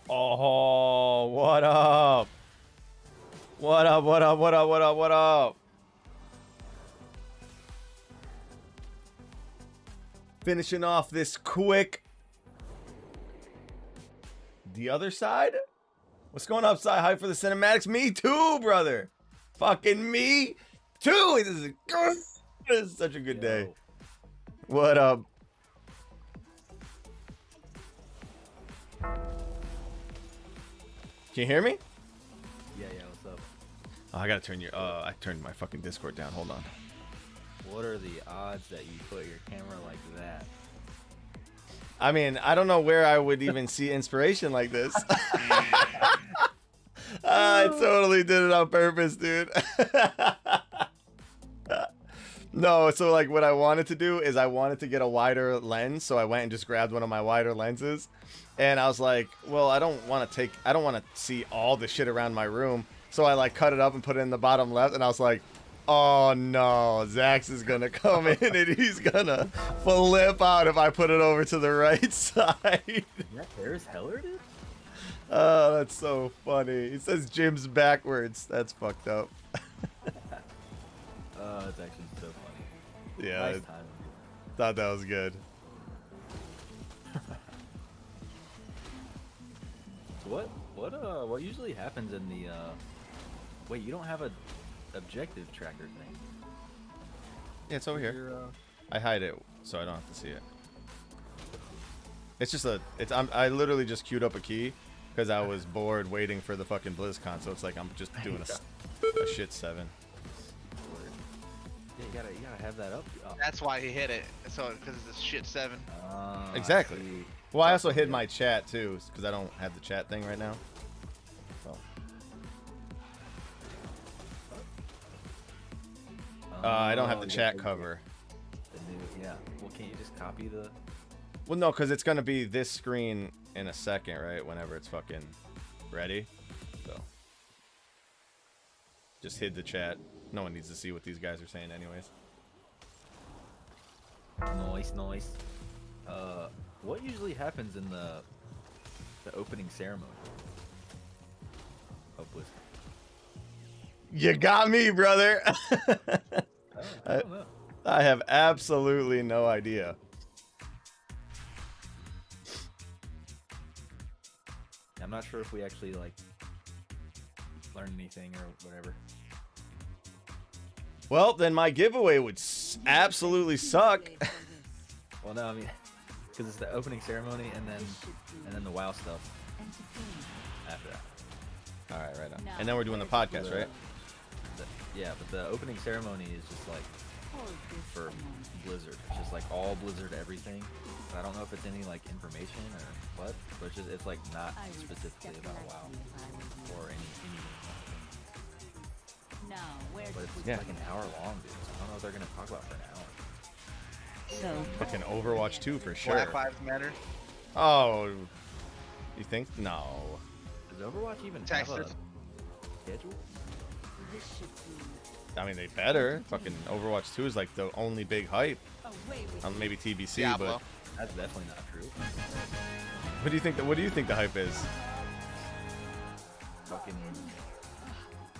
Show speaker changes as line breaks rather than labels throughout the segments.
Oh, what up? What up, what up, what up, what up, what up? Finishing off this quick. The other side? What's going up, Sci? Hype for the cinematics? Me too, brother. Fucking me too. This is good. This is such a good day. What up? Can you hear me?
Yeah, what's up?
Oh, I gotta turn your I turned my fucking Discord down. Hold on.
What are the odds that you put your camera like that?
I mean, I don't know where I would even see inspiration like this. I totally did it on purpose, dude. No, so like what I wanted to do is I wanted to get a wider lens, so I went and just grabbed one of my wider lenses. And I was like, well, I don't want to see all the shit around my room. So I like cut it up and put it in the bottom left, and I was like, oh no, Zax is gonna come in and he's gonna flip out if I put it over to the right side.
That hair is Heller, dude?
Oh, that's so funny. He says Jim's backwards. That's fucked up.
It's actually so funny.
Yeah,
Nice
I
time.
thought that was good.
So what usually happens in the wait, you don't have a objective tracker thing?
Yeah, it's over here.
Your,
I hide it so I don't have to see it. It's just I literally just queued up a key because I was bored waiting for the fucking BlizzCon, so it's like I'm just doing a shit 7.
Yeah, you gotta have that up. Oh.
That's why he hit it. So because it's a shit 7.
Exactly.
I see.
Well, I also hid my chat too because I don't have the chat thing right now. So. I don't have the chat cover.
Yeah. Well, can't you just copy the?
Well, no, because it's gonna be this screen in a second, right? Whenever it's fucking ready. So. Just hid the chat. No one needs to see what these guys are saying, anyways.
Nice. What usually happens in the opening ceremony of BlizzCon?
You got me, brother.
I don't know.
I have absolutely no idea.
I'm not sure if we actually like learn anything or whatever.
Well, then my giveaway would absolutely suck.
Well, no, I mean, because it's the opening ceremony and then the WoW stuff after that.
All right, right on. And then we're doing the podcast, right?
Yeah, but the opening ceremony is just like for Blizzard. It's just like all Blizzard everything. I don't know if it's any like information or what, but it's like not specifically about WoW or any. But it's like an hour long, dude. So I don't know what they're gonna talk about for an hour.
So fucking Overwatch 2 for sure.
Black Lives Matter.
Oh, you think? No.
Does Overwatch even have a schedule?
I mean, they better. Fucking Overwatch 2 is like the only big hype. Maybe TBC,
Diablo.
but
That's definitely not true.
what do you think? What do you think the hype is?
Fucking,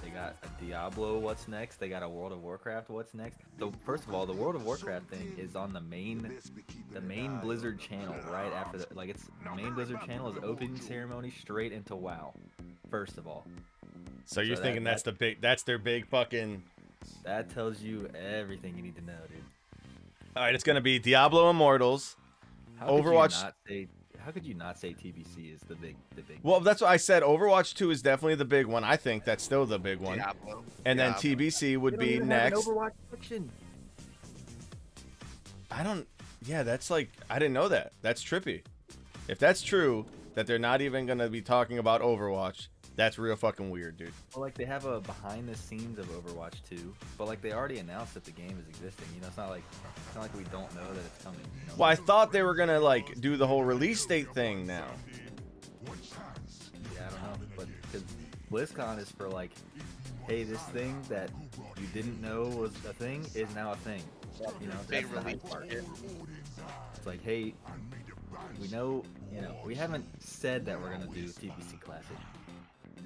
they got a Diablo. What's next? They got a World of Warcraft. What's next? So first of all, the World of Warcraft thing is on the main Blizzard channel right after the it's the main Blizzard channel is opening ceremony straight into WoW. First of all.
So you're thinking that's their big fucking.
That tells you everything you need to know, dude.
All right, it's gonna be Diablo Immortals, Overwatch.
How could you not say TBC is the big?
Well, that's what I said. Overwatch 2 is definitely the big one. I think that's still the big one.
Diablo.
And then
Diablo.
TBC would be next.
Overwatch section.
Yeah, that's like, I didn't know that. That's trippy. If that's true, that they're not even gonna be talking about Overwatch, that's real fucking weird, dude.
Well, like they have a behind the scenes of Overwatch 2, but like they already announced that the game is existing. You know, it's not like we don't know that it's coming. You know?
Well, I thought they were gonna like do the whole release date thing now.
Yeah, I don't know, but because BlizzCon is for like, hey, this thing that you didn't know was a thing is now a thing. You know,
Big
that's the
release
hype part.
market.
It's like, hey, we know, you know, we haven't said that we're gonna do TBC Classic.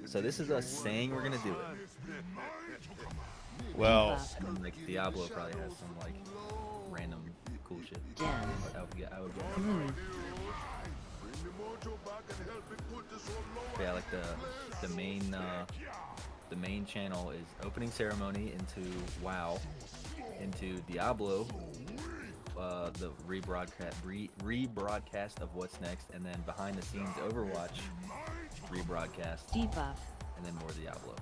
So this is us saying we're gonna do it.
Well,
And then, like, Diablo probably has some, like, random cool shit.
Dance.
I would get.
Move.
But yeah, like the main channel is opening ceremony into WoW, into Diablo, the rebroadcast of what's next, and then behind the scenes Overwatch rebroadcast,
Debuff.
and then more Diablo.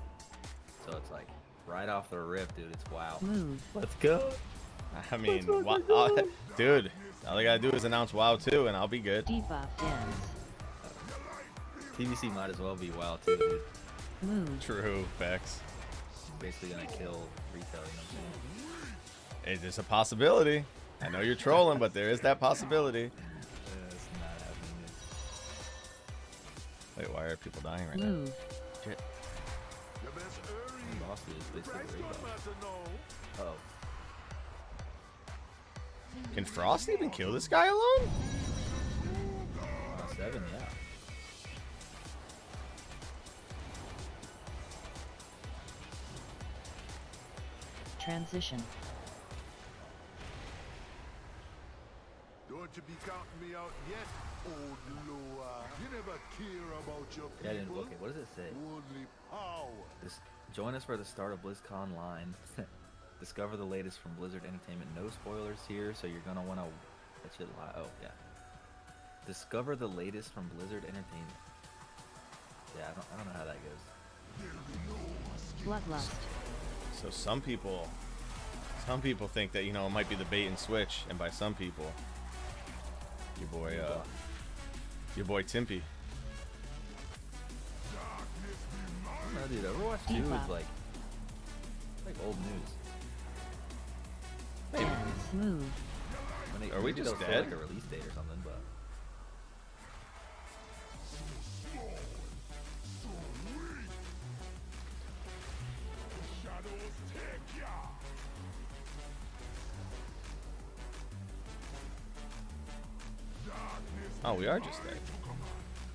So it's like right off the rip, dude. It's WoW.
Move.
Let's go.
I mean, dude, all they gotta do is announce WoW too, and I'll be good.
Debuff. Dance.
TBC might as well be WoW too, dude.
Move.
True, facts.
Basically gonna kill retail, you know what I'm saying?
It's just a possibility. I know you're trolling, but there is that possibility.
It's not happening, dude.
Wait, why are people dying right now?
Move.
Shit. Lost is basically the raid boss. Oh.
Can Frost even kill this guy alone?
7, yeah.
Transition.
Don't you be counting me out yet, old Loa. You never care about your people.
Yeah, I didn't, okay, what does it say?
Only power.
Join us for the start of BlizzConline. Discover the latest from Blizzard Entertainment. No spoilers here, so you're gonna wanna. That should lie. Oh yeah. Discover the latest from Blizzard Entertainment. Yeah, I don't know how that goes.
Bloodlust.
So some people think that, you know, it might be the bait and switch, and by some people, your boy Timpy.
I don't know, dude. Overwatch 2 is like old news.
Maybe.
Dance. Move.
When they,
Are we
maybe
just
they'll say,
dead?
like a release date or something, but
Oh, we are just dead.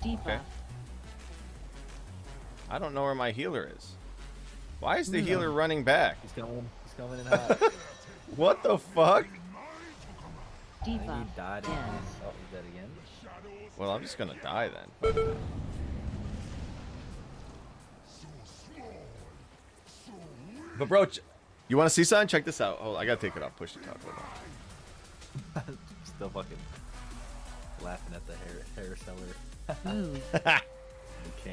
Debuff.
Okay. I don't know where my healer is. Why is the healer running back?
he's coming in hot.
What the fuck?
I think
Debuff.
he died.
Dance.
Oh, he's dead again.
Well, I'm just gonna die then. But bro, you want to see something? Check this out. Hold on, I gotta take it off. Push the talk. Hold on.
Still fucking laughing at the hair seller.
Move.
Look at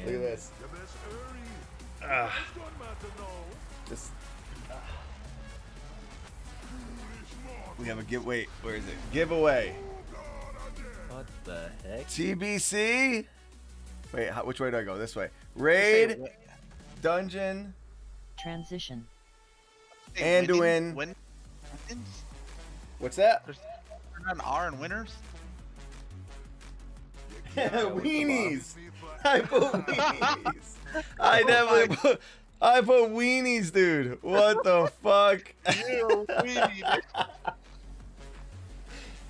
this.
The best hurry. Don't matter now.
Just. We have a give. Wait, where is it? Giveaway.
What the heck?
TBC. Wait, which way do I go? This way. Raid, dungeon,
Transition.
and
winning-
win.
win- wins?
What's that?
There's an R in winners.
Weenies. I put weenies. I definitely put. I put weenies, dude. What the fuck?
You weenie.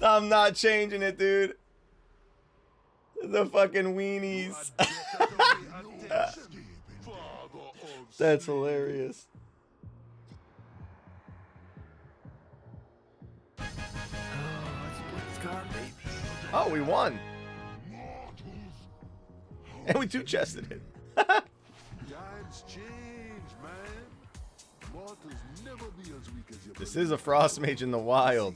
I'm not changing it, dude. The fucking weenies. That's hilarious. Oh, we won. And we two chested it.
Times change, man. Mortals never be as weak as your
This is a frost mage in the wild.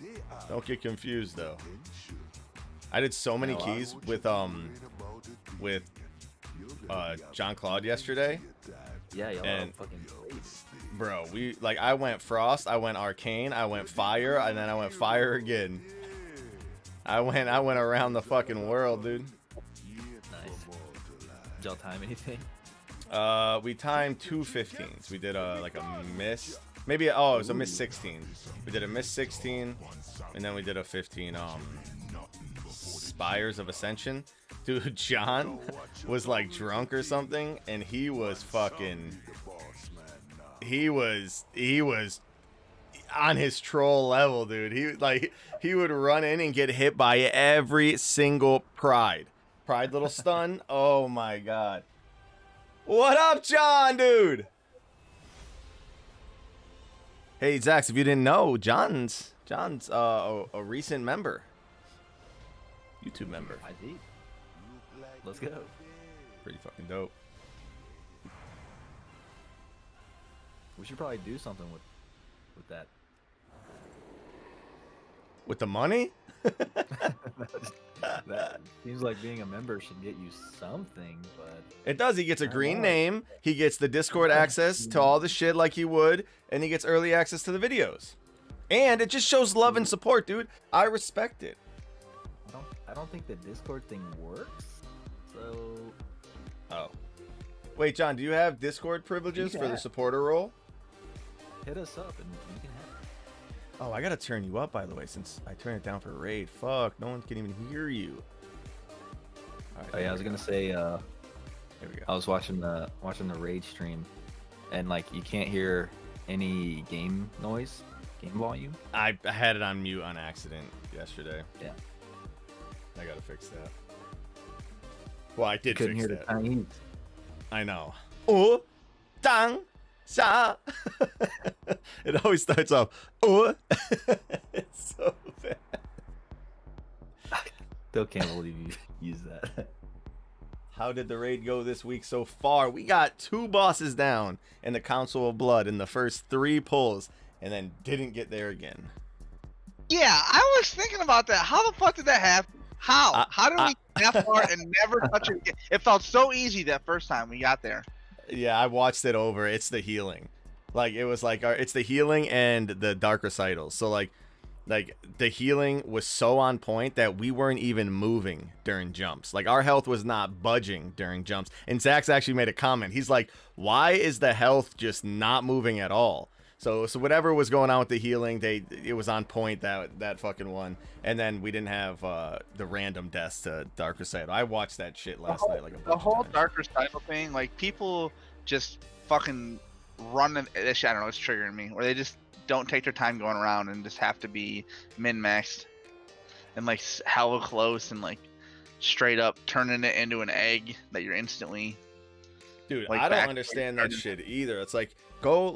They are
Don't get confused though.
potential.
I did so many
Oh, wow.
keys with John Claude yesterday.
Yeah, y'all are
And-
fucking great.
Bro, I went frost, I went arcane, I went fire, and then I went fire again. I went around the fucking world, dude.
Nice. Did y'all time anything?
We timed 2 15s. We did like a miss. Maybe it was a miss 16. We did a miss 16, and then we did a 15 Spires of Ascension. Dude, John was like drunk or something, and he was fucking. He was. on his troll level, dude. He would run in and get hit by every single pride little stun. Oh my god. What up, John, dude? Hey, Zax, if you didn't know, John's a recent member. YouTube member.
I did. Let's go.
Pretty fucking dope.
We should probably do something with that.
With the money?
That seems like being a member should get you something, but
It does. He gets a green name. He gets the Discord access to all the shit like he would, and he gets early access to the videos. And it just shows love and support, dude. I respect it.
I don't think the Discord thing works. So
Oh. Wait, John, do you have Discord privileges for the supporter role?
hit us up and you can have it.
Oh, I gotta turn you up, by the way, since I turned it down for raid. Fuck, no one can even hear you. All right,
Oh yeah, I was gonna say.
There we go.
I was watching the Rage stream, and like you can't hear any game noise, game volume.
I had it on mute on accident yesterday.
Yeah.
I gotta fix that. Well, I did
Couldn't
fix
hear
that.
the Chinese.
I know. Oh, dang, sa. It always starts off. Oh, it's so bad.
Still can't believe you used that.
How did the raid go this week so far? We got 2 bosses down in the Council of Blood in the first 3 pulls, and then didn't get there again.
Yeah, I was thinking about that. How the fuck did that happen? How? How did we get that far and never touch it again? It felt so easy that first time we got there.
Yeah, I watched it over. It's the healing. Like, it was like, it's the healing and the dark recitals. So, like the healing was so on point that we weren't even moving during jumps. Like, our health was not budging during jumps. And Zax actually made a comment. He's like, why is the health just not moving at all? So whatever was going on with the healing, it was on point that fucking one. And then we didn't have the random deaths to Dark Recital. I watched that shit last night like a bunch
The whole
of times.
Dark Recital thing, like people just fucking running. This shit, I don't know, it's triggering me. Where they just don't take their time going around and just have to be min-maxed and like hella close and like straight up turning it into an egg that you're instantly.
Dude,
like,
I don't
back-
understand that shit either. It's like go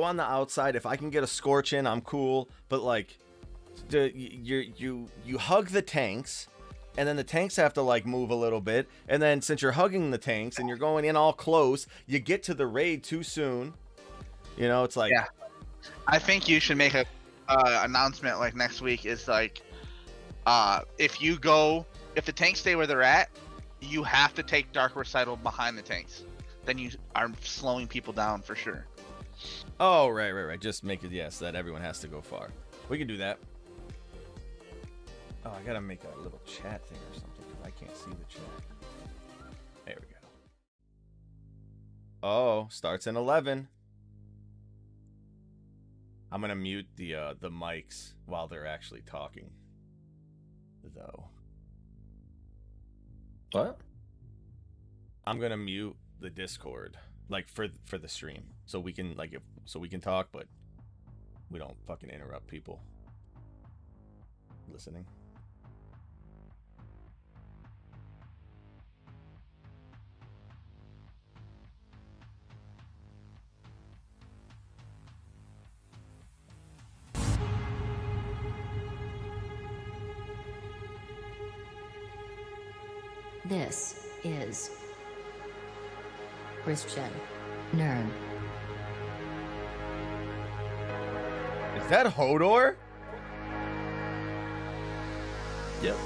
on the outside. If I can get a scorch in, I'm cool. But like, you hug the tanks, and then the tanks have to like move a little bit. And then since you're hugging the tanks and you're going in all close, you get to the raid too soon. You know, it's like
Yeah. I think you should make a announcement like next week is like, if the tanks stay where they're at, you have to take Dark Recital behind the tanks. Then you are slowing people down for sure.
Oh, right. Just make it, yes, that everyone has to go far. We can do that. Oh, I gotta make a little chat thing or something because I can't see the chat. There we go. Oh, starts in 11. I'm gonna mute the mics while they're actually talking, though.
What?
I'm gonna mute the Discord, like for the stream, so we can talk, but we don't fucking interrupt people listening.
This is Christian Nerd.
Is that Hodor?
Yep.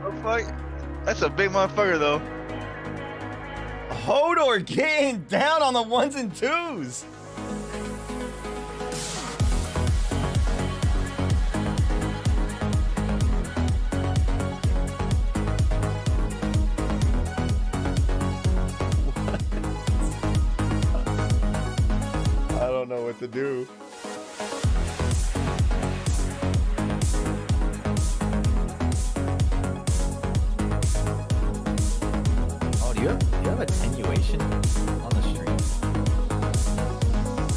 Oh, fuck. That's a big motherfucker though.
Hodor getting down on the 1s and 2s. I don't know what to do.
Domination on the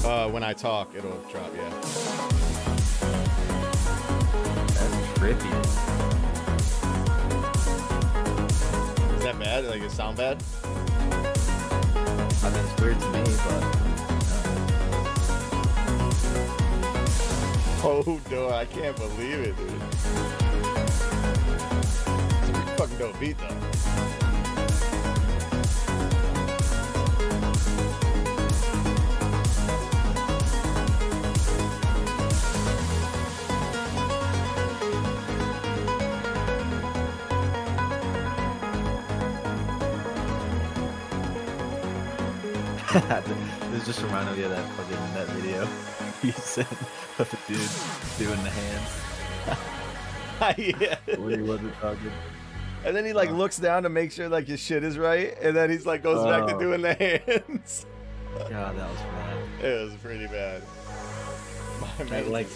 stream?
When I talk, it'll drop. Yeah.
That's trippy.
Is that bad? Like, it sound bad?
I mean, it's weird to me, but
Oh no, I can't believe it, dude. It's a pretty fucking dope beat, though.
this just reminded me of that fucking that video you sent of the dude doing the hands
Yeah.
when he wasn't talking.
And then he like looks down to make sure like his shit is right, and then he's like goes back to
Oh.
doing the hands.
God, that was bad.
It was pretty bad. My
Like,
man.
like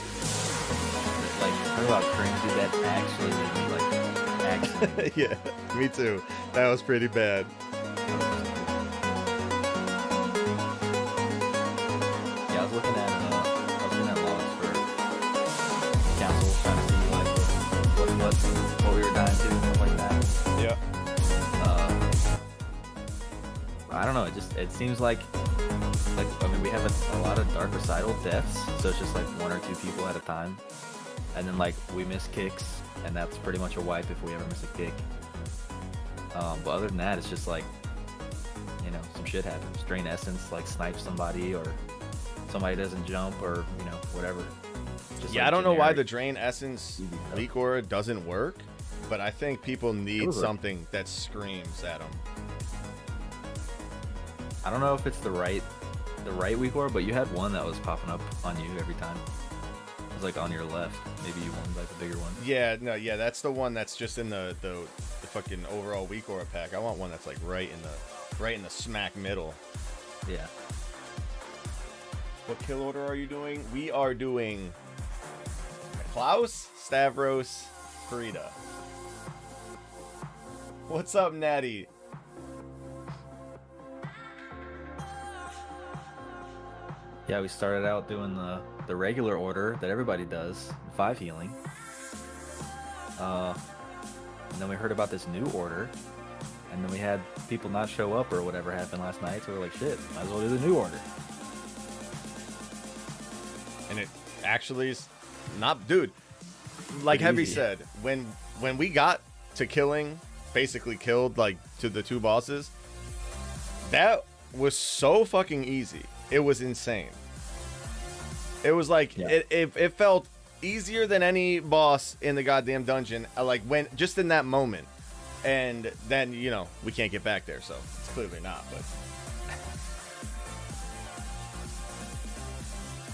talk about cringy. That actually made me like actually.
Yeah, me too. That was pretty bad.
Yeah, I was looking at logs for council, trying to see like what we were dying to, stuff like that.
Yeah.
I don't know. It seems like I mean we have a lot of dark recital deaths, so it's just like 1 or 2 people at a time, and then like we miss kicks, and that's pretty much a wipe if we ever miss a kick. But other than that, it's just like, you know, some shit happens. Drain essence like snipes somebody, or somebody doesn't jump, or you know whatever. Just
Yeah,
like
I don't know why the
generic
drain essence
easy stuff.
leak aura doesn't work, but I think people need
Over.
something that screams at them.
I don't know if it's the right weak aura, but you had one that was popping up on you every time. It was like on your left. Maybe you wanted like the bigger one.
Yeah, no, yeah, that's the one that's just in the fucking overall weak aura pack. I want one that's like right in the smack middle.
Yeah.
What kill order are you doing? We are doing Klaus, Stavros, Frida. What's up, Natty?
Yeah, we started out doing the regular order that everybody does, 5 healing. And then we heard about this new order, and then we had people not show up or whatever happened last night, so we're like, shit, might as well do the new order.
And it actually is not, dude. Like
Pretty
Heavy
easy.
said, when we got to basically killed like to the 2 bosses, that was so fucking easy. It was insane. It was like
Yeah.
it felt easier than any boss in the goddamn dungeon. Like when just in that moment, and then you know we can't get back there, so it's clearly not. But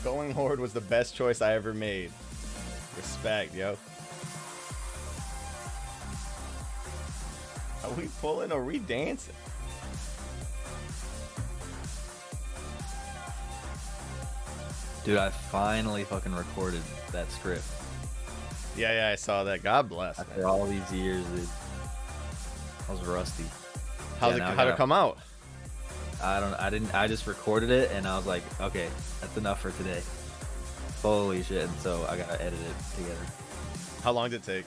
going horde was the best choice I ever made. Respect, yo. Are we pulling or we dancing?
Dude, I finally fucking recorded that script
Yeah, I saw that. God bless.
after
Man.
all these years, dude. I was rusty.
How'd
now I
it
gotta-
come out?
I just recorded it, and I was like, okay, that's enough for today. Holy shit, and so I gotta edit it together.
How long did it take?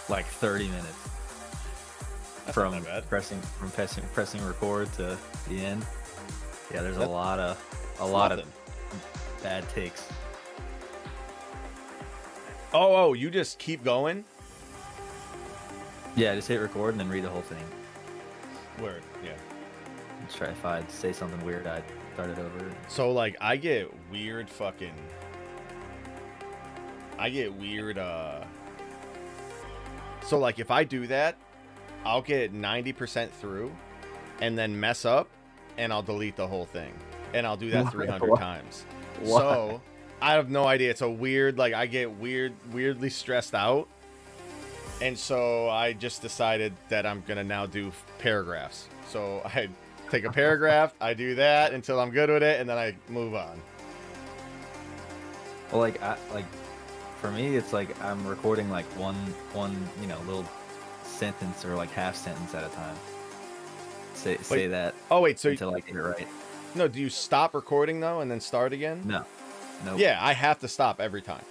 Like 30 minutes.
That's
From
not that bad.
pressing record to the end. Yeah, there's a
That's-
lot of
Nothing.
bad takes.
Oh, you just keep going?
Yeah, just hit record and then read the whole thing.
Word, yeah.
Just try if I'd say something weird, I'd start it over.
So like I get weird so like if I do that, I'll get 90% through and then mess up and I'll delete the whole thing. And I'll do that 300
Why?
times.
Why?
So I have no idea. It's a weird, like I get weirdly stressed out. And so I just decided that I'm going to now do paragraphs. So I take a paragraph, I do that until I'm good with it, and then I move on.
Well, like for me, it's like I'm recording like one little sentence or like half sentence at a time. say that
Oh wait, so
until I get it right.
no, do you stop recording though and then start again?
No. Nope.
Yeah, I have to stop every time.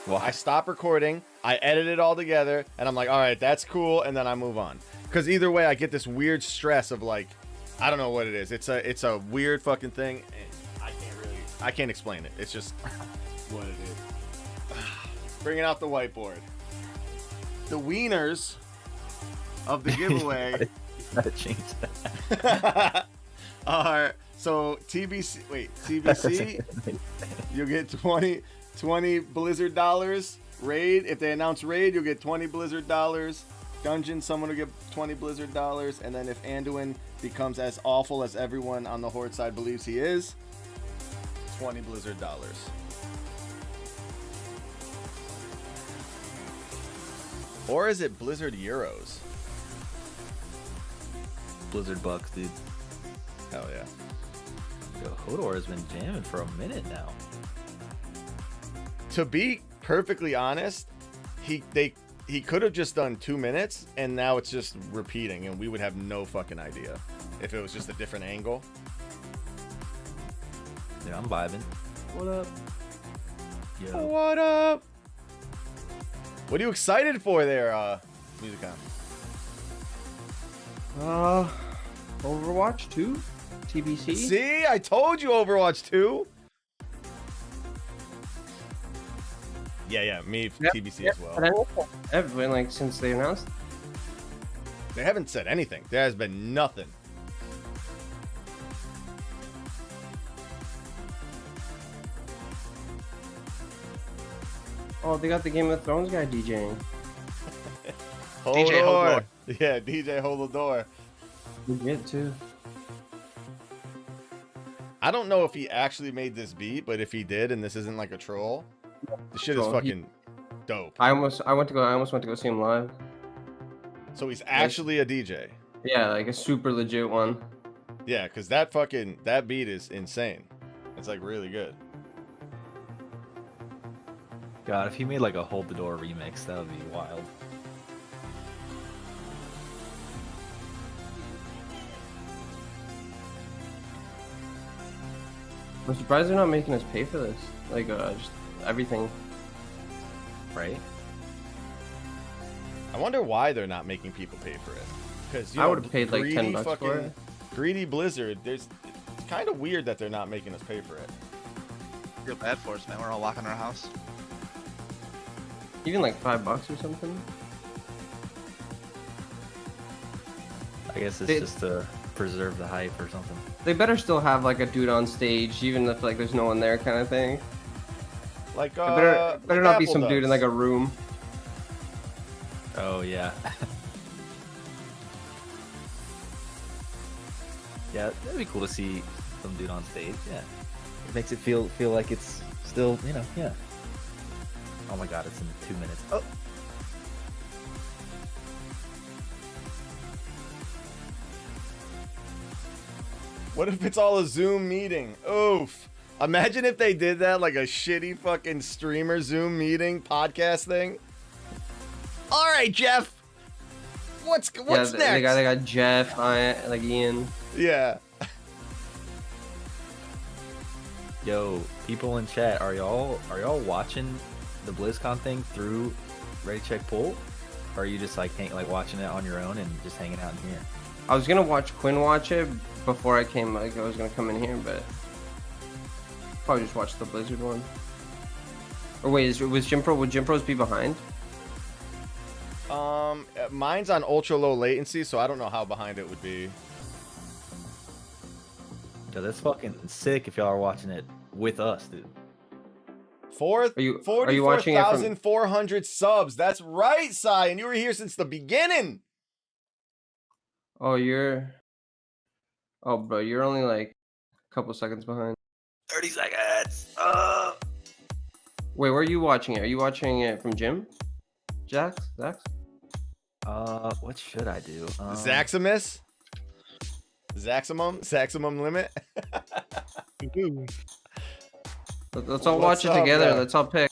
Well,
I stop recording, I edit it all together, and I'm like, all right, that's cool, and then I move on. Because either way, I get this weird stress of like, I don't know what it is. It's a weird fucking thing. And I can't explain it. It's just what it is. Bringing out the whiteboard. The wieners of the giveaway
you gotta change that.
are so TBC. Wait, TBC. You'll get 20 Blizzard dollars. Raid. If they announce raid, you'll get 20 Blizzard dollars. Dungeon, someone will get 20 Blizzard dollars. And then if Anduin becomes as awful as everyone on the Horde side believes he is, 20 Blizzard dollars. Or is it Blizzard Euros?
Blizzard Bucks, dude.
Hell yeah.
Yo, Hodor has been jamming for a minute now.
To be perfectly honest, he could have just done 2 minutes, and now it's just repeating, and we would have no fucking idea if it was just a different angle.
Yeah, I'm vibing. What up? Yo.
What up? What are you excited for there, Musicon?
Overwatch 2? TBC?
See, I told you Overwatch 2. Yeah, me
Yep,
TBC as well.
But I know everyone, like, since they announced.
They haven't said anything. There has been nothing.
Oh, they got the Game of Thrones guy DJing.
Hold
DJ hold
door.
door.
Yeah, DJ hold the door.
Legit, too.
I don't know if he actually made this beat, but if he did, and this isn't like a troll, the shit is
Troll,
fucking dope.
I almost went to go see him live.
So he's actually a DJ.
Yeah, like a super legit one.
Yeah, because that beat is insane. It's like really good.
God, if he made like a Hold the Door remix, that would be wild.
I'm surprised they're not making us pay for this. Like, just everything.
Right?
I wonder why they're not making people pay for it. Because
I would have paid like $10 for it.
Greedy Blizzard. It's kind of weird that they're not making us pay for it.
Feel bad for us, man. We're all locked in our house.
Even like $5 or something.
I guess it's
They-
just to preserve the hype or something.
They better still have like a dude on stage, even if like there's no one there, kind of thing.
Like,
It better
like
not be
Apple
some dude in
does.
like a room.
Oh yeah. Yeah, that'd be cool to see some dude on stage. Yeah, it makes it feel like it's still, you know, yeah. Oh my god, it's in 2 minutes. Oh.
What if it's all a Zoom meeting? Oof. Imagine if they did that, like a shitty fucking streamer Zoom meeting podcast thing. All right, Jeff. What's
Yeah,
next?
they got Jeff, like Ian.
Yeah.
Yo, people in chat, are y'all watching the BlizzCon thing through Ready Check Pool? Or are you just like watching it on your own and just hanging out in here?
I was gonna watch Quinn watch it before I came. Like I was gonna come in here, but probably just watch the Blizzard one. Or wait, was Jim Pro? Would Jim Pros be behind?
Mine's on ultra low latency, so I don't know how behind it would be.
Yo, that's fucking sick if y'all are watching it with us, dude.
Are
you watching it from-
44,400 subs. That's right, Sai, and you were here since the beginning.
Oh, bro, you're only like a couple seconds behind.
30 seconds.
Wait, where are you watching it? Are you watching it from Jim? Zax?
What should I do?
Zaximus? Zaximum limit?
Let's all
What's
watch it
up,
together.
bro?
Let's all pick.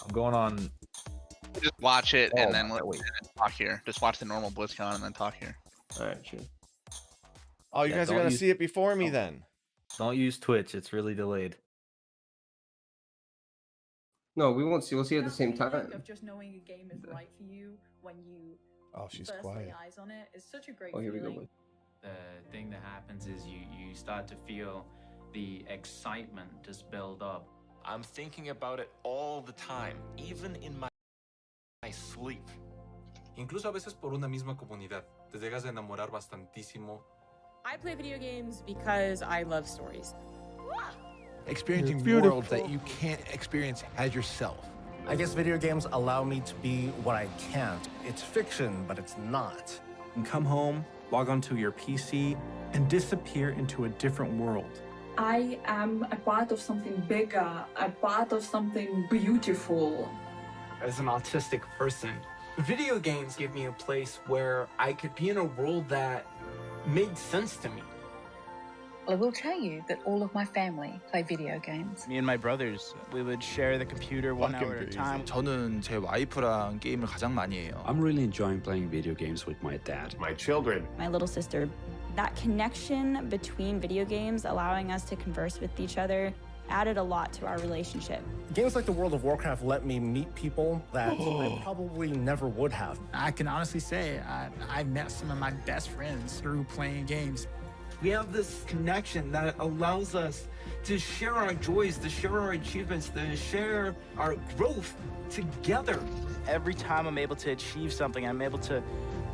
I'm going on.
just watch it
Oh,
and then
wait.
talk here. Just watch the normal BlizzCon and then talk here.
All right, sure.
Oh, you
Yeah,
guys are
don't
gonna
use-
see it before me
oh.
then.
Don't use Twitch. It's really delayed.
No, we won't see. We'll see it at the
That
same
feeling
time.
of just knowing a game is right for you when you
Oh, she's
first
quiet.
lay eyes on it is such a great
Oh, here we go.
feeling.
The thing that happens is you start to feel the excitement just build up.
I'm thinking about it all the time, even in my sleep.
Incluso a veces por una misma comunidad. Te llegas a enamorar bastantísimo.
I play video games because I love stories.
Experiencing worlds that you can't experience as yourself.
I guess video games allow me to be what I can't. It's fiction, but it's not.
You can come home, log onto your PC, and disappear into a different world.
I am a part of something bigger, a part of something beautiful.
As an autistic person, video games give me a place where I could be in a world that made sense to me.
I will tell you that all of my family play video games.
Me and my brothers, we would share the computer 1 hour at a time.
저는 제 와이프랑 게임을 가장 많이 해요.
I'm really enjoying playing video games with my dad.
My children.
My little sister. That connection between video games, allowing us to converse with each other, added a lot to our relationship.
Games like the World of Warcraft let me meet people that I probably never would have.
I can honestly say I met some of my best friends through playing games. We have this connection that allows us to share our joys, to share our achievements, to share our growth together.
Every time I'm able to achieve something, I'm able to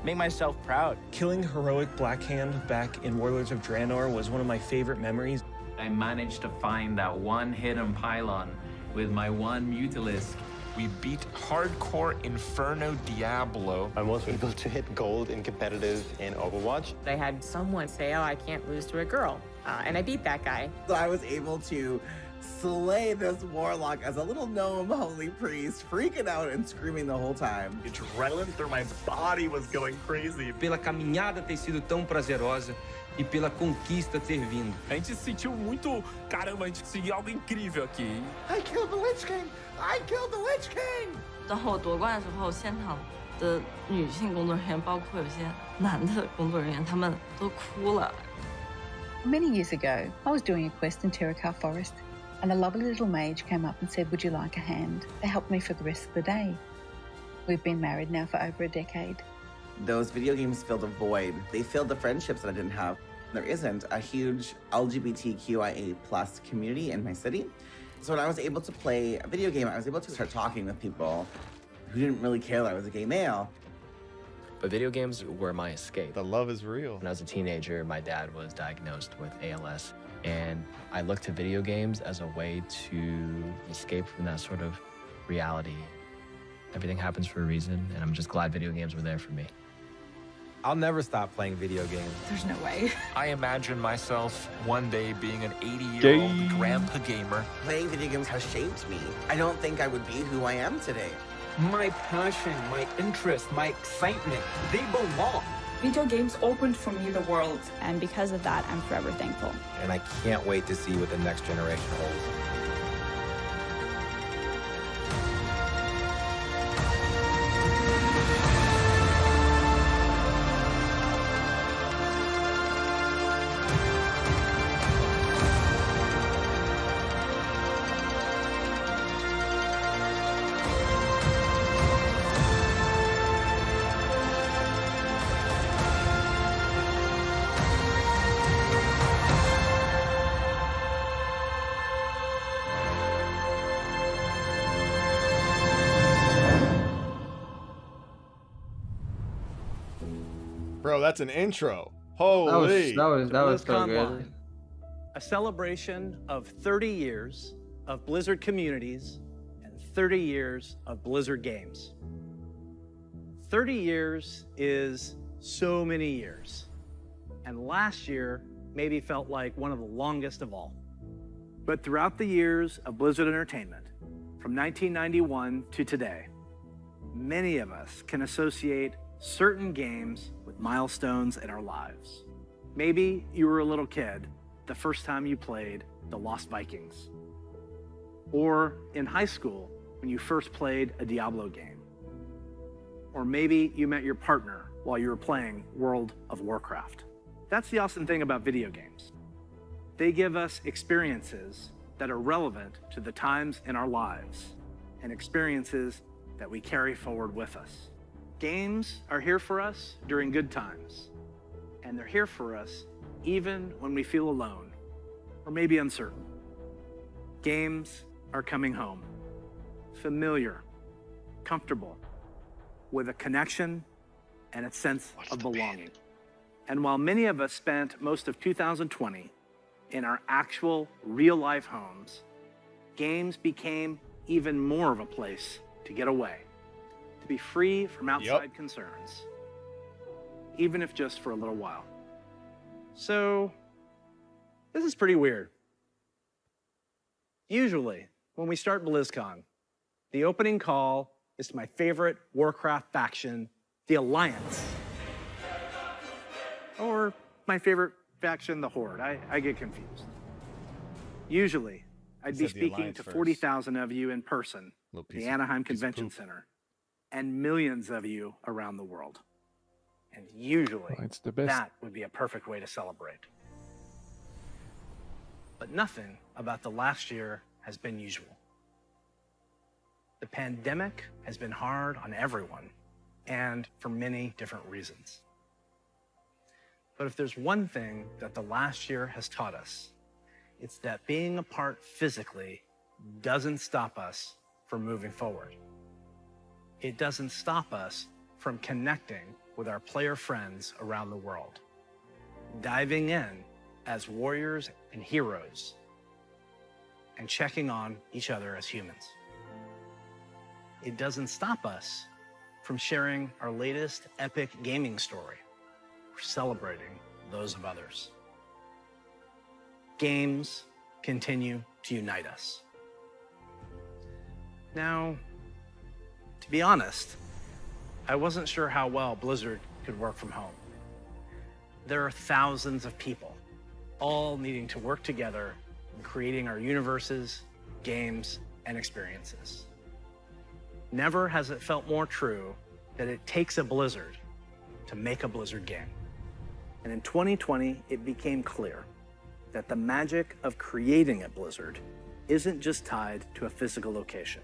make myself proud.
Killing heroic Blackhand back in Warlords of Draenor was one of my favorite memories.
I managed to find that one hidden pylon with my one Mutalisk.
We beat hardcore Inferno Diablo.
I was able to hit gold in competitive in Overwatch.
I had someone say, oh, I can't lose to a girl. And I beat that guy.
So I was able to slay this warlock as a little gnome holy priest, freaking out and screaming the whole time.
Adrenaline through my body was going crazy.
Pela caminhada ter sido tão prazerosa e pela conquista ter vindo.
A gente se sentiu muito, caramba, a gente conseguiu algo incrível aqui.
I killed the Lich King! I killed the Lich King!
当我夺冠的时候，现场的女性工作人员，包括有些男的工作人员，他们都哭了。Many years ago, I was doing a quest in Terracar Forest, and a lovely little mage came up and said, would you like a hand? They helped me for the rest of the day. We've been married now for over a decade.
Those video games filled a void. They filled the friendships that I didn't have. There isn't a huge LGBTQIA+ community in my city. So when I was able to play a video game, I was able to start talking with people who didn't really care that I was a gay male.
But video games were my escape.
The love is real.
When I was a teenager, my dad was diagnosed with ALS, and I looked to video games as a way to escape from that sort of reality. Everything happens for a reason, and I'm just glad video games were there for me.
I'll never stop playing video games.
There's no way.
I imagine myself one day being an 80-year-old grandpa gamer.
Playing video games has shaped me. I don't think I would be who I am today.
My passion, my interest, my excitement, they belong.
Video games opened for me the world, and because of that, I'm forever thankful.
And I can't wait to see what the next generation holds.
Bro, that's an intro. Holy.
That was so good.
BlizzConline, a celebration of 30 years of Blizzard communities and 30 years of Blizzard games. 30 years is so many years. And last year maybe felt like one of the longest of all. But throughout the years of Blizzard Entertainment, from 1991 to today, many of us can associate certain games with milestones in our lives. Maybe you were a little kid the first time you played The Lost Vikings. Or in high school when you first played a Diablo game. Or maybe you met your partner while you were playing World of Warcraft. That's the awesome thing about video games. They give us experiences that are relevant to the times in our lives and experiences that we carry forward with us. Games are here for us during good times, and they're here for us even when we feel alone or maybe uncertain. Games are coming home, familiar, comfortable, with a connection and a sense of belonging. And while many of us spent most of 2020 in our actual real-life homes, games became even more of a place to get away, to be free from outside concerns, even if just for a little while. So, this is pretty weird. Usually, when we start BlizzCon, the opening call is to my favorite Warcraft faction, the Alliance. Or my favorite faction, the Horde. I get confused. Usually, I'd be speaking to 40,000 of you in person at the Anaheim Convention Center, and millions of you around the world. And usually, that would be a perfect way to celebrate. But nothing about the last year has been usual. The pandemic has been hard on everyone, and for many different reasons. But if there's one thing that the last year has taught us, it's that being apart physically doesn't stop us from moving forward. It doesn't stop us from connecting with our player friends around the world, diving in as warriors and heroes, and checking on each other as humans. It doesn't stop us from sharing our latest epic gaming story or celebrating those of others. Games continue to unite us. Now, to be honest, I wasn't sure how well Blizzard could work from home. There are thousands of people, all needing to work together in creating our universes, games, and experiences. Never has it felt more true that it takes a Blizzard to make a Blizzard game. And in 2020, it became clear that the magic of creating at Blizzard isn't just tied to a physical location.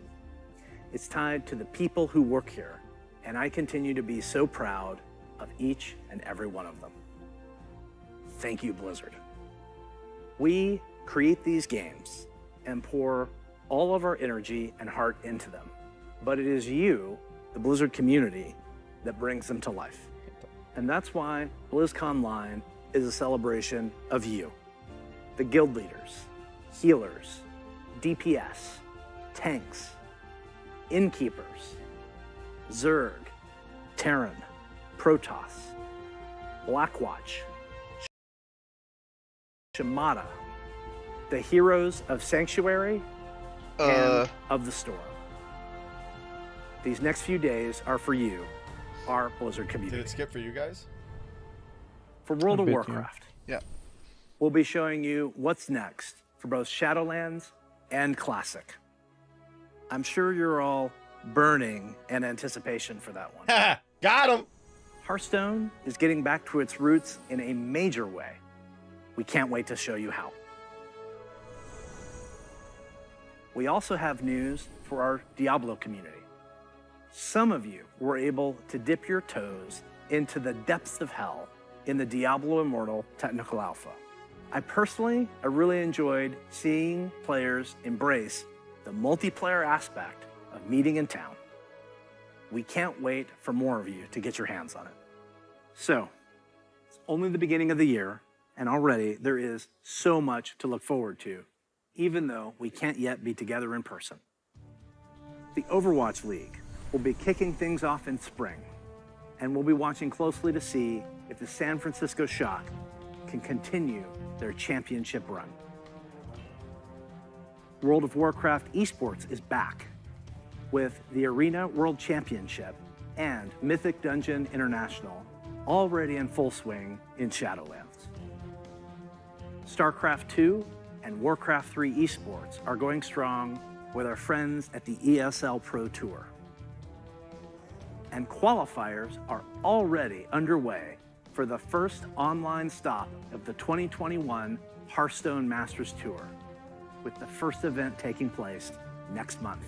It's tied to the people who work here, and I continue to be so proud of each and every one of them. Thank you, Blizzard. We create these games and pour all of our energy and heart into them, but it is you, the Blizzard community, that brings them to life. And that's why BlizzConline is a celebration of you, the guild leaders, healers, DPS, tanks, innkeepers, Zerg, Terran, Protoss, Blackwatch, Shimada, the heroes of Sanctuary and of the Storm. These next few days are for you, our Blizzard community.
Did it skip for you guys?
For World of Warcraft,
Yeah.
we'll be showing you what's next for both Shadowlands and Classic. I'm sure you're all burning in anticipation for that one.
Got him!
Hearthstone is getting back to its roots in a major way. We can't wait to show you how. We also have news for our Diablo community. Some of you were able to dip your toes into the depths of hell in the Diablo Immortal Technical Alpha. I really enjoyed seeing players embrace the multiplayer aspect of meeting in town. We can't wait for more of you to get your hands on it. So, it's only the beginning of the year, and already there is so much to look forward to, even though we can't yet be together in person. The Overwatch League will be kicking things off in spring, and we'll be watching closely to see if the San Francisco Shock can continue their championship run. World of Warcraft esports is back with the Arena World Championship and Mythic Dungeon International already in full swing in Shadowlands. StarCraft 2 and Warcraft 3 esports are going strong with our friends at the ESL Pro Tour. and qualifiers are already underway for the first online stop of the 2021 Hearthstone Masters Tour, with the first event taking place next month.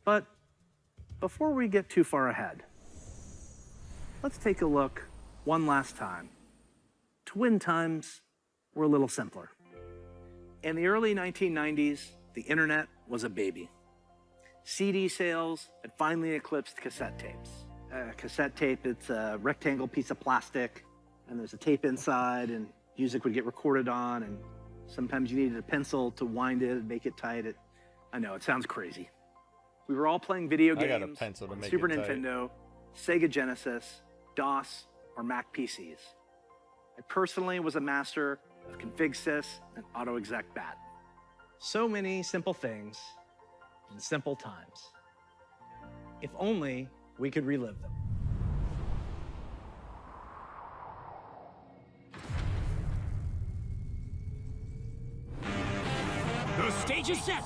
But before we get too far ahead, let's take a look one last time to when times were a little simpler. In the early 1990s, the internet was a baby. CD sales had finally eclipsed cassette tapes. Cassette tape, it's a rectangle piece of plastic, and there's a tape inside, and music would get recorded on, and sometimes you needed a pencil to wind it and make it tight. I know, it sounds crazy. We were all playing video games
I got a pencil to
on
make
Super
it tight.
Nintendo, Sega Genesis, DOS, or Mac PCs. I personally was a master of config sys and autoexec bat. So many simple things in simple times. If only we could relive them.
The stage is set.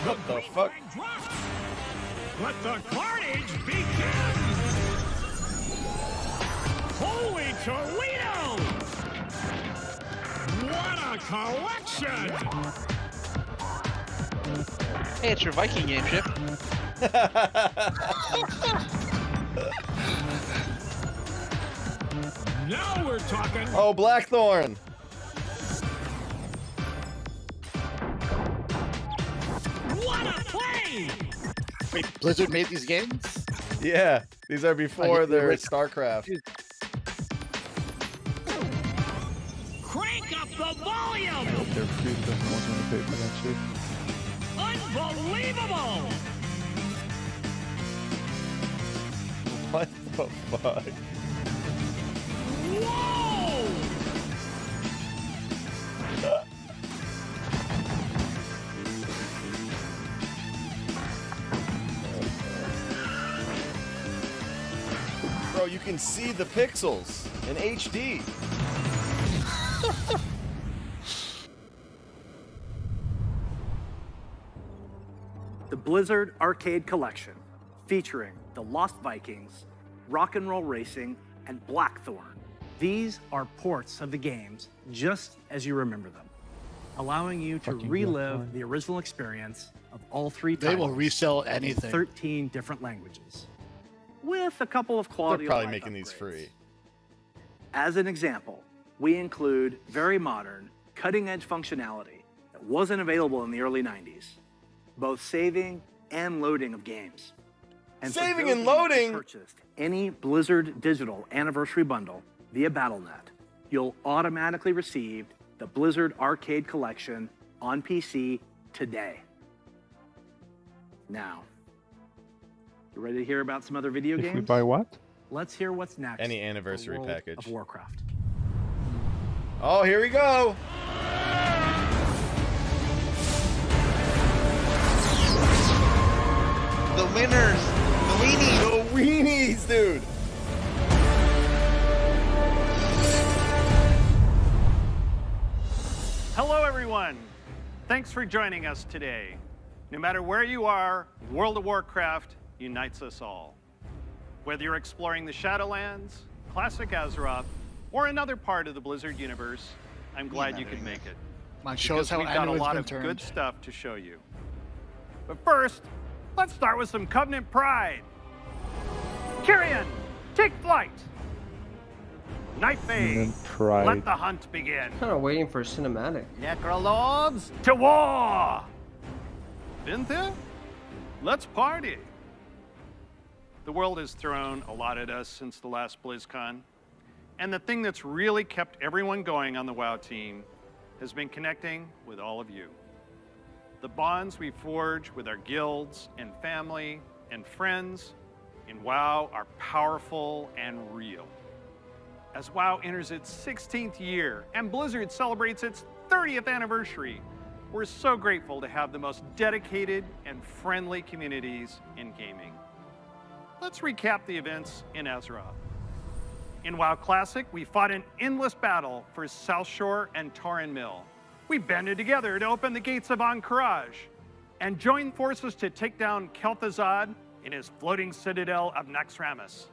What the fuck?
Let the carnage begin! Holy Toledo! What a collection!
Hey, it's your Viking game, Chip.
Now we're talking.
Oh, Blackthorn.
What a play!
Wait, Blizzard made these games?
Yeah, these are before their StarCraft.
Crank up the volume!
Their crew doesn't want them to pay for that shit.
Unbelievable!
What the fuck?
Whoa!
Bro, you can see the pixels in HD.
The Blizzard Arcade Collection, featuring the Lost Vikings, Rock and Roll Racing, and Blackthorn. These are ports of the games just as you remember them, allowing you to
Fucking
relive
Blackthorn.
the original experience of all three
They
titles.
will resell
in
anything.
13 different languages, with a couple of quality
They're probably
of life
making these
upgrades.
free.
As an example, we include very modern, cutting-edge functionality that wasn't available in the early 90s, both saving and loading of games. And for
Saving
those
and
of you who
loading?
purchased any Blizzard Digital Anniversary Bundle via Battle.net, you'll automatically receive the Blizzard Arcade Collection on PC today. Now, you ready to hear about some other video
If
games?
we buy what?
Let's hear what's next.
Any
for
anniversary
World
package.
of Warcraft.
Oh, here we go.
The winners! The weenies!
The weenies, dude.
Hello, everyone. Thanks for joining us today. No matter where you are, World of Warcraft unites us all. Whether you're exploring the Shadowlands, classic Azeroth, or another part of the Blizzard universe, I'm glad you could make it.
Mine shows how
We've got a
annual's
lot
been
of
turned.
good stuff to show you. But first, let's start with some Covenant pride. Kyrian, take flight. Nightfade,
Pride.
let the hunt begin.
Kind of waiting for a cinematic.
Necrolords, to war! Vintha, let's party. The world has thrown a lot at us since the last BlizzCon, and the thing that's really kept everyone going on the WoW team has been connecting with all of you. The bonds we forge with our guilds and family and friends in WoW are powerful and real. As WoW enters its 16th year and Blizzard celebrates its 30th anniversary, we're so grateful to have the most dedicated and friendly communities in gaming. Let's recap the events in Azeroth. In WoW Classic, we fought an endless battle for South Shore and Tauren Mill. We banded together to open the gates of Anchorage. and join forces to take down Kel'Thuzad in his floating citadel of Naxxramas.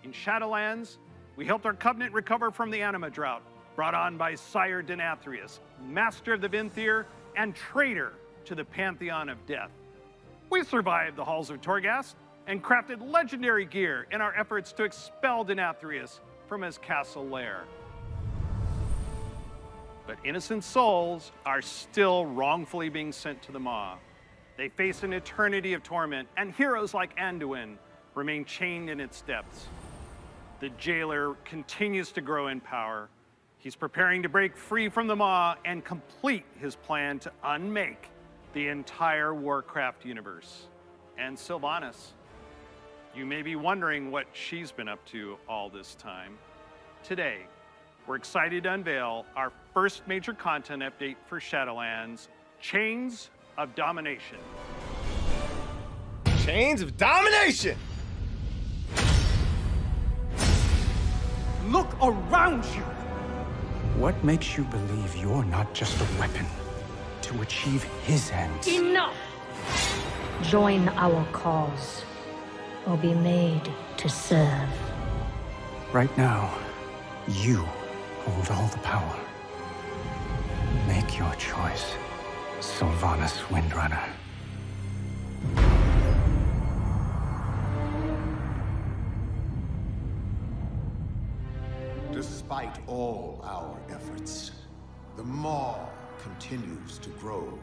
In Shadowlands, we helped our Covenant recover from the anima drought, brought on by Sire Denathrius, master of the Vinthier and traitor to the Pantheon of Death. We survived the halls of Torghast and crafted legendary gear in our efforts to expel Denathrius from his castle lair. But innocent souls are still wrongfully being sent to the Maw. They face an eternity of torment, and heroes like Anduin remain chained in its depths. The jailer continues to grow in power. He's preparing to break free from the Maw and complete his plan to unmake the entire Warcraft universe. And Sylvanas, you may be wondering what she's been up to all this time. Today, we're excited to unveil our first major content update for Shadowlands, Chains of Domination.
Chains of Domination!
Look around you!
What makes you believe you're not just a weapon to achieve his ends?
Enough!
Join our cause, or be made to serve.
Right now, you hold all the power. Make your choice, Sylvanas Windrunner.
Despite all our efforts, the Maw continues to grow.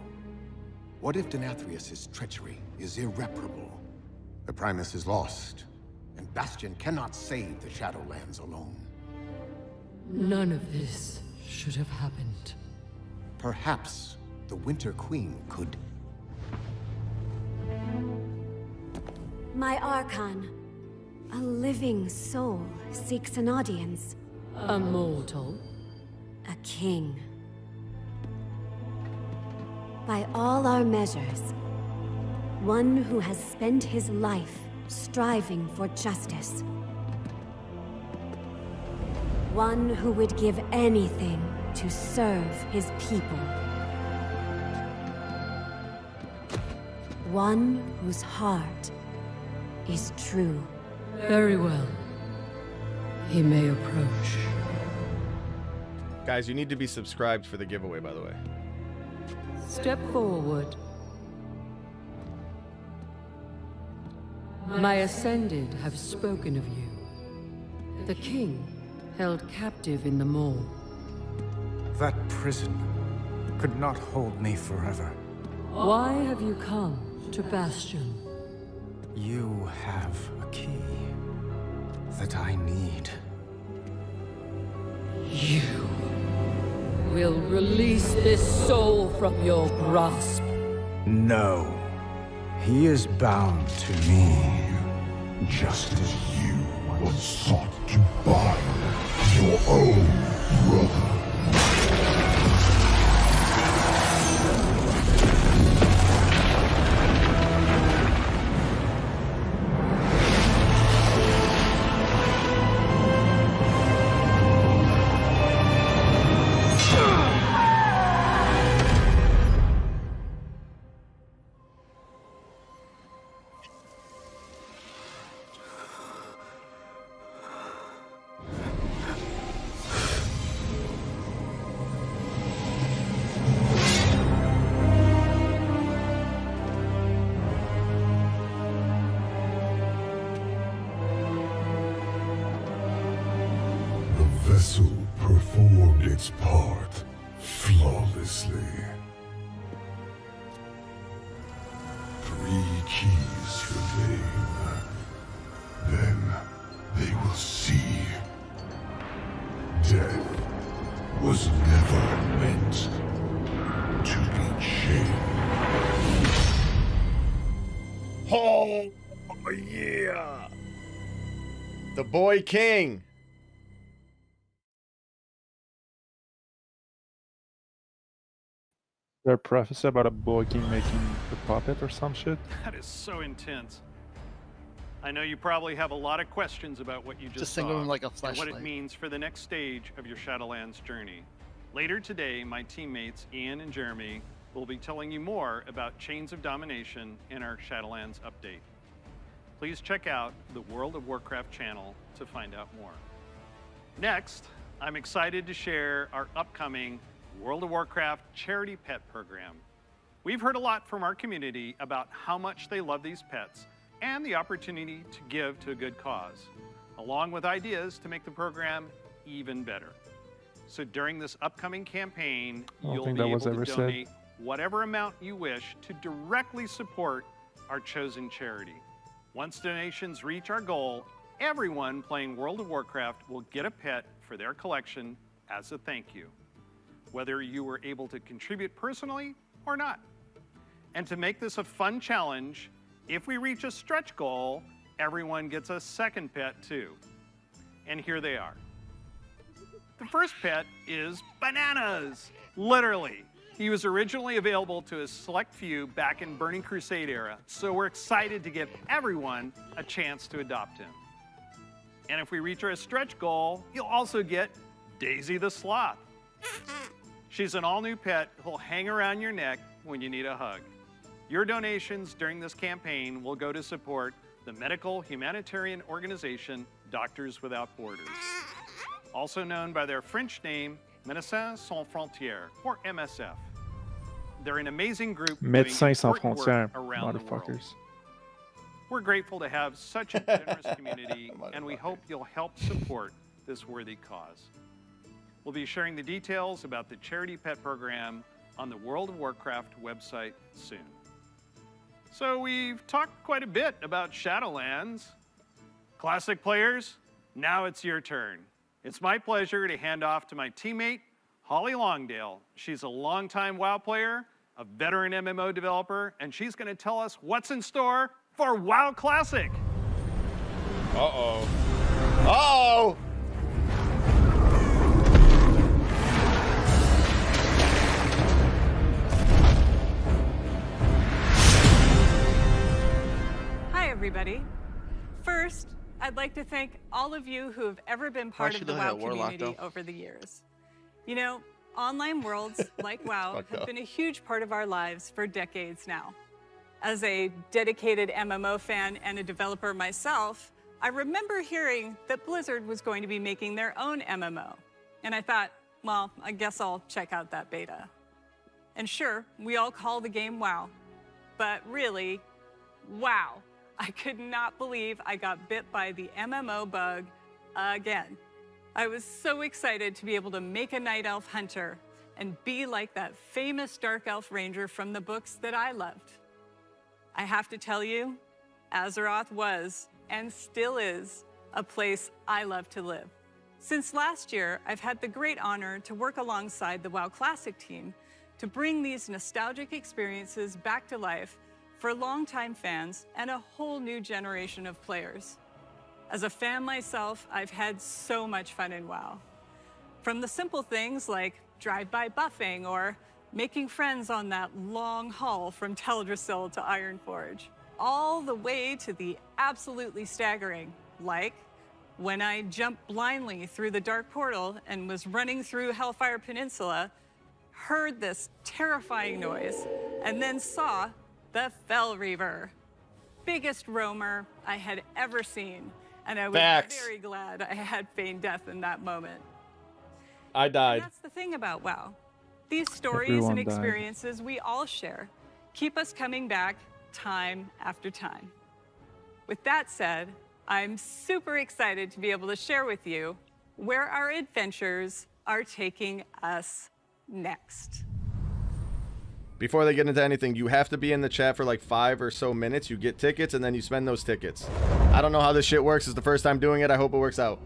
What if Denathrius' treachery is irreparable? The Primus is lost, and Bastion cannot save the Shadowlands alone.
None of this should have happened.
Perhaps the Winter Queen could.
My Archon, a living soul seeks an audience.
A mortal?
A king. By all our measures, one who has spent his life striving for justice. One who would give anything to serve his people. One whose heart is true.
Very well. He may approach.
Guys, you need to be subscribed for the giveaway, by the way.
Step forward. My Ascended have spoken of you. The king, held captive in the Maw.
That prison could not hold me forever.
Why have you come to Bastion?
You have a key that I need.
You will release this soul from your grasp.
No. He is bound to me.
Just as you once sought to bind your own brother. vessel performed its part flawlessly. 3 keys remain. Then they will see. Death was never meant to be chained.
Oh, yeah. The Boy King.
There a prophecy about a boy king making a puppet or some shit?
That is so intense. I know you probably have a lot of questions about what you just
think of
saw
him like a
and what
fleshlight.
it means for the next stage of your Shadowlands journey. Later today, my teammates Ian and Jeremy We'll be telling you more about Chains of Domination in our Shadowlands update. Please check out the World of Warcraft channel to find out more. Next, I'm excited to share our upcoming World of Warcraft charity pet program. We've heard a lot from our community about how much they love these pets and the opportunity to give to a good cause, along with ideas to make the program even better. So during this upcoming campaign, you'll be able to donate whatever amount you wish to directly support our chosen charity. Once donations reach our goal, everyone playing World of Warcraft will get a pet for their collection as a thank you, whether you were able to contribute personally or not. And to make this a fun challenge, if we reach a stretch goal, everyone gets a second pet too. And here they are. The first pet is Bananas, literally. He was originally available to a select few back in Burning Crusade era, so we're excited to give everyone a chance to adopt him. And if we reach our stretch goal, you'll also get Daisy the Sloth. She's an all-new pet who'll hang around your neck when you need a hug. Your donations during this campaign will go to support the medical humanitarian organization Doctors Without Borders, also known by their French name, Médecins Sans Frontières, or MSF. They're an amazing group
Médecins Sans
doing important
Frontières,
work around the world.
motherfuckers.
We're grateful to have such a generous community, and we hope you'll help support this worthy cause. We'll be sharing the details about the charity pet program on the World of Warcraft website soon. So we've talked quite a bit about Shadowlands. Classic players, now it's your turn. It's my pleasure to hand off to my teammate, Holly Longdale. She's a longtime WoW player, a veteran MMO developer, and she's going to tell us what's in store for WoW Classic.
Uh-oh. Uh-oh!
Hi, everybody. First, I'd like to thank all of you who have ever been part of the WoW community over the years. You know, online worlds like WoW have been a huge part of our lives for decades now. As a dedicated MMO fan and a developer myself, I remember hearing that Blizzard was going to be making their own MMO. And I thought, well, I guess I'll check out that beta. And sure, we all call the game WoW, but really, wow. I could not believe I got bit by the MMO bug again. I was so excited to be able to make a Night Elf Hunter and be like that famous Dark Elf Ranger from the books that I loved. I have to tell you, Azeroth was, and still is, a place I love to live. Since last year, I've had the great honor to work alongside the WoW Classic team to bring these nostalgic experiences back to life for longtime fans and a whole new generation of players. As a fan myself, I've had so much fun in WoW. From the simple things like drive-by buffing or making friends on that long haul from Teldrassil to Ironforge, all the way to the absolutely staggering, like when I jumped blindly through the Dark Portal and was running through Hellfire Peninsula, heard this terrifying noise, and then saw the Fell Reaver. Biggest roamer I had ever seen, and I was very glad I had feigned death in that moment.
I died.
And that's the thing about WoW. These stories
Everyone
and
died.
experiences we all share keep us coming back time after time. With that said, I'm super excited to be able to share with you where our adventures are taking us next.
Before they get into anything, you have to be in the chat for like 5 or so minutes. You get tickets, and then you spend those tickets. I don't know how this shit works. It's the first time doing it. I hope it works out.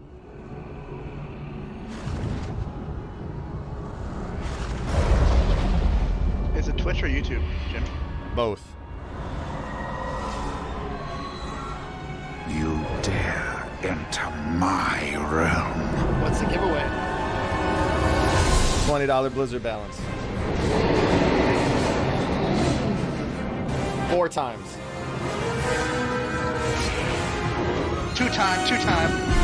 Is it Twitch or YouTube, Jim?
Both.
You dare enter my realm.
What's the giveaway?
$20 Blizzard balance. 4 times.
2 time.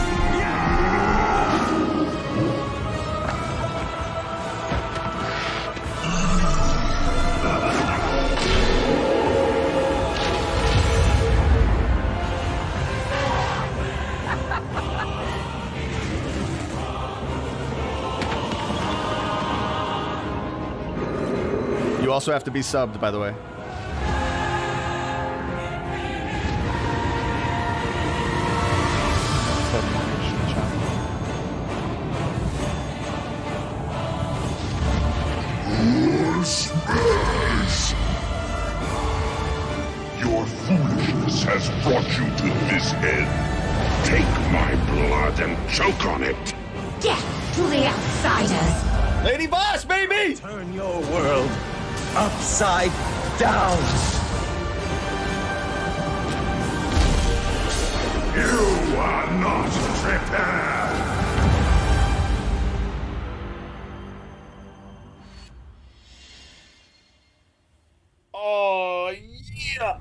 You also have to be subbed, by the way.
Your foolishness has brought you to this end. Take my blood and choke on it.
Death to the outsiders!
Lady Boss, baby!
Turn your world upside down!
You are not prepared!
Oh, yeah!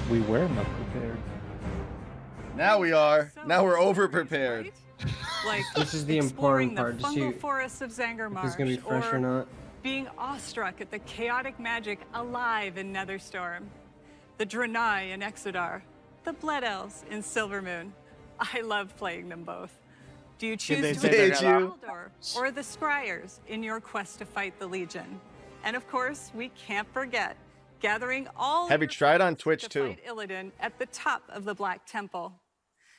We were not prepared.
Now we are. Now we're over-prepared.
Like
This is the
exploring
important part,
the
to
fungal
see
forests of
if it's
Zangarmarsh,
gonna be fresh or not.
being awestruck at the chaotic magic alive in Netherstorm, the Draenei in Exodar, the Blood Elves in Silvermoon. I love playing them both. Do you choose to
say that
or the Scryers in your quest to fight the Legion? And of course, we can't forget gathering all
Have you tried on Twitch
to
too?
fight Illidan at the top of the Black Temple.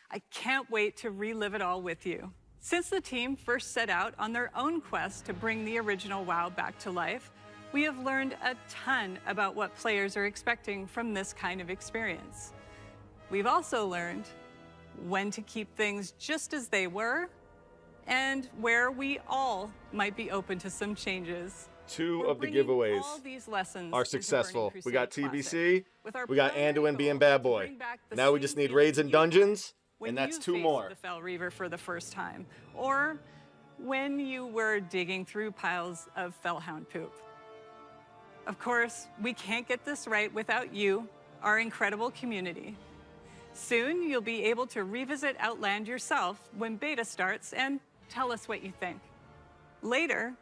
I can't wait to relive it all with you. Since the team first set out on their own quest to bring the original WoW back to life, we have learned a ton about what players are expecting from this kind of experience. We've also learned when to keep things just as they were and where we all might be open to some changes.
Two
We're
of the
bringing
giveaways
all these lessons
are
into Burning
successful. We got
Crusade
TBC,
Classic, with our
we got
primary
Anduin being
goal
Bad
to
Boy.
bring back the
Now we
same
just need
feeling
raids and
you had
dungeons,
when
and that's
you
two
faced
more.
the Fel Reaver for the first time, or when you were digging through piles of Felhound poop. Of course, we can't get this right without you, our incredible community. Soon, you'll be able to revisit Outland yourself when beta starts and tell us what you think. Later,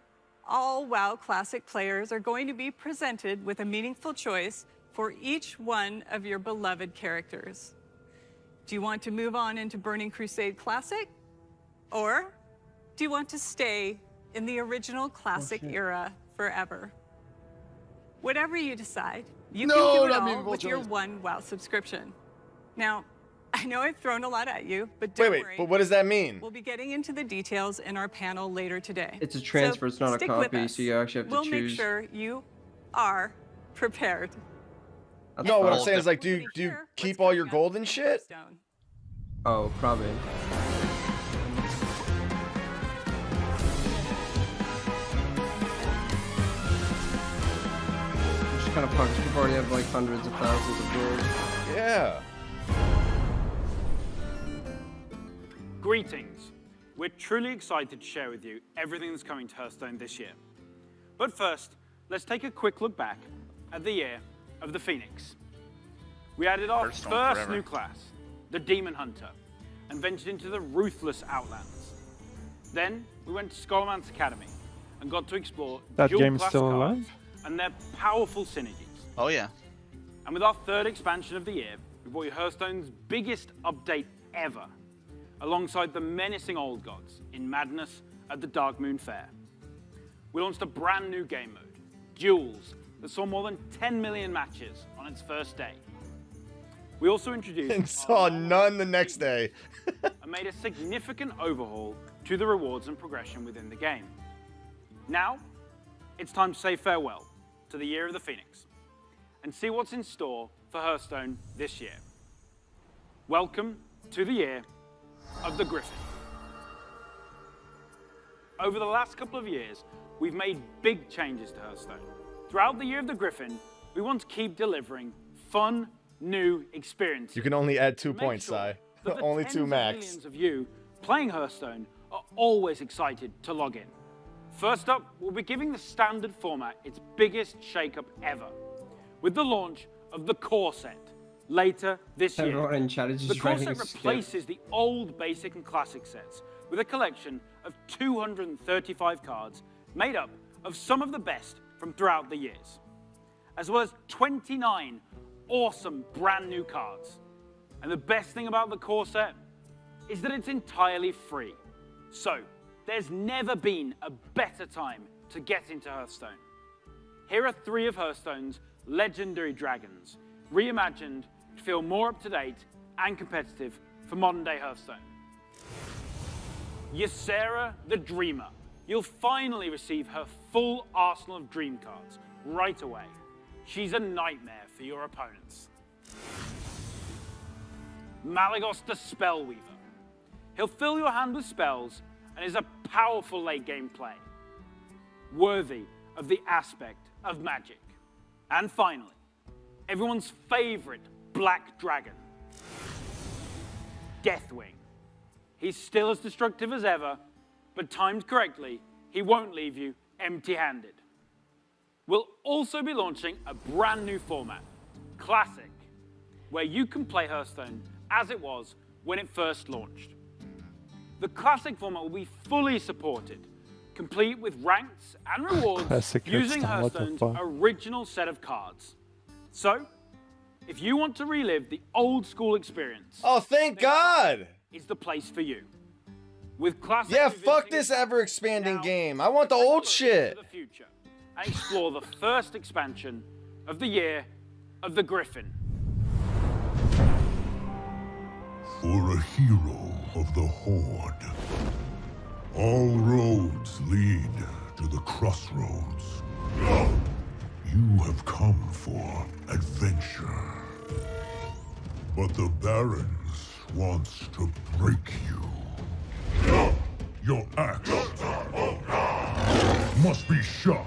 all WoW Classic players are going to be presented with a meaningful choice for each one of your beloved characters. Do you want to move on into Burning Crusade Classic? Or do you want to stay in the original Classic era forever? Whatever you decide, you can do it all with your one WoW subscription. Now, I know I've thrown a lot at you, but don't worry.
But what does that mean?
We'll be getting into the details in our panel later today.
It's a transfer, it's not a
stick with
copy,
us.
so you actually have to
we'll
choose.
make sure you are prepared.
No, what I'm saying is, like, do you keep all your gold and shit?
Oh, probably. Which kind of fucks. People already have like hundreds of thousands of gold.
Yeah.
Greetings. We're truly excited to share with you everything that's coming to Hearthstone this year. But first, let's take a quick look back at the year of the Phoenix. We added our first new class, the Demon Hunter, and ventured into the ruthless Outlands. Then we went to Skullman's Academy and got to explore
That
dual
game's
class
still
cards
alive?
and their powerful synergies.
Oh yeah.
And with our third expansion of the year, we brought you Hearthstone's biggest update ever, alongside the menacing old gods in Madness at the Dark Moon Fair. We launched a brand new game mode, Duels, that saw more than 10 million matches on its first day. We also introduced
And saw none the next day.
and made a significant overhaul to the rewards and progression within the game. Now, it's time to say farewell to the Year of the Phoenix and see what's in store for Hearthstone this year. Welcome to the Year of the Griffin. Over the last couple of years, we've made big changes to Hearthstone. Throughout the Year of the Griffin, we want to keep delivering fun, new experiences.
You can only add 2
Make
points,
sure
Sai.
that the
Only
tens
2
of
max.
millions of you playing Hearthstone are always excited to log in. First up, we'll be giving the standard format its biggest shakeup ever, with the launch of the core set later this year.
Everyone in chat is just
The core
writing
set
a skip.
replaces the old basic and classic sets with a collection of 235 cards made up of some of the best from throughout the years, as well as 29 awesome brand new cards. And the best thing about the core set is that it's entirely free. So there's never been a better time
to get into Hearthstone. Here are 3 of Hearthstone's legendary dragons, reimagined to feel more up-to-date and competitive for modern-day Hearthstone. Ysera the Dreamer. You'll finally receive her full arsenal of dream cards right away. She's a nightmare for your opponents. Malygos the Spellweaver. He'll fill your hand with spells and is a powerful late-game play, worthy of the aspect of magic. And finally, everyone's favorite black dragon, Deathwing. He's still as destructive as ever, but timed correctly, he won't leave you empty-handed. We'll also be launching a brand new format, Classic, where you can play Hearthstone as it was when it first launched. The Classic format will be fully supported, complete with ranks and rewards
Classic
using
Hearthstone,
Hearthstone's original set of cards. So, if you want to relive the old school experience,
oh, thank God!
Is the place for you. With Classic,
yeah, fuck this ever-expanding game. I want the old shit.
The future and explore the first expansion of the Year of the Griffin.
For a hero of the Horde, all roads lead to the crossroads. You have come for adventure. But the Barons wants to break you. Your axe must be sharp.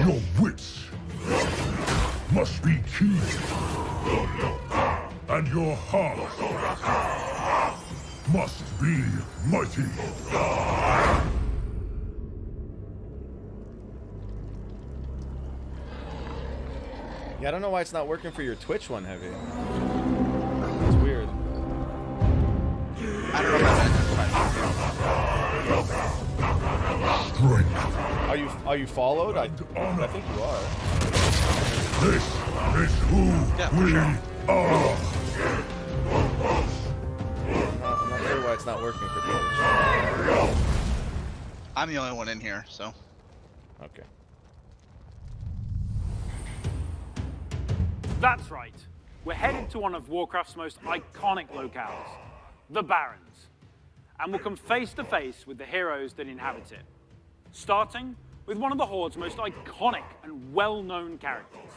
Your wits must be keen. And your heart must be mighty.
Yeah, I don't know why it's not working for your Twitch one, Heavy. It's weird.
I don't know about that.
Are you followed? I think you are.
This is who we are.
I'm not sure why it's not working for Twitch.
I'm the only one in here, so.
Okay.
That's right. We're headed to one of Warcraft's most iconic locales, the Barrens, and we'll come face to face with the heroes that inhabit it. Starting with one of the Horde's most iconic and well-known characters,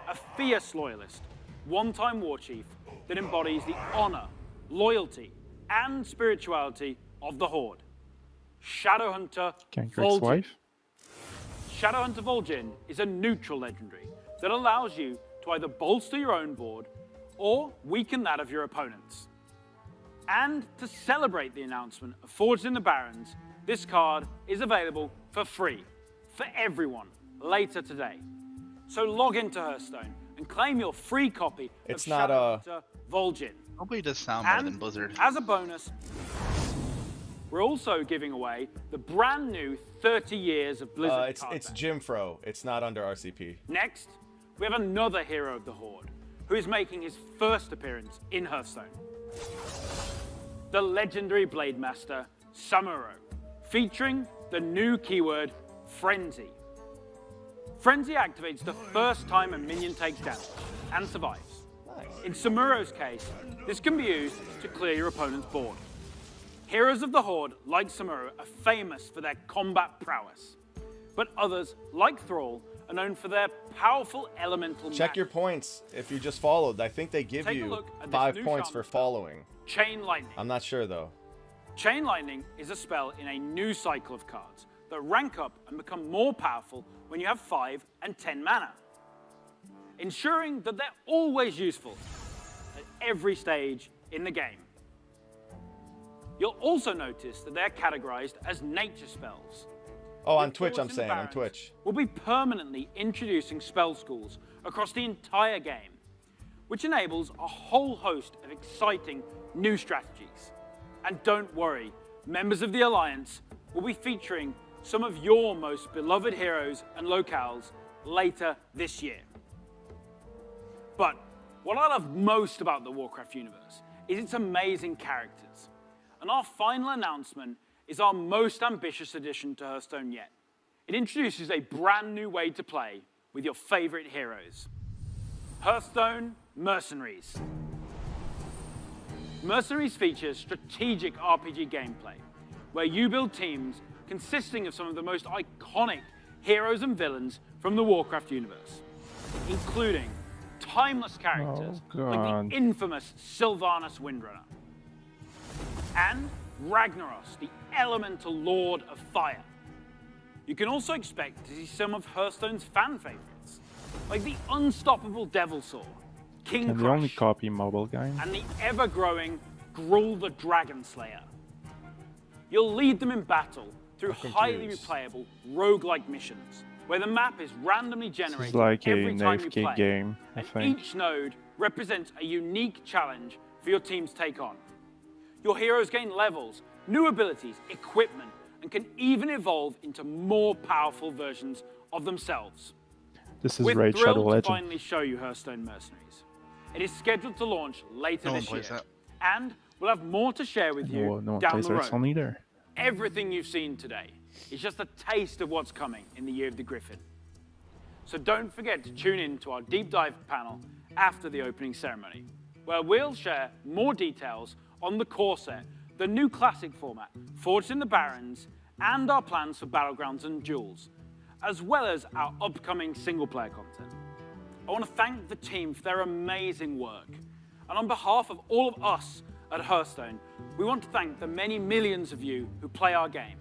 a fierce loyalist, one-time war chief that embodies the honor, loyalty, and spirituality of the Horde, Shadowhunter
Gangrik's wife?
Shadowhunter Vol'jin is a neutral legendary that allows you to either bolster your own board or weaken that of your opponents. And to celebrate the announcement of Forged in the Barrens, this card is available for free for everyone later today. So log into Hearthstone and claim your free copy of Shadowhunter Vol'jin.
Nobody does sound better than Blizzard.
As a bonus, we're also giving away the brand new 30 years of Blizzard card
it's
back.
Jimfro. It's not under RCP.
Next, we have another hero of the Horde who is making his first appearance in Hearthstone. The legendary Blade Master, Samuro, featuring the new keyword, Frenzy. Frenzy activates the first time a minion takes damage and survives. In Samuro's case, this can be used to clear your opponent's board. Heroes of the Horde, like Samuro, are famous for their combat prowess, but others, like Thrall, are known for their powerful elemental
Check your points if you just followed. I think they give you 5 points for following.
Chain Lightning.
I'm not sure though.
Chain Lightning is a spell in a new cycle of cards that rank up and become more powerful when you have 5 and 10 mana, ensuring that they're always useful at every stage in the game. You'll also notice that they're categorized as nature spells.
Oh, on Twitch, I'm saying, on Twitch.
We'll be permanently introducing spell schools across the entire game, which enables a whole host of exciting new strategies. And don't worry, members of the Alliance will be featuring some of your most beloved heroes and locales later this year. But what I love most about the Warcraft universe is its amazing characters. And our final announcement is our most ambitious addition to Hearthstone yet. It introduces a brand new way to play with your favorite heroes. Hearthstone Mercenaries. Mercenaries features strategic RPG gameplay, where you build teams consisting of some of the most iconic heroes and villains from the Warcraft universe, including timeless characters like the infamous Sylvanas Windrunner, and Ragnaros, the elemental lord of fire. You can also expect to see some of Hearthstone's fan favorites, like the unstoppable Devilsaur, King
Can they
Crush,
only copy mobile games?
and the ever-growing Gruul the Dragon Slayer. You'll lead them in battle through highly replayable roguelike missions, where the map is randomly generated
It's like a
every time you
AFK
play,
game, I
and
think.
each node represents a unique challenge for your team to take on. Your heroes gain levels, new abilities, equipment, and can even evolve into more powerful versions of themselves.
This is
We're
Raid Shadow
thrilled to
Legend.
finally show you Hearthstone Mercenaries. It is scheduled to launch later
No one
this
plays
year,
that.
and we'll have more to share with you
No one
down
plays
the road.
Hearthstone either.
Everything you've seen today is just a taste of what's coming in the Year of the Griffin. So don't forget to tune in to our deep dive panel after the opening ceremony, where we'll share more details on the core set, the new classic format, Forged in the Barrens, and our plans for Battlegrounds and Duels, as well as our upcoming single-player content. I want to thank the team for their amazing work. And on behalf of all of us at Hearthstone, we want to thank the many millions of you who play our game.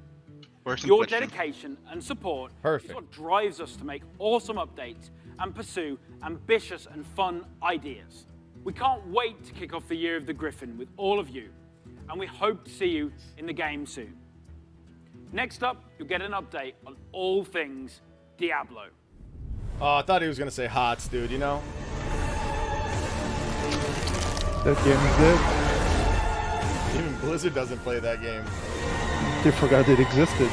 Your dedication and support is what drives us to make awesome updates and pursue ambitious and fun ideas. We can't wait to kick off the Year of the Griffin with all of you, and we hope to see you in the game soon. Next up, you'll get an update on all things Diablo.
Oh, I thought he was gonna say HOTS, dude, you know?
That game is dead.
Even Blizzard doesn't play that game.
They forgot it existed.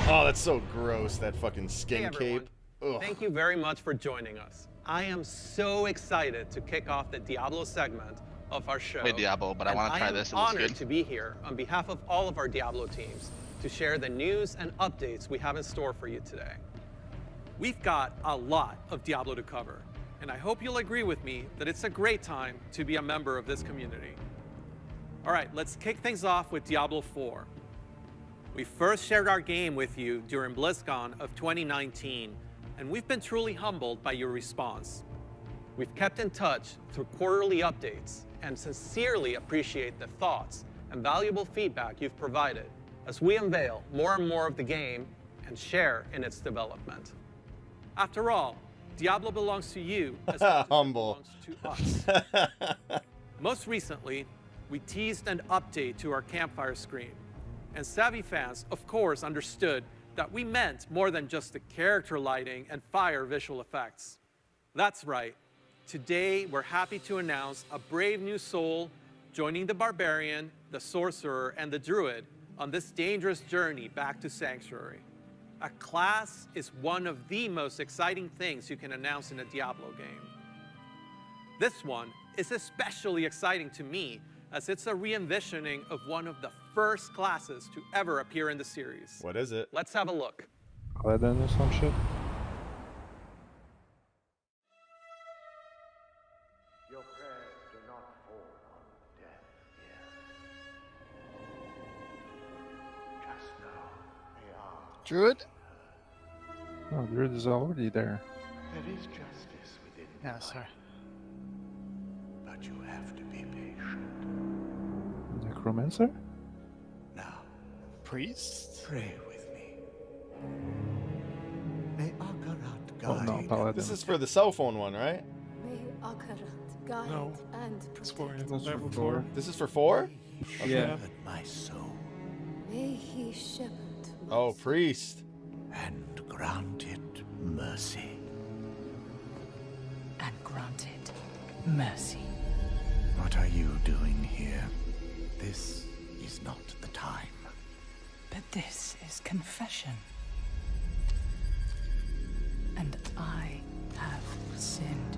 Oh, that's so gross, that fucking skin cape. Ugh.
Thank you very much for joining us. I am so excited to kick off the Diablo segment of our show.
Wait, Diablo, but I want to try this. It looks
I'm honored
good.
to be here on behalf of all of our Diablo teams to share the news and updates we have in store for you today. We've got a lot of Diablo to cover, and I hope you'll agree with me that it's a great time to be a member of this community. All right, let's kick things off with Diablo 4. We first shared our game with you during BlizzCon of 2019, and we've been truly humbled by your response. We've kept in touch through quarterly updates and sincerely appreciate the thoughts and valuable feedback you've provided as we unveil more and more of the game and share in its development. After all, Diablo belongs to you as much as it belongs to us. Most recently, we teased an update to our campfire screen, and savvy fans, of course, understood that we meant more than just the character lighting and fire visual effects. That's right. Today, we're happy to announce a brave new soul joining the barbarian, the sorcerer, and the druid on this dangerous journey back to Sanctuary. A class is one of the most exciting things you can announce in a Diablo game. This one is especially exciting to me, as it's a re-envisioning of one of the first classes to ever appear in the series.
What is it?
Let's have a look.
Paladin or some shit?
Your prayers do not fall on deaf ears. Just know they are.
Druid?
No, Druid is already there.
There is justice within
Yeah, sorry.
but you have to be patient.
Necromancer?
Now,
Priest?
pray with me. May Akarat
Oh
guide.
no, Paladin.
This is for the cell phone one, right?
May Akarat guide
No.
and
It's
protect.
for level 4.
This is for 4?
Yeah.
Shepherd my soul
May he shepherd my
Oh, priest.
and grant it mercy.
And granted mercy.
What are you doing here? This is not the time.
But this is confession. And I have sinned.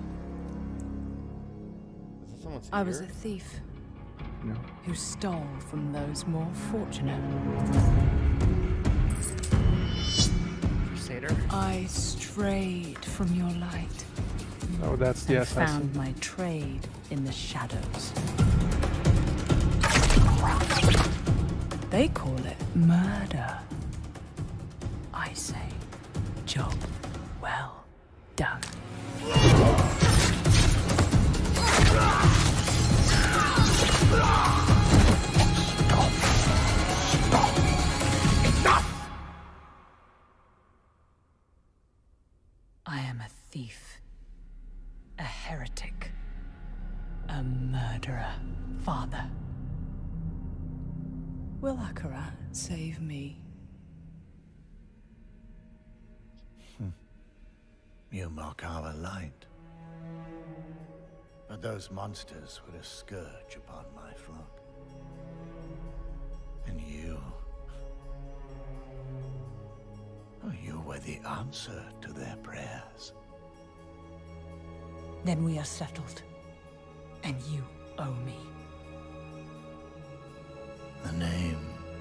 Is this someone's
I was a
ear?
thief
No.
who stole from those more fortunate.
I strayed from your light.
No, that's the
and
assassin.
found my trade in the shadows. They call it murder. I say, job well done. I am a thief, a heretic, a murderer, Father. Will Akarat save me?
You mock our light. But those monsters were a scourge upon my flock. And you were the answer to their prayers.
Then we are settled. And you owe me.
The name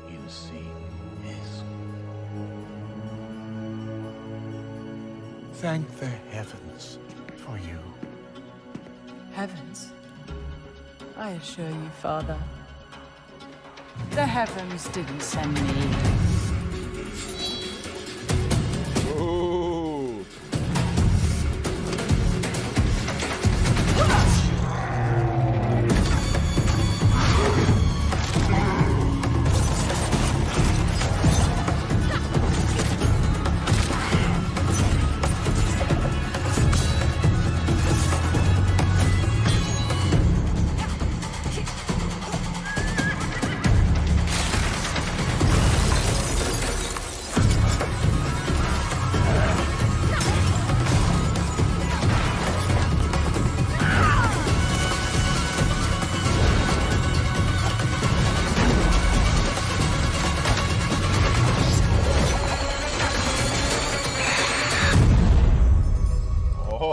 you seek is... Thank the heavens for you.
Heavens? I assure you, Father, the heavens didn't send me.
Ooh.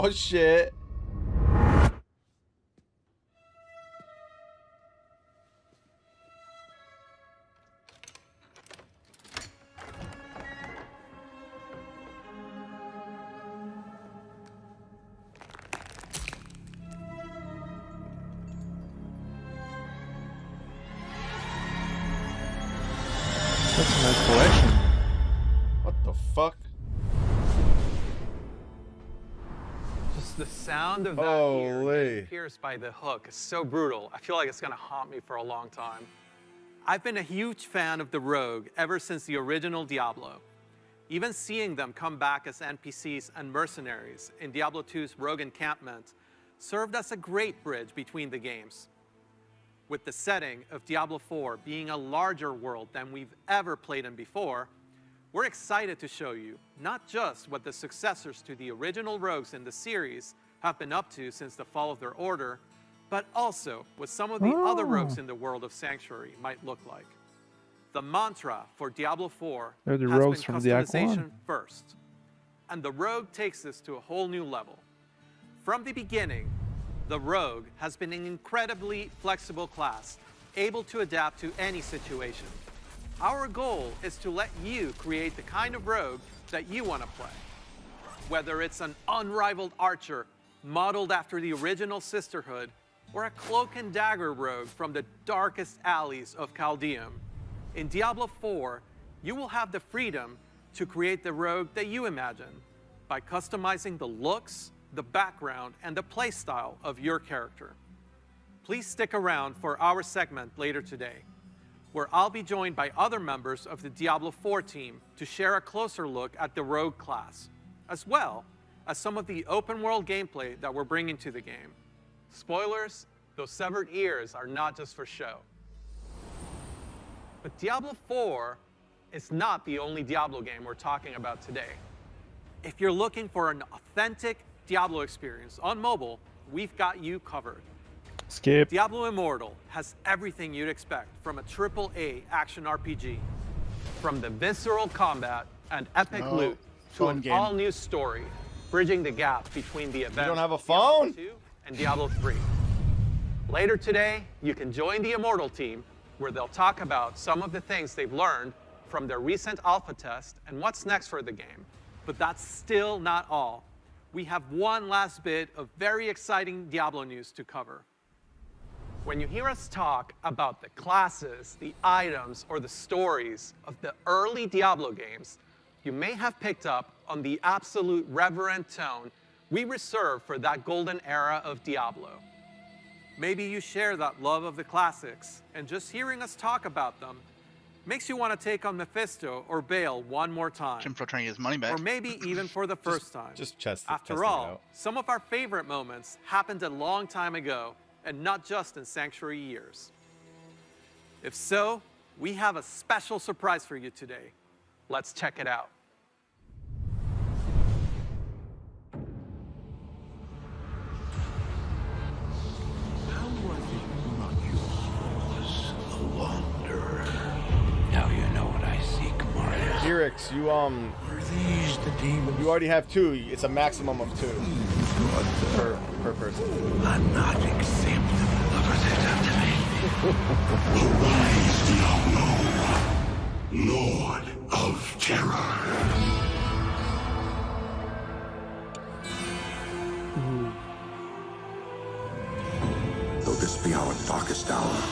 Oh shit.
That's a nice collection.
What the fuck?
Just the sound of that ear getting pierced by the hook is so brutal. I feel like it's gonna haunt me for a long time. I've been a huge fan of the Rogue ever since the original Diablo. Even seeing them come back as NPCs and mercenaries in Diablo 2's Rogue Encampment served as a great bridge between the games. With the setting of Diablo 4 being a larger world than we've ever played in before, we're excited to show you not just what the successors to the original rogues in the series have been up to since the fall of their order, but also what some of the other rogues in the world of Sanctuary might look like. The mantra for Diablo 4
They're the
has
rogues
been
from the Act
customization
1.
first, and the Rogue takes this to a whole new level. From the beginning, the Rogue has been an incredibly flexible class, able to adapt to any situation. Our goal is to let you create the kind of rogue that you want to play. Whether it's an unrivaled archer modeled after the original Sisterhood, or a cloak and dagger rogue from the darkest alleys of Chaldeum, in Diablo 4, you will have the freedom to create the rogue that you imagine by customizing the looks, the background, and the playstyle of your character. Please stick around for our segment later today, where I'll be joined by other members of the Diablo 4 team to share a closer look at the rogue class, as well as some of the open world gameplay that we're bringing to the game. Spoilers, those severed ears are not just for show. But Diablo 4 is not the only Diablo game we're talking about today. If you're looking for an authentic Diablo experience on mobile, we've got you covered.
Skip.
Diablo Immortal has everything you'd expect from a AAA action RPG. From the visceral combat and epic loot to an all-new story, bridging the gap between the events
You don't have a phone?
of Diablo 2 and Diablo 3. Later today, you can join the Immortal team, where they'll talk about some of the things they've learned from their recent alpha test and what's next for the game. But that's still not all. We have one last bit of very exciting Diablo news to cover. When you hear us talk about the classes, the items, or the stories of the early Diablo games, you may have picked up on the absolute reverent tone we reserve for that golden era of Diablo. Maybe you share that love of the classics, and just hearing us talk about them makes you want to take on Mephisto or Baal one more time.
Jimfro trying to get his money back.
Or maybe even for the first time.
After
all, some of our favorite moments happened a long time ago, and not just in Sanctuary years. If so, we have a special surprise for you today. Let's check it out.
How was it not yours, a wanderer? Now you know what I seek, Marius.
Irix, you already have 2. It's a maximum of 2 per person.
I'm not acceptable of it.
Arise, Diablo, Lord of Terror.
Though this be our darkest hour,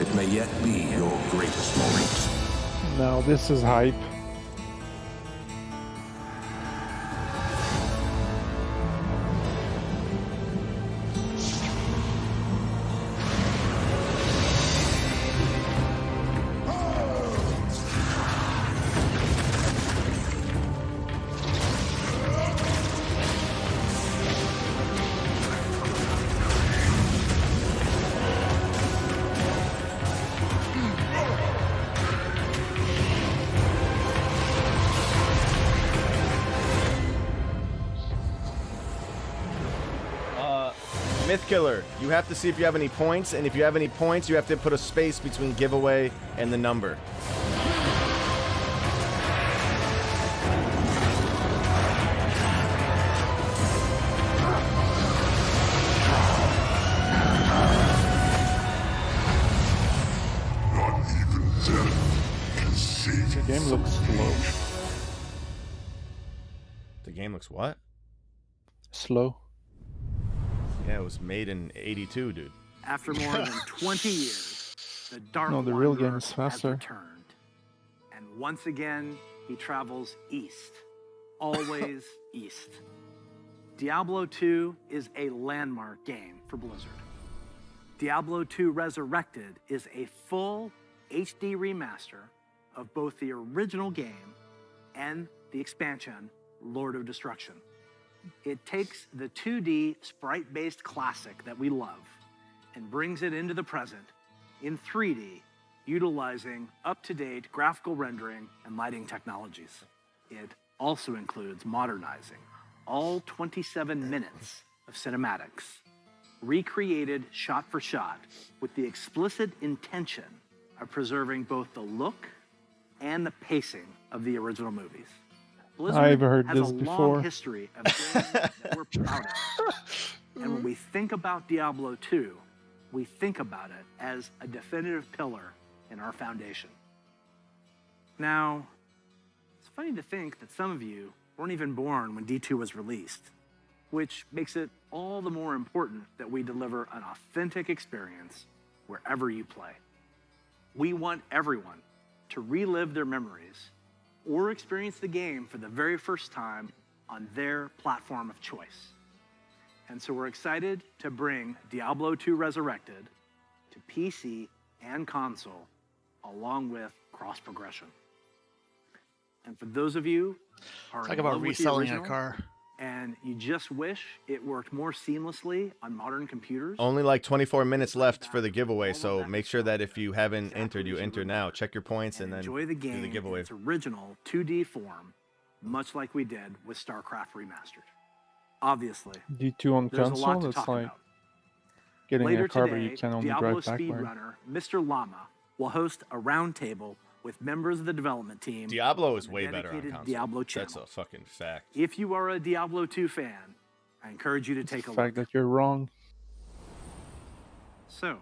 it may yet be your greatest moment.
Now this is hype.
Killer, you have to see if you have any points, and if you have any points, you have to put a space between giveaway and the number.
Not even death can save
The game looks slow.
The game looks what?
Slow.
Yeah, it was made in '82, dude.
After more than 20 years, the Dark
No, the real
Wanderer
game is
has
faster.
returned. And once again, he travels east. Always east. Diablo 2 is a landmark game for Blizzard. Diablo 2 Resurrected is a full HD remaster of both the original game and the expansion, Lord of Destruction. It takes the 2D sprite-based classic that we love and brings it into the present in 3D, utilizing up-to-date graphical rendering and lighting technologies. It also includes modernizing all 27 minutes of cinematics, recreated shot for shot with the explicit intention of preserving both the look and the pacing of the original movies. Blizzard
I've heard
has
this
a
before.
long history of games that we're proud of. And when we think about Diablo 2, we think about it as a definitive pillar in our foundation. Now, it's funny to think that some of you weren't even born when D2 was released, which makes it all the more important that we deliver an authentic experience wherever you play. We want everyone to relive their memories or experience the game for the very first time on their platform of choice. And so we're excited to bring Diablo 2 Resurrected to PC and console, along with cross-progression. And for those of you who are
Talk
in
about
love with the
reselling a
original,
car.
and you just wish it worked more seamlessly on modern computers,
Only like 24 minutes left for the giveaway, so make sure that if you haven't entered, you enter now. Check your points and then
enjoy the
do
game
the
in
giveaway.
its original 2D form, much like we did with StarCraft Remastered. Obviously,
D2 on
there's a lot
console,
to
that's
talk
like
about.
getting
Later
a car, but
today,
you can only
Diablo
drive backward.
speedrunner Mr. Llama will host a roundtable with members of the development team.
Diablo is
on the
way better on
dedicated
console.
Diablo channel.
That's a fucking fact.
If you are a Diablo 2 fan, I encourage you to take a
The
look.
fact that you're wrong.
So,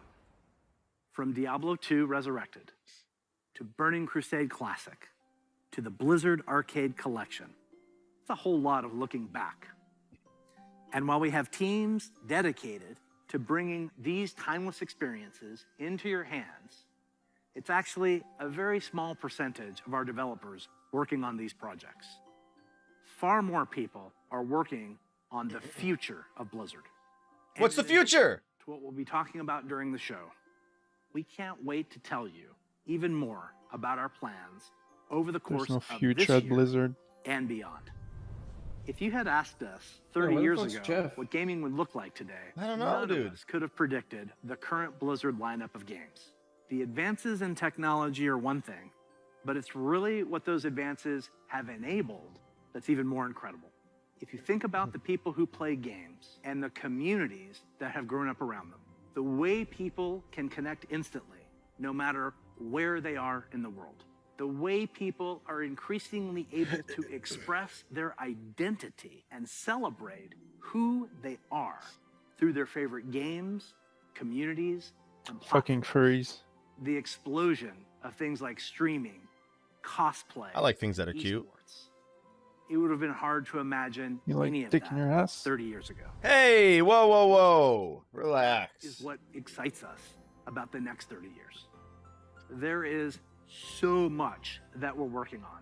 from Diablo 2 Resurrected to Burning Crusade Classic to the Blizzard Arcade Collection. It's a whole lot of looking back. And while we have teams dedicated to bringing these timeless experiences into your hands, it's actually a very small percentage of our developers working on these projects. Far more people are working on the future of Blizzard.
What's the future?
To what we'll be talking about during the show. We can't wait to tell you even more about our plans over the course
There's no
of
future
this
at
year
Blizzard.
and beyond. If you had asked us 30 years ago what gaming would look like today,
I don't know,
none
dude.
of us could have predicted the current Blizzard lineup of games. The advances in technology are one thing, but it's really what those advances have enabled that's even more incredible. If you think about the people who play games and the communities that have grown up around them, the way people can connect instantly, no matter where they are in the world, the way people are increasingly able to express their identity and celebrate who they are through their favorite games, communities, and
Fucking furries.
the explosion of things like streaming, cosplay.
I like things that are cute.
It would have been hard to imagine
You like
any of
dick
that
in your ass?
30 years ago.
Hey, whoa, whoa, whoa. Relax.
Is what excites us about the next 30 years. There is so much that we're working on.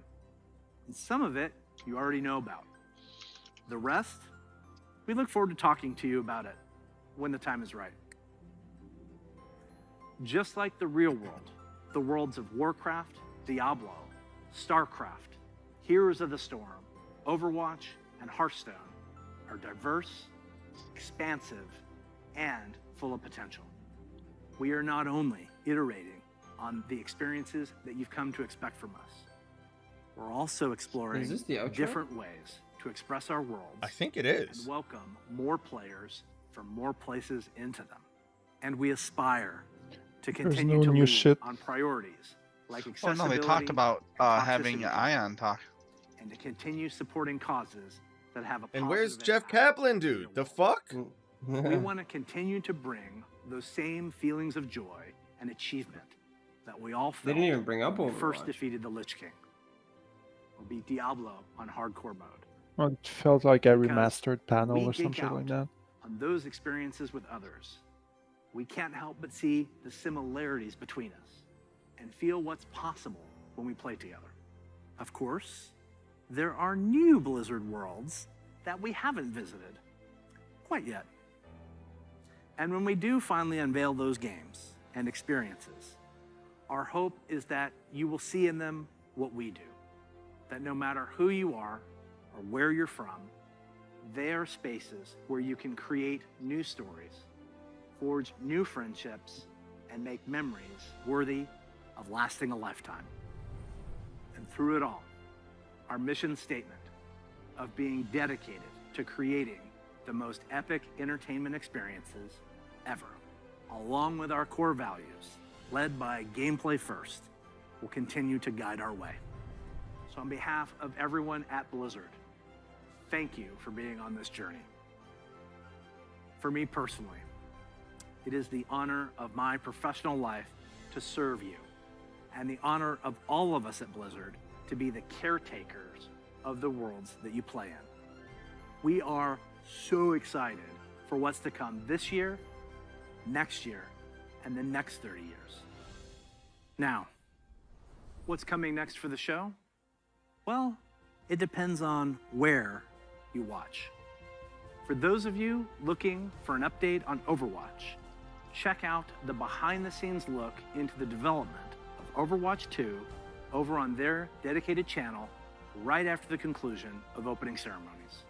And some of it you already know about. The rest, we look forward to talking to you about it when the time is right. Just like the real world, the worlds of Warcraft, Diablo, StarCraft, Heroes of the Storm, Overwatch, and Hearthstone are diverse, expansive, and full of potential. We are not only iterating on the experiences that you've come to expect from us, we're also exploring
Is this the outro?
different ways to express our worlds.
I think it is.
And welcome more players from more places into them. And we aspire to continue
no
to
new
lead
shit.
on priorities like
Oh
accessibility.
no, they talked about
and
having
toxicity,
Ion talk.
and to continue supporting causes that have a
And where's
positive
Jeff Kaplan, dude? The fuck?
we want to continue to bring those same feelings of joy and achievement that we all felt
They didn't even bring up
when we first
Overwatch.
defeated the Lich King, or beat Diablo on hardcore mode.
Well, it felt like a
Because
remastered panel
we
or
geek
something
out
like that.
on those experiences with others, we can't help but see the similarities between us and feel what's possible when we play together. Of course, there are new Blizzard worlds that we haven't visited quite yet. And when we do finally unveil those games and experiences, our hope is that you will see in them what we do. That no matter who you are or where you're from, they are spaces where you can create new stories, forge new friendships, and make memories worthy of lasting a lifetime. And through it all, our mission statement of being dedicated to creating the most epic entertainment experiences ever, along with our core values, led by gameplay first, will continue to guide our way. So on behalf of everyone at Blizzard, thank you for being on this journey. For me personally, it is the honor of my professional life to serve you, and the honor of all of us at Blizzard to be the caretakers of the worlds that you play in. We are so excited for what's to come this year, next year, and the next 30 years. Now, what's coming next for the show? Well, it depends on where you watch. For those of you looking for an update on Overwatch, check out the behind-the-scenes look into the development of Overwatch 2 over on their dedicated channel right after the conclusion of opening ceremonies.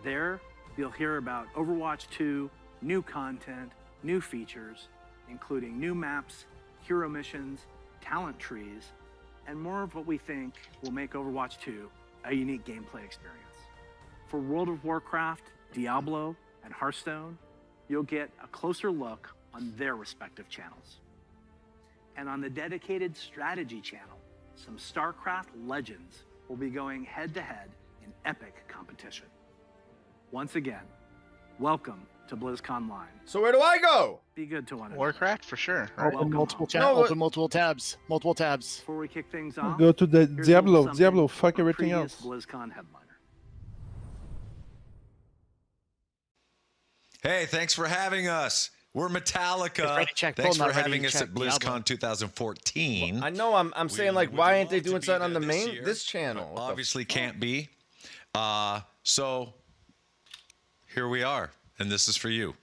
There, you'll hear about Overwatch 2, new content, new features, including new maps, hero missions, talent trees, and more of what we think will make Overwatch 2 a unique gameplay experience. For World of Warcraft, Diablo, and Hearthstone, you'll get a closer look on their respective channels. And on the dedicated strategy channel, some StarCraft legends will be going head-to-head in epic competition. Once again, welcome
to BlizzConline.
So where do I go?
Be good to one another.
Warcraft for sure.
Right?
Open multiple open multiple tabs. Multiple tabs.
Before we kick things off,
Go to the
here's a little
Diablo.
something
Diablo, fuck
from
everything
previous
else.
BlizzCon headliner.
Hey, thanks for having us. We're Metallica.
Check,
Thanks
not
for
ready,
having us
check,
at BlizzCon
Diablo.
2014.
I know I'm saying like,
would
why ain't they
love to
doing
be
something on the
there this year,
this channel?
but obviously can't be. So here we are, and this is for you.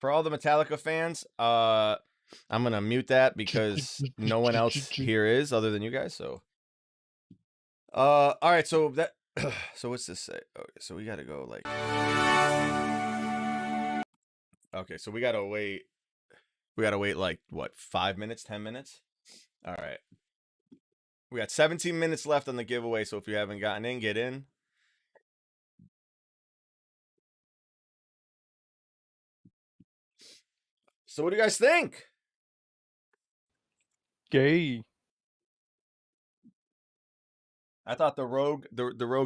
For all the Metallica fans, I'm gonna mute that because no one else here is other than you guys. So, all right. So that, so what's this say? Okay, so we gotta go like. Okay, so we gotta wait. We gotta wait like what? 5 minutes? 10 minutes? All right. We got 17 minutes left on the giveaway. So if you haven't gotten in, get in. So what do you guys think?
Gay.
I thought the rogue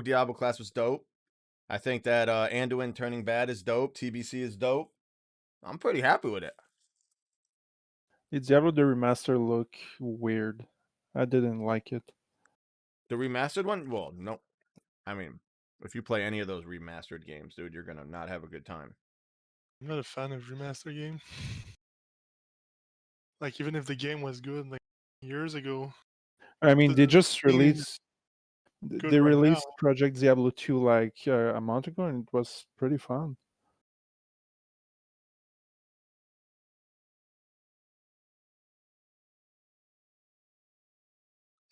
Diablo class was dope. I think that Anduin turning bad is dope. TBC is dope. I'm pretty happy with it.
Did Diablo the remaster look weird? I didn't like it.
The remastered one? Well, no. I mean, if you play any of those remastered games, dude, you're gonna not have a good time.
I'm not a fan of remaster game. Like even if the game was good like years ago.
I mean, they just
thing is
released.
good
They
right
released
now.
Project Diablo 2 like a month ago, and it was pretty fun.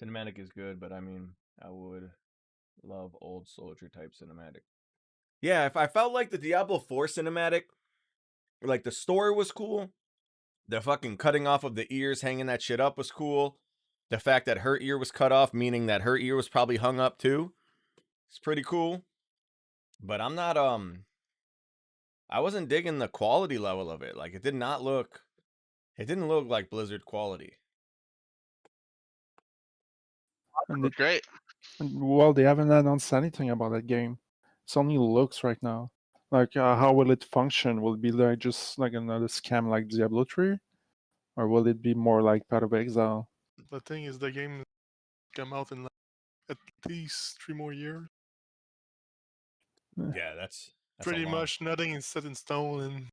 Cinematic is good, but I mean, I would love old soldier type cinematic. Yeah, if I felt like the Diablo 4 cinematic, like the story was cool. The fucking cutting off of the ears, hanging that shit up was cool. The fact that her ear was cut off, meaning that her ear was probably hung up too. It's pretty cool. But I'm not, I wasn't digging the quality level of it. Like, it didn't look like Blizzard quality.
And it,
Great.
well, they haven't announced anything about that game. It's only looks right now. Like, how will it function? Will it be like just like another scam like Diablo 3? Or will it be more like Path of Exile?
The thing is the game come out in like at least 3 more years.
Yeah, that's
Pretty
a long,
much nothing is set in stone and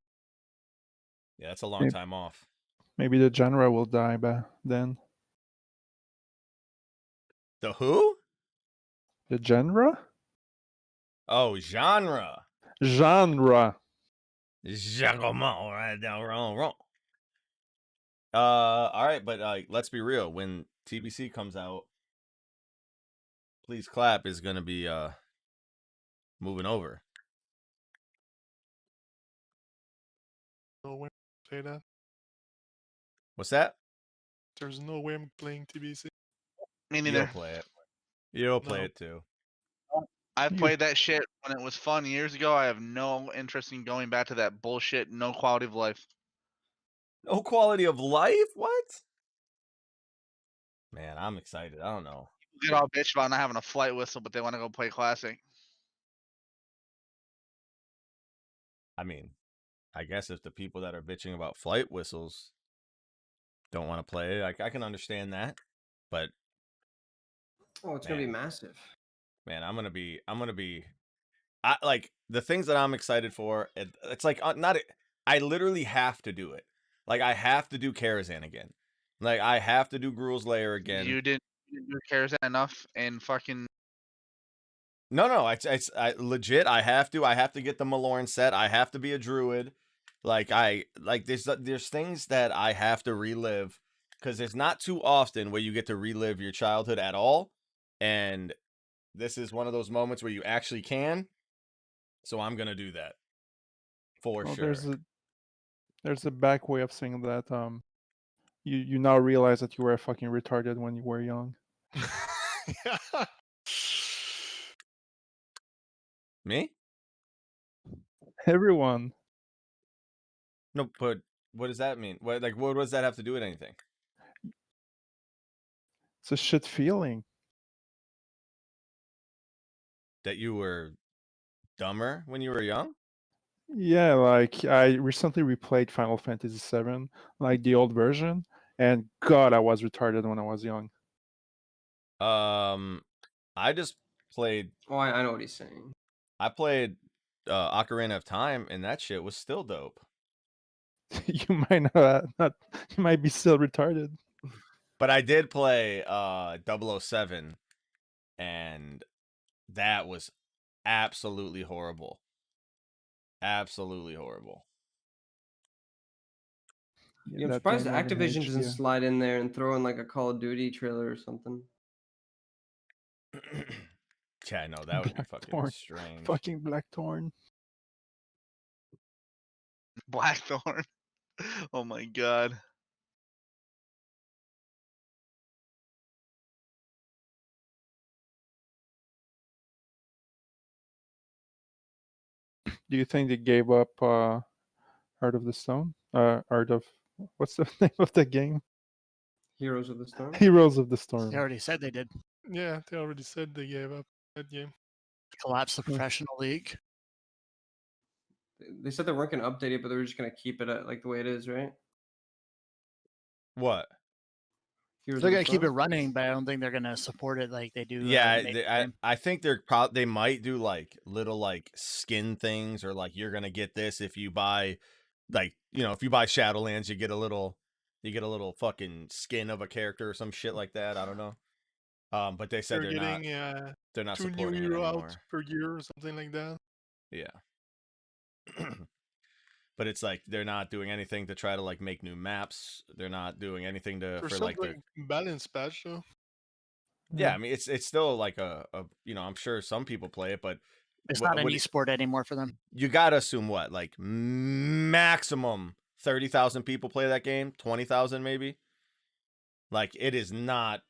yeah, that's a long time off.
Maybe the genre will die then.
The who?
The genre?
Oh, genre.
Genre.
Wrong. All right, but let's be real. When TBC comes out, Please Clap is gonna be moving over.
no way to play that.
What's that?
There's no way I'm playing TBC.
Me
You'll
neither.
play it. You'll play
No.
it too.
I played that shit when it was fun years ago. I have no interest in going back to that bullshit. No quality of life.
No quality of life? What? Man, I'm excited. I don't know.
People get all bitch about not having a flight whistle, but they want to go play classic.
I mean, I guess if the people that are bitching about flight whistles don't want to play it, I can understand that. But
oh, it's gonna be massive.
Man, I'm gonna be. I like the things that I'm excited for. It's like not. I literally have to do it. Like I have to do Karazhan again. Like I have to do Gruul's Lair again.
You didn't do Karazhan enough and fucking.
No. I legit. I have to get the Malorn set. I have to be a druid. Like there's things that I have to relive because it's not too often where you get to relive your childhood at all, and this is one of those moments where you actually can. So I'm gonna do that for sure.
There's a back way of saying that. You now realize that you were fucking retarded when you were young.
Me?
Everyone.
No, but what does that mean? What does that have to do with anything?
It's a shit feeling.
That you were dumber when you were young?
Yeah, like I recently replayed Final Fantasy VII, like the old version, and God, I was retarded when I was young.
I just played.
Oh, I know what he's saying.
I played Ocarina of Time, and that shit was still dope.
You might not. You might be still retarded.
But I did play 007, and that was absolutely horrible. Absolutely horrible.
Yeah, I'm surprised Activision doesn't slide in there and throw in like a Call of Duty trailer or something.
Yeah, no, that would be fucking strange.
Fucking Blackthorn.
Blackthorn. Oh my god.
Do you think they gave up Heart of the Stone? Art of what's the name of the game?
Heroes of the Storm.
Heroes of the Storm.
They already said they did.
Yeah, they already said they gave up that game.
Collapse the professional league.
They said they weren't going to update it, but they were just going to keep it at, like the way it is, right?
What?
They're gonna keep it running, but I don't think they're gonna support it like they do.
Yeah, I think they might do like little like skin things, or like you're gonna get this if you buy, like, you know, if you buy Shadowlands, you get a little fucking skin of a character or some shit like that. I don't know. But they said they're not
two new
supporting it
hero
anymore.
out per year or something like that.
Yeah. But it's like they're not doing anything to try to like make new maps. They're not doing anything
There's
for like the
balance patch though.
Yeah, I mean it's still like a you know, I'm sure some people play it, but
it's not an esport anymore for them.
You gotta assume what, like maximum 30,000 people play that game, 20,000 maybe. Like it is not.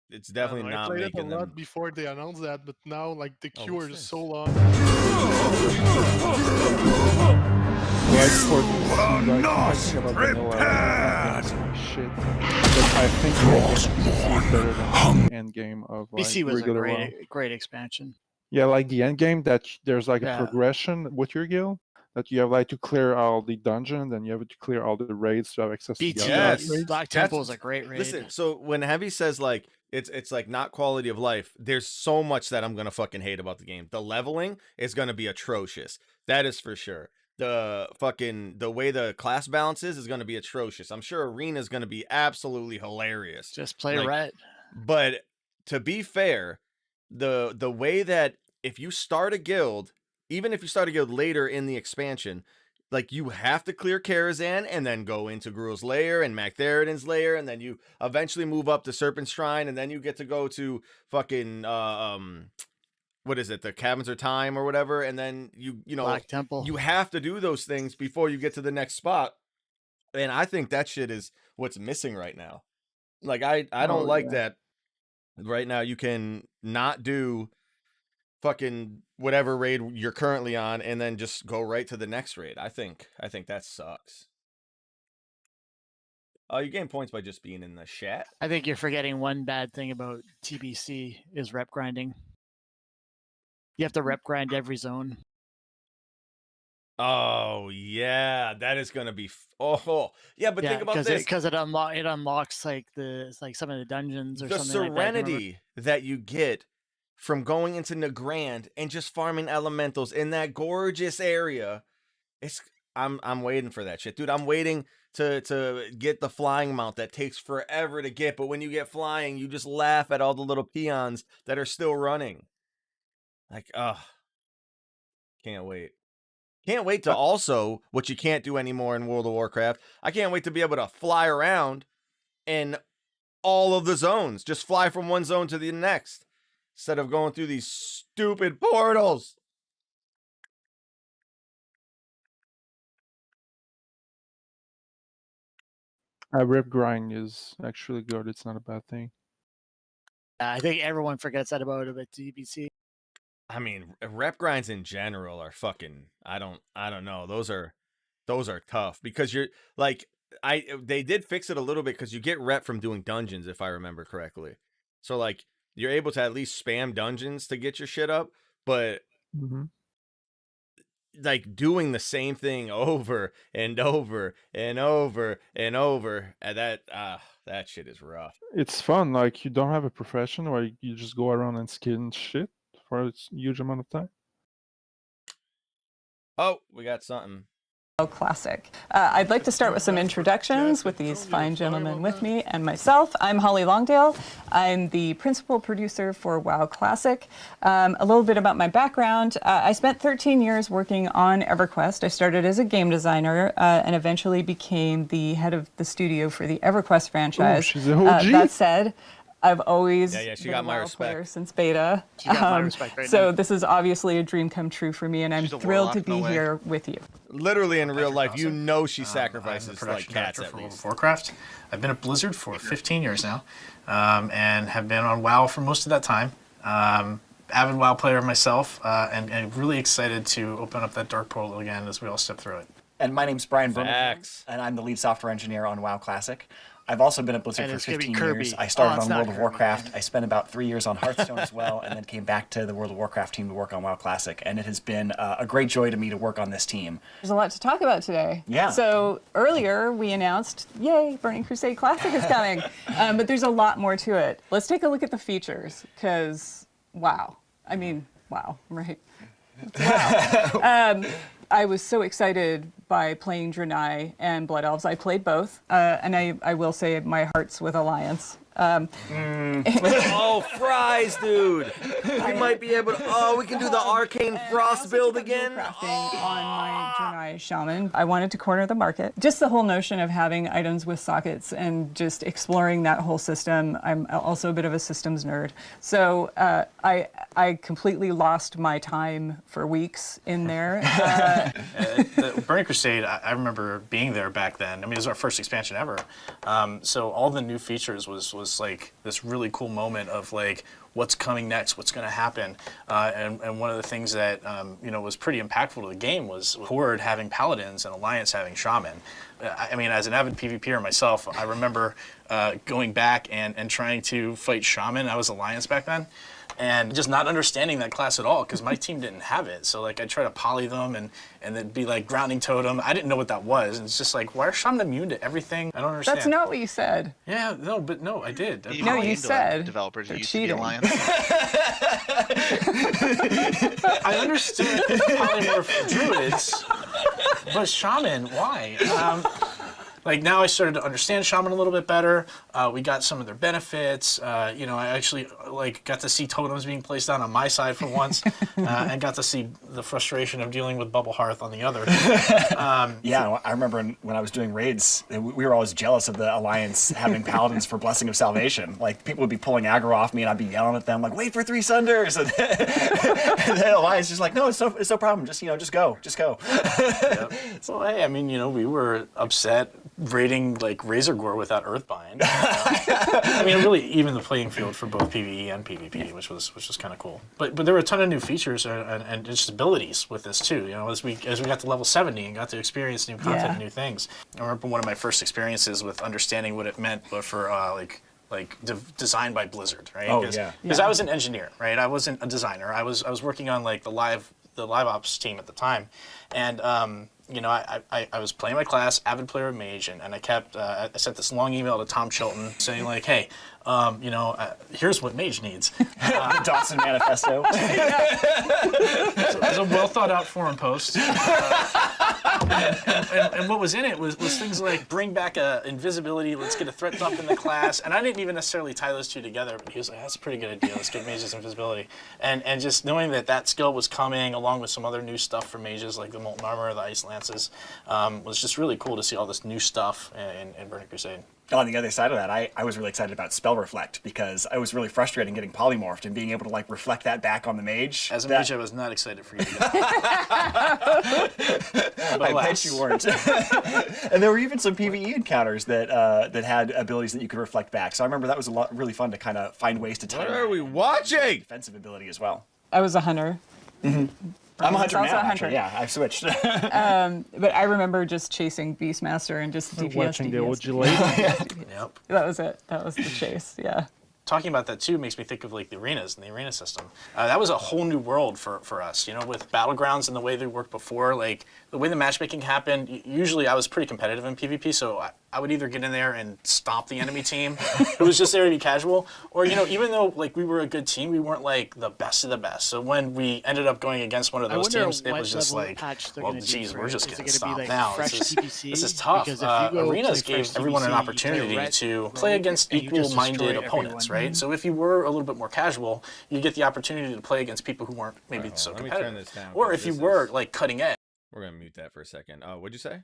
It's definitely not
I played
making
it a lot
them.
before they announced that, but now like the queue is so long.
Like for shit. But I think it's better than the end game of like
BC was
regular
a great expansion.
Yeah, like the end game that there's like a
Yeah.
progression with your guild that you have like to clear all the dungeons and you have to clear all the raids to have access to the other raids.
Black Temple is a great raid.
Listen, so when Heavy says like it's like not quality of life, there's so much that I'm gonna fucking hate about the game. The leveling is gonna be atrocious. That is for sure. The way the class balance is gonna be atrocious. I'm sure Arena is gonna be absolutely hilarious.
Just play red.
But to be fair, the way that if you start a guild, even if you start a guild later in the expansion, like you have to clear Karazhan and then go into Gruul's Lair and Magtheridon's Lair, and then you eventually move up to Serpent's Shrine, and then you get to go to fucking what is it, the Caverns of Time or whatever, and then you know
Black Temple.
You have to do those things before you get to the next spot. And I think that shit is what's missing right now. Like I don't like that right now you can not do fucking whatever raid you're currently on and then just go right to the next raid. I think that sucks. You gain points by just being in the chat.
I think you're forgetting one bad thing about TBC is rep grinding. You have to rep grind every zone.
Oh yeah, that is gonna be. Yeah, but think about this
because it unlocks like some of the dungeons or
the
something.
serenity that you get from going into Nagrand and just farming elementals in that gorgeous area. I'm waiting for that shit, dude. I'm waiting to get the flying mount that takes forever to get, but when you get flying, you just laugh at all the little peons that are still running. Like, can't wait. Can't wait to also, what you can't do anymore in World of Warcraft, I can't wait to be able to fly around in all of the zones. Just fly from one zone to the next instead of going through these stupid portals.
Rep grind is actually good. It's not a bad thing.
I think everyone forgets that about TBC.
I mean, rep grinds in general are fucking. I don't know. Those are tough because you're like they did fix it a little bit because you get rep from doing dungeons if I remember correctly. So like you're able to at least spam dungeons to get your shit up, but like doing the same thing over and over and over and over, that shit is rough.
It's fun. Like you don't have a profession where you just go around and skin shit for a huge amount of time.
Oh, we got something.
Classic. I'd like to start with some introductions with these fine gentlemen with me and myself. I'm Holly Longdale. I'm the principal producer for WoW Classic. A little bit about my background. I spent 13 years working on EverQuest. I started as a game designer and eventually became the head of the studio for the EverQuest franchise.
Ooh, she's an OG.
That said, I've always
she
been
got
a
my
WoW
respect
player since beta.
She got my respect right
so
now.
this is obviously a dream come true for me, and I'm thrilled to be here with you.
Literally in real life, you know she sacrifices like cats at
for World
least.
of Warcraft. I've been at Blizzard for 15 years now, and have been on WoW for most of that time. Avid WoW player myself, and really excited to open up that dark portal again as we all step through it.
And my name's Brian Birmingham, and I'm the lead software engineer on WoW Classic. I've also been at Blizzard
And
for
it's gonna be
15
Kirby.
years. I started
Oh, it's
on
not
World of
Kirby,
Warcraft. I spent about 3 years on Hearthstone as well, and then came back to the World of Warcraft team to work on WoW Classic. And it has been a great joy to me to work on this team.
There's a lot to talk about today.
Yeah.
So earlier we announced, yay, Burning Crusade Classic is coming. But there's a lot more to it. Let's take a look at the features, because wow. I mean, wow, right? Wow. I was so excited by playing Draenei and Blood Elves. I played both, and I will say my heart's with Alliance.
Oh, fries, dude! We might be able to. Oh, we can do the Arcane Frost build again.
On my Draenei Shaman, I wanted to corner the market. Just the whole notion of having items with sockets and just exploring that whole system. I'm also a bit of a systems nerd, so I completely lost my time for weeks in there.
The Burning Crusade, I remember being there back then. I mean, it was our first expansion ever. So all the new features was like this really cool moment of like what's coming next, what's going to happen, and one of the things that was pretty impactful to the game was Horde having Paladins and Alliance having Shaman. I mean, as an avid PvPer myself, I remember going back and trying to fight Shaman. I was Alliance back then. And just not understanding that class at all because my team didn't have it. So like I try to poly them and then be like grounding totem. I didn't know what that was. And it's just like, why are Shaman immune to everything? I don't understand.
That's not what you said.
Yeah, no, I did.
No, you said
developers
they're
used
cheating.
to be Alliance.
I understood polymorph druids, but Shaman, why? Like now I started to understand Shaman a little bit better. We got some of their benefits. I actually like got to see totems being placed down on my side for once, and got to see the frustration of dealing with Bubble Hearth on the other.
Yeah, I remember when I was doing raids, we were always jealous of the Alliance having Paladins for Blessing of Salvation. Like people would be pulling aggro off me, and I'd be yelling at them like, "Wait for 3 Sunders!" And then Alliance just like, "No, it's no problem. Just go."
Yep. So hey, I mean, we were upset raiding like Razorgore without Earthbind. I mean, really even the playing field for both PvE and PvP, which was kind of cool. But there were a ton of new features and just abilities with this too. As we got to level 70 and got to experience new content and new things. I remember one of my first experiences with understanding what it meant for designed by Blizzard, right?
Oh,
Because I was an engineer, right? I wasn't a designer. I was working on like the live ops team at the time, and I was playing my class, avid player of Mage, and I sent this long email to Tom Chilton saying like, hey, here's what Mage needs.
The Dawson Manifesto.
So it was a well thought out forum post. And what was in it was things like bring back invisibility, let's get a threat dump in the class. And I didn't even necessarily tie those two together, but he was like, that's a pretty good idea, let's get Mage's invisibility. And just knowing that skill was coming along with some other new stuff for Mages like the Molten Armor, the Ice Lances, was just really cool to see all this new stuff in Burning Crusade.
On the other side of that, I was really excited about Spell Reflect because I was really frustrated getting polymorphed and being able to like reflect that back on the mage.
As a mage, I was not excited for you to get
I bet you weren't. And there were even some PvE encounters that had abilities that you could reflect back. So I remember that was really fun to kind of find ways to tie.
What are we watching?
Defensive ability as well.
I was a hunter.
I'm a hunter
also
now,
a hunter.
actually. Yeah, I've switched.
But I remember just chasing Beastmaster and just DPS,
Watching the
DPS,
OG lady.
DPS.
Yep.
That was it. That was the chase, yeah.
Talking about that too makes me think of like the arenas and the arena system. That was a whole new world for us, you know, with battlegrounds and the way they worked before. Like the way the matchmaking happened. Usually, I was pretty competitive in PvP, so I would either get in there and stomp the enemy team, who was just there to be casual, or you know, even though like we were a good team, we weren't like the best of the best. So when we ended up going against one of those teams, it was just like, well, geez, we're just getting stomped now. This is tough. Arenas gave everyone an opportunity to play against equal-minded opponents, right? So if you were a little bit more casual, you get the opportunity to play against people who weren't maybe so competitive.
Let me turn this down,
or if you were like cutting edge.
We're gonna mute that for a second. What'd you say?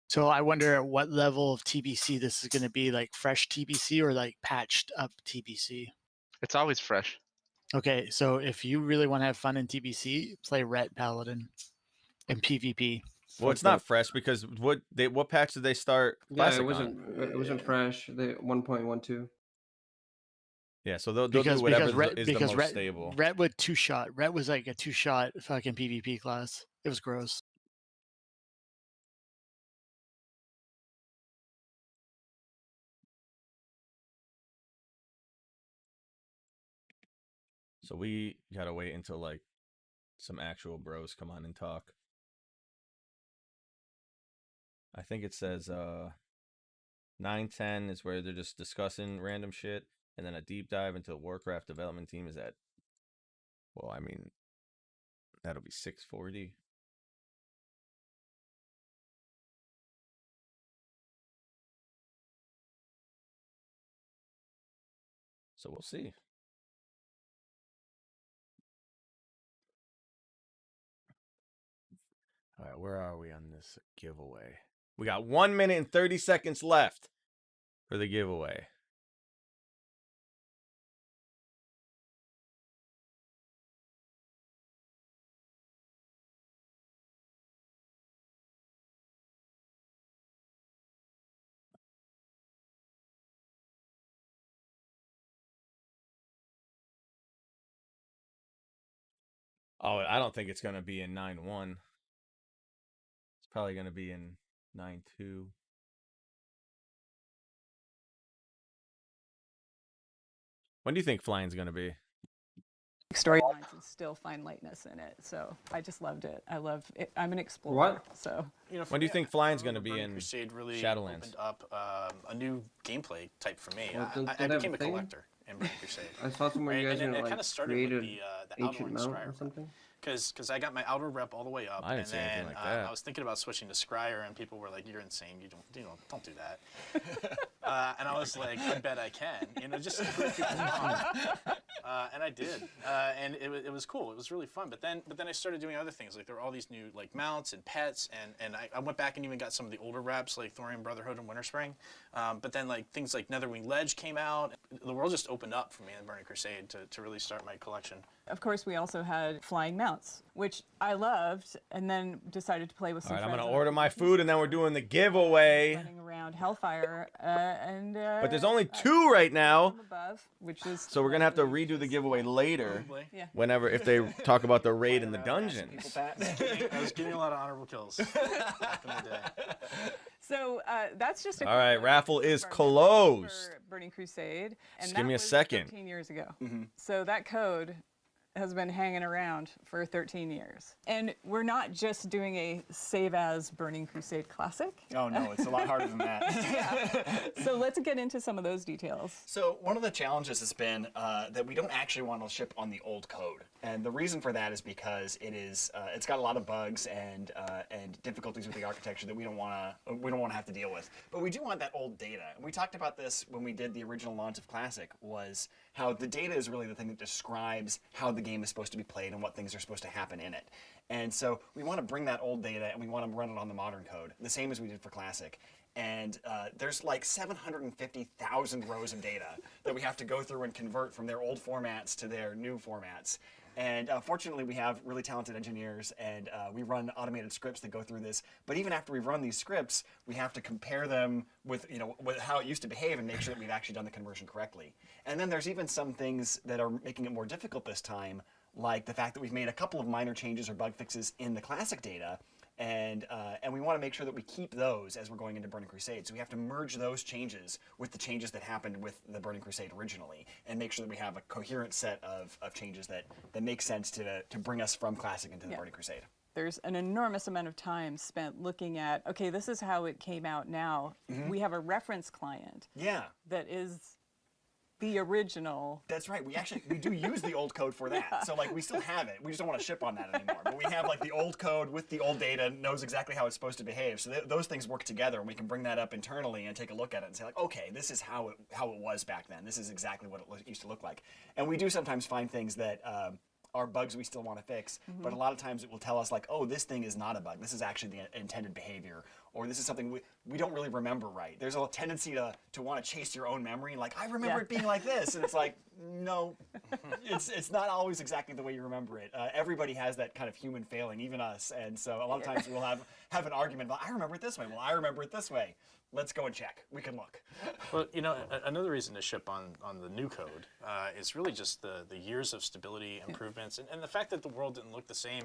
So I wonder at what level of TBC this is going to be, like fresh TBC or like patched up TBC.
It's always fresh.
Okay, so if you really want to have fun in TBC, play Ret Paladin in PvP.
Well, it's not fresh because what patch did they start?
Yeah,
Classic
it wasn't fresh. The 1.12.
Yeah, so they'll do whatever is the most stable.
Ret with 2-shot. Ret was like a 2-shot fucking PvP class. It was gross.
So we gotta wait until like some actual bros come on and talk. I think it says 9:10 is where they're just discussing random shit, and then a deep dive into the Warcraft development team is at, well, I mean, that'll be 6:40. So we'll see. All right, where are we on this giveaway? We got 1 minute and 30 seconds left for the giveaway. Oh, I don't think it's going to be in 9-1. It's probably going to be in 9-2. When do you think flying's going to be?
Storylines and still find lightness in it. So I just loved it. I love it. I'm an explorer.
What?
So
You know,
When do you think flying's going to be in
Crusade really
Shadowlands?
opened up a new gameplay type for me.
Well, don't
I
they have
became
a
a
thing?
collector in Burning Crusade.
I saw somewhere you guys
and it
like
kind of started with
created
the
ancient
Outerling
mount
Scryer
or something.
because I got my outer rep all the way up,
I didn't
and
see anything
then
like that.
I was thinking about switching to Scryer, and people were like, "You're insane! Don't do that." And I was like, "I bet I can," just to prove people wrong. And I did, and it was cool. It was really fun. But then I started doing other things. Like there were all these new like mounts and pets, and I went back and even got some of the older reps like Thorium Brotherhood and Winterspring. But then like things like Netherwing Ledge came out. The world just opened up for me in Burning Crusade to really start my collection.
of course, we also had flying mounts, which I loved, and then decided to play with
All
some
right, I'm
friends.
going to order my food, and then we're doing the giveaway.
Running around Hellfire,
But there's only 2 right now.
above, which is
So we're going to have to redo the giveaway later.
Yeah.
Whenever, if they talk about the raid in the dungeon.
I was getting a lot of honorable kills back in the day.
So that's just a
All right, raffle is
for
closed.
Burning Crusade. And
Just
that
give me a
was
second.
13 years ago. So that code has been hanging around for 13 years. And we're not just doing a save as Burning Crusade Classic.
Oh no, it's a lot harder than that.
So let's get into some of those details.
So one of the challenges has been that we don't actually want to ship on the old code, and the reason for that is because it's got a lot of bugs and difficulties with the architecture that we don't want to have to deal with. But we do want that old data, and we talked about this when we did the original launch of Classic. Was how the data is really the thing that describes how the game is supposed to be played and what things are supposed to happen in it. And so we want to bring that old data and we want to run it on the modern code, the same as we did for Classic. And there's like 750,000 rows of data that we have to go through and convert from their old formats to their new formats. And fortunately, we have really talented engineers, and we run automated scripts that go through this. But even after we've run these scripts, we have to compare them with, with how it used to behave and make sure that we've actually done the conversion correctly. And then there's even some things that are making it more difficult this time, like the fact that we've made a couple of minor changes or bug fixes in the classic data. And we want to make sure that we keep those as we're going into Burning Crusade. So we have to merge those changes with the changes that happened with the Burning Crusade originally, and make sure that we have a coherent set of changes that make sense to bring us from Classic into the Burning Crusade.
There's an enormous amount of time spent looking at, okay, this is how it came out now. We have a reference client that is the original.
That's right. We do use the old code for that. So like we still have it. We just don't want to ship on that anymore. But we have like the old code with the old data, knows exactly how it's supposed to behave. So those things work together, and we can bring that up internally and take a look at it and say like, okay, this is how it was back then. This is exactly what it used to look like. And we do sometimes find things that are bugs we still want to fix, but a lot of times it will tell us like, oh, this thing is not a bug. This is actually the intended behavior, or this is something we don't really remember right. There's a tendency to want to chase your own memory, like I remember it being like this, and it's like, no, it's not always exactly the way you remember it. Everybody has that kind of human failing, even us, and so a lot of times we'll have an argument about, I remember it this way. Well, I remember it this way. Let's go and check. We can look.
Well, another reason to ship on the new code is really just the years of stability improvements, and the fact that the world didn't look the same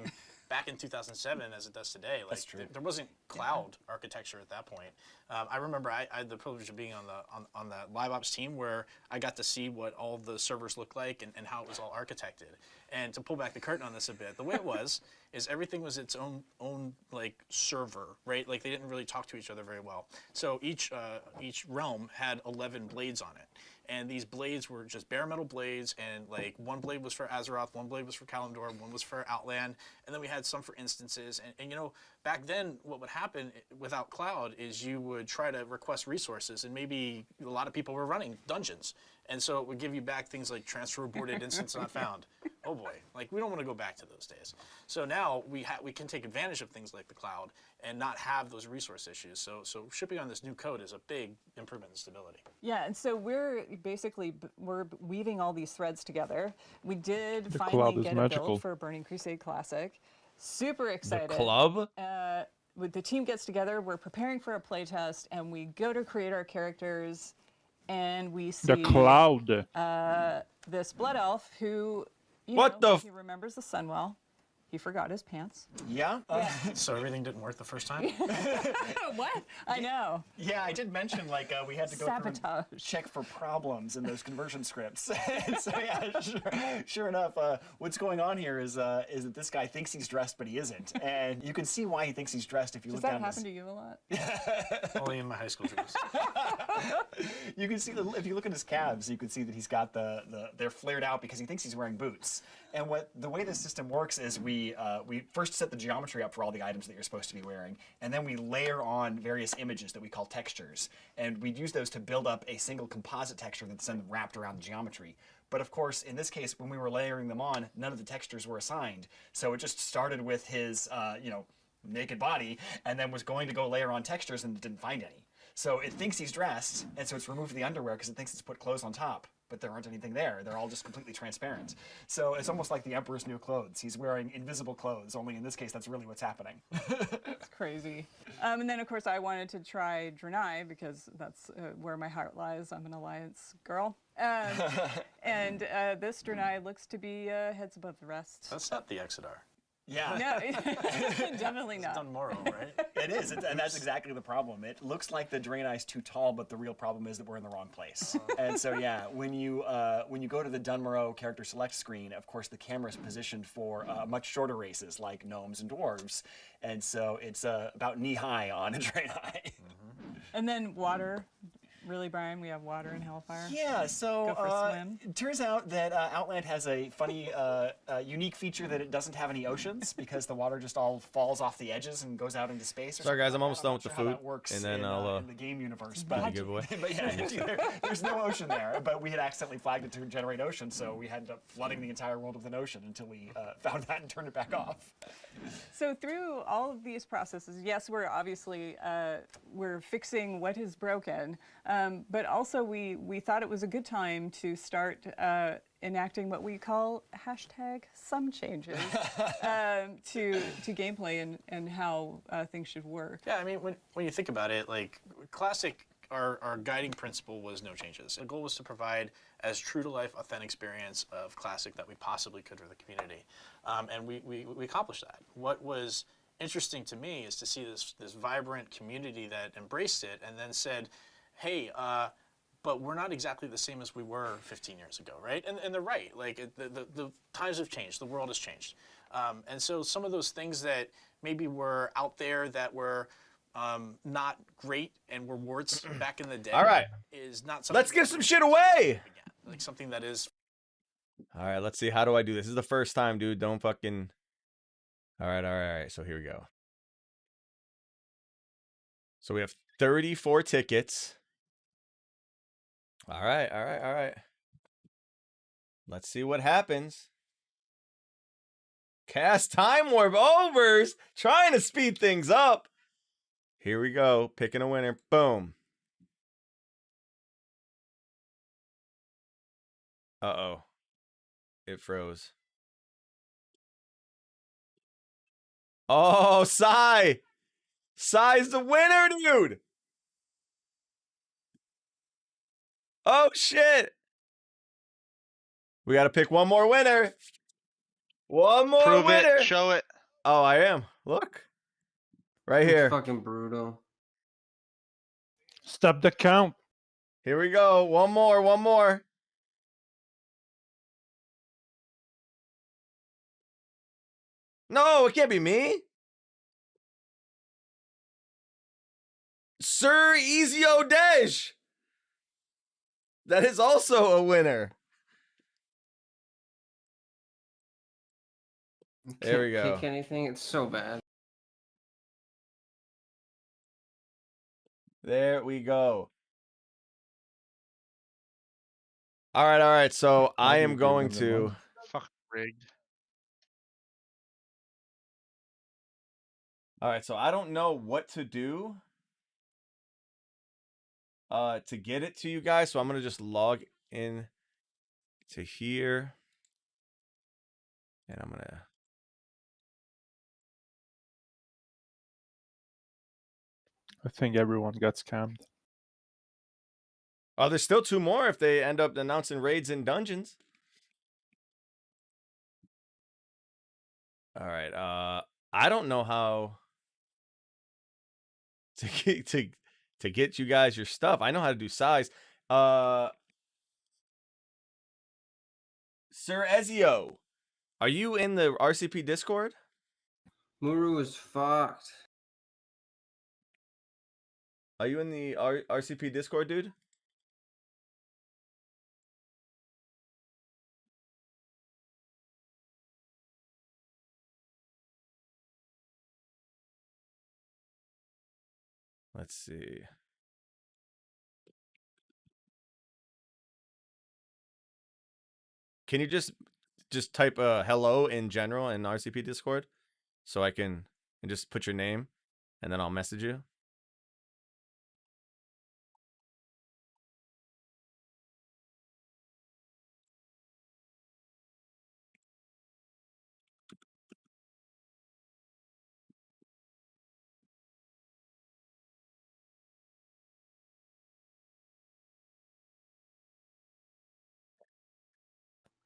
back in 2007 as it does today. Like,
That's true.
There wasn't cloud architecture at that point. I remember I had the privilege of being on the live ops team where I got to see what all the servers looked like and how it was all architected. And to pull back the curtain on this a bit, the way it was is everything was its own like server, right? Like they didn't really talk to each other very well. So each realm had 11 blades on it. And these blades were just bare metal blades, and like one blade was for Azeroth, one blade was for Kalimdor, one was for Outland, and then we had some for instances. And back then what would happen without cloud is you would try to request resources, and maybe a lot of people were running dungeons. And so it would give you back things like transfer aborted, instance not found. Oh boy, like we don't want to go back to those days. So now we can take advantage of things like the cloud and not have those resource issues. So shipping on this new code is a big improvement in stability.
Yeah, and so we're weaving all these threads together. We did finally get a build for Burning Crusade Classic. Super excited.
The club?
The team gets together, we're preparing for a playtest, and we go to create our characters, and we see
the cloud.
This blood elf who, he remembers the sun well. He forgot his pants.
Yeah.
So everything didn't work the first time?
What? I know.
Yeah, I did mention like we had to go through and check for problems in those conversion scripts. So yeah, sure enough, what's going on here is that this guy thinks he's dressed, but he isn't, and you can see why he thinks he's dressed if you
Does
look
that
down.
happen to you a lot?
Only in my high school dreams.
You can see if you look at his calves, you can see that he's got they're flared out because he thinks he's wearing boots. And the way this system works is we first set the geometry up for all the items that you're supposed to be wearing, and then we layer on various images that we call textures, and we'd use those to build up a single composite texture that's then wrapped around the geometry. But of course, in this case, when we were layering them on, none of the textures were assigned, so it just started with his naked body, and then was going to go layer on textures and didn't find any. So it thinks he's dressed, and so it's removed the underwear because it thinks it's put clothes on top. But there aren't anything there. They're all just completely transparent. So it's almost like the Emperor's new clothes. He's wearing invisible clothes, only in this case, that's really what's happening.
It's crazy. And then, of course, I wanted to try Draenei because that's where my heart lies. I'm an Alliance girl. And this Draenei looks to be heads above the rest.
That's not the Exodar.
Yeah.
No, definitely not.
It's done Morrow, right?
It is, and that's exactly the problem. It looks like the Draenei's too tall, but the real problem is that we're in the wrong place. And so, yeah, when you go to the Dunmorrow character select screen, of course, the camera is positioned for much shorter races like gnomes and dwarves, and so it's about knee-high on a Draenei.
And then water. Really, Brian? We have water and Hellfire?
Yeah, so
Go for a swim.
it turns out that Outland has a funny, unique feature that it doesn't have any oceans because the water just all falls off the edges and goes out into space.
Sorry, guys, I'm almost done with the food,
That works
and then
in,
I'll
in the game universe.
but giveaway.
But yeah, there's no ocean there. But we had accidentally flagged it to generate ocean, so we ended up flooding the entire world with an ocean until we found that and turned it back off.
So through all of these processes, yes, we're obviously we're fixing what is broken. But also we thought it was a good time to start enacting what we call #some changes to gameplay and how things should work.
Yeah, I mean, when you think about it, like Classic, our guiding principle was no changes. The goal was to provide as true-to-life, authentic experience of Classic that we possibly could for the community, and we accomplished that. What was interesting to me is to see this vibrant community that embraced it and then said, hey, but we're not exactly the same as we were 15 years ago, right? And they're right. Like, the times have changed. The world has changed. And so some of those things that maybe were out there that were not great and were warts back in the day.
All right.
Is not something.
Let's give some shit away.
Like something that is.
All right, let's see. How do I do this? This is the first time, dude. Don't fucking. All right. So here we go. So we have 34 tickets. All right. Let's see what happens. Cast time warp overs. Trying to speed things up. Here we go. Picking a winner. Boom. Uh-oh. It froze. Oh, Sai. Sai's the winner, dude. Oh, shit. We got to pick one more winner. One more
Prove
winner.
it. Show it.
Oh, I am. Look. Right here.
Fucking brutal.
Stop the count.
Here we go. One more. No, it can't be me. Sir Ezio Desh. That is also a winner. There we go.
Can't pick anything. It's so bad.
There we go. All right. So I am going to.
Fucking rigged.
All right. So I don't know what to do to get it to you guys. So I'm going to just log in to here. And I'm going to.
I think everyone got scammed.
Oh, there's still 2 more if they end up announcing raids and dungeons. All right. I don't know how to get you guys your stuff. I know how to do size. Sir Ezio, are you in the RCP Discord?
Muru is fucked.
Are you in the RCP Discord, dude? Let's see. Can you just type hello in general in RCP Discord so I can and just put your name and then I'll message you?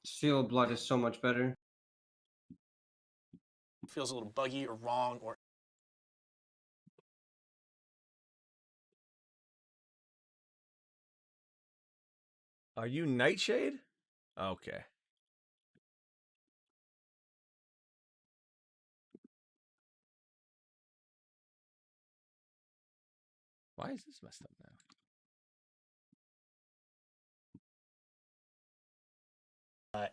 Seal of Blood is so much better.
Feels a little buggy or wrong or.
Are you Nightshade? Okay. Why is this messed up now?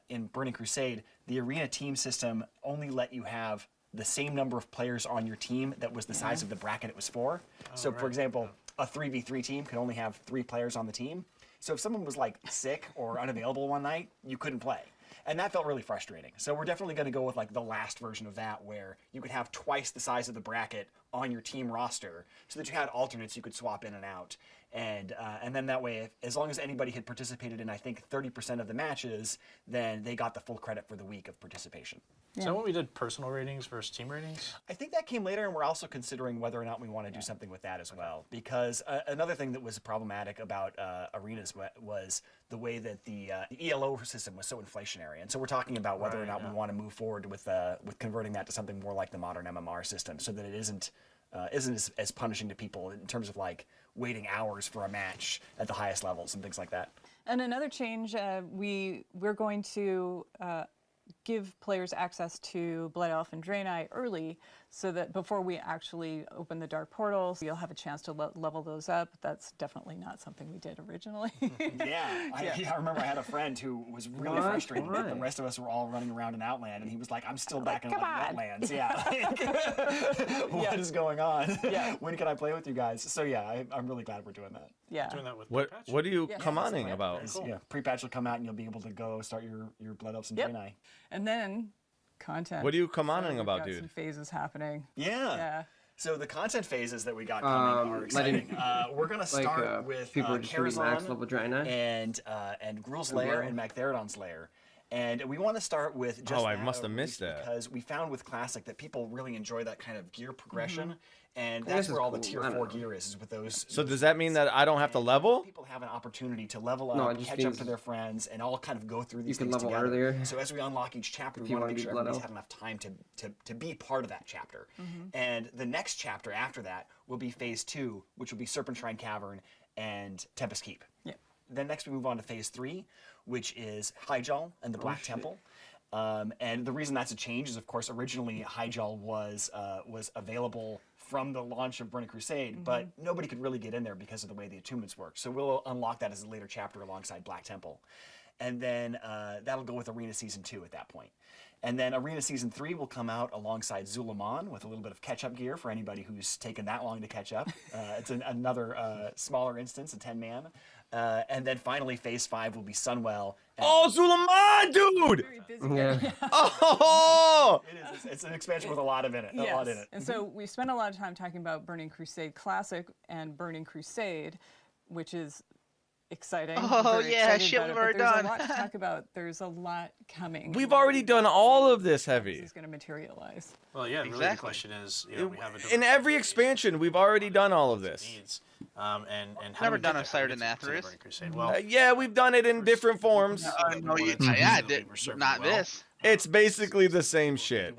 In Burning Crusade, the arena team system only let you have the same number of players on your team that was the size of the bracket it was for. So, for example, a 3v3 team could only have 3 players on the team. So if someone was like sick or unavailable one night, you couldn't play. And that felt really frustrating. So we're definitely going to go with like the last version of that where you could have twice the size of the bracket on your team roster, so that you had alternates you could swap in and out. And then that way, as long as anybody had participated in, I think, 30% of the matches, then they got the full credit for the week of participation.
So when we did personal ratings versus team ratings?
I think that came later, and we're also considering whether or not we want to do something with that as well. Because another thing that was problematic about arenas was the way that the ELO system was so inflationary. And so we're talking about whether or not we want to move forward with converting that to something more like the modern MMR system, so that it isn't as punishing to people in terms of like waiting hours for a match at the highest levels and things like that.
And another change, we're going to give players access to Blood Elf and Draenei early, so that before we actually open the Dark Portals, you'll have a chance to level those up. That's definitely not something we did originally.
I remember I had a friend who was really frustrated that the rest of us were all running around in Outland, and he was like, I'm still back in Wetlands. What is going on? When can I play with you guys? So I'm really glad we're doing that.
Doing that with
what are you commenting about?
Pre-patch will come out, and you'll be able to go start your Blood Elves and Draenei.
And then content.
What are you commenting about,
got
dude?
Some phases happening.
So the content phases that we got coming are exciting. We're gonna start with
max level Draenei
and Gruul's Lair and Magtheridon's Lair. And we want to start with just
I must have missed that.
Because we found with Classic that people really enjoy that kind of gear progression. And that's where all the tier 4 gear is with those.
So does that mean that I don't have to level?
People have an opportunity to level up, catch up to their friends, and all kind of go through these things
level
together.
Earlier.
So as we unlock each chapter, we want to make sure everybody's had enough time to be part of that chapter. And the next chapter after that will be Phase 2, which will be Serpent Shrine Cavern and Tempest Keep. Then next we move on to Phase 3, which is Hyjal and the Black Temple. And the reason that's a change is, of course, originally Hyjal was available from the launch of Burning Crusade, but nobody could really get in there because of the way the attunements work. So we'll unlock that as a later chapter alongside Black Temple. And then that'll go with Arena Season 2 at that point. And then Arena Season 3 will come out alongside Zulaman with a little bit of catch-up gear for anybody who's taken that long to catch up. It's another smaller instance, a 10-man. And then finally, Phase 5 will be Sunwell.
Zulaman, dude!
It's an expansion with a lot in it.
And so we spent a lot of time talking about Burning Crusade Classic and Burning Crusade, which is exciting.
Shit we've already done.
There's a lot to talk about. There's a lot coming.
We've already done all of this heavy.
This is going to materialize.
Well, yeah, really the question is, we have
in every expansion, we've already done all of this.
And
never done a Sired Nathris.
Well,
yeah, we've done it in different forms.
Not this.
It's basically the same shit.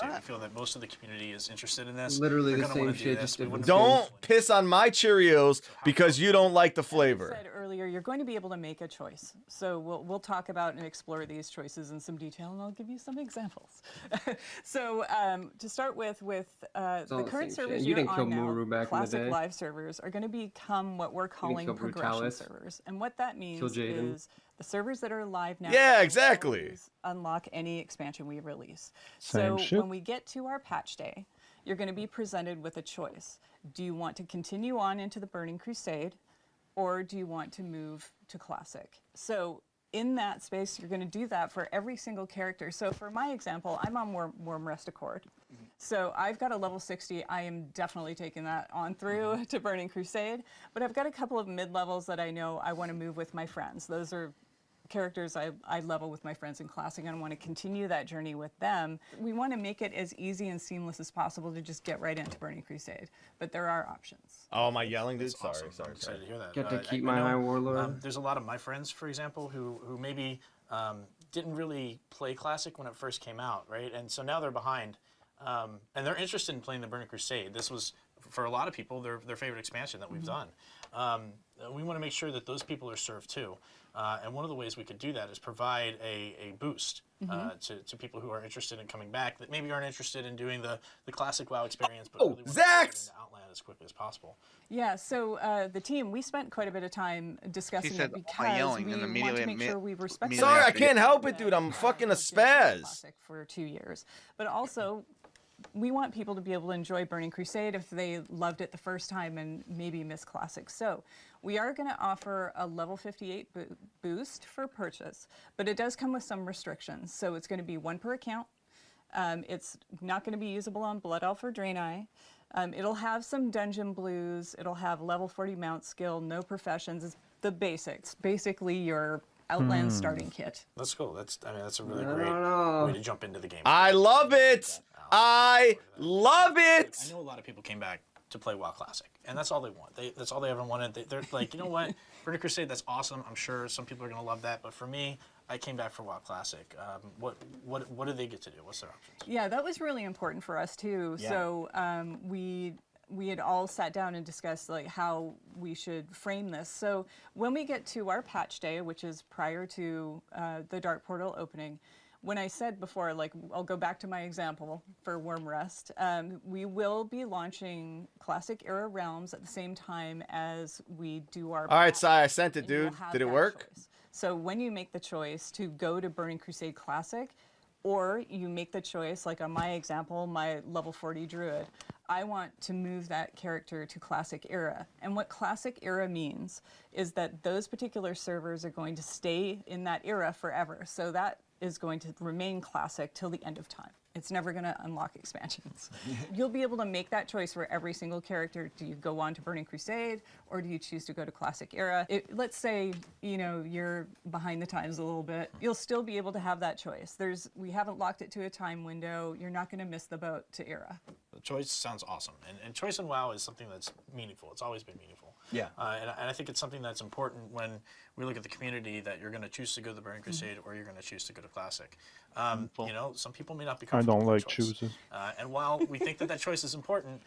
I feel that most of the community is interested in this.
Literally the same shit, just different.
Don't piss on my Cheerios because you don't like the flavor.
As I said earlier, you're going to be able to make a choice. So we'll talk about and explore these choices in some detail, and I'll give you some examples. So to start with the current servers you're on now, Classic Live servers, are going to become what we're calling progression servers. And what that means is the servers that are live now unlock any expansion we release. So when we get to our patch day, you're going to be presented with a choice. Do you want to continue on into the Burning Crusade, or do you want to move to Classic? So in that space, you're going to do that for every single character. So for my example, I'm on Warm Rest Accord. So I've got a level 60. I am definitely taking that on through to Burning Crusade. But I've got a couple of mid-levels that I know I want to move with my friends. Those are characters I level with my friends in Classic, and I want to continue that journey with them. We want to make it as easy and seamless as possible to just get right into Burning Crusade, but there are options.
Oh, am I yelling, dude? Sorry.
I'm excited to hear that.
Get to keep my High Warlord.
There's a lot of my friends, for example, who maybe didn't really play Classic when it first came out, right? And so now they're behind, and they're interested in playing the Burning Crusade. This was, for a lot of people, their favorite expansion that we've done. We want to make sure that those people are served too. And one of the ways we could do that is provide a boost to people who are interested in coming back that maybe aren't interested in doing the classic WoW experience, but really want to get into Outland as quickly as possible.
Yeah, so the team, we spent quite a bit of time discussing it because we want to make sure we respect.
Sorry, I can't help it, dude. I'm fucking a spaz.
For 2 years, but also we want people to be able to enjoy Burning Crusade if they loved it the first time and maybe miss Classic. So we are going to offer a level 58 boost for purchase, but it does come with some restrictions. So it's going to be 1 per account. It's not going to be usable on Blood Elf or Draenei. It'll have some dungeon blues. It'll have level 40 mount skill, no professions. It's the basics. Basically, your Outland starting kit.
That's cool. That's a really great way to jump into the game.
I love it. I love it.
I know a lot of people came back to play WoW Classic, and that's all they want. That's all they ever wanted. They're like, you know what, Burning Crusade, that's awesome. I'm sure some people are gonna love that, but for me, I came back for WoW Classic. What do they get to do? What's their options?
Yeah, that was really important for us too.
Yeah.
So we had all sat down and discussed like how we should frame this. So when we get to our patch day, which is prior to the Dark Portal opening, when I said before, like, I'll go back to my example for Worm Rest, we will be launching Classic Era Realms at the same time as we do our
All right,
patch,
Sai, I sent it,
and you'll
dude.
have
Did it
that
work?
choice. So when you make the choice to go to Burning Crusade Classic, or you make the choice, like on my example, my level 40 druid, I want to move that character to Classic Era. And what Classic Era means is that those particular servers are going to stay in that era forever. So that is going to remain classic till the end of time. It's never going to unlock expansions. You'll be able to make that choice for every single character. Do you go on to Burning Crusade, or do you choose to go to Classic Era? Let's say, you know, you're behind the times a little bit. You'll still be able to have that choice. We haven't locked it to a time window. You're not going to miss the boat to Era.
The choice sounds awesome, and choice in WoW is something that's meaningful. It's always been meaningful.
Yeah.
And I think it's something that's important when we look at the community, that you're going to choose to go to the Burning Crusade or you're going to choose to go to Classic. You know, some people may not be
I
comfortable
don't
with
like
the choice.
choosing.
And while we think that choice is important,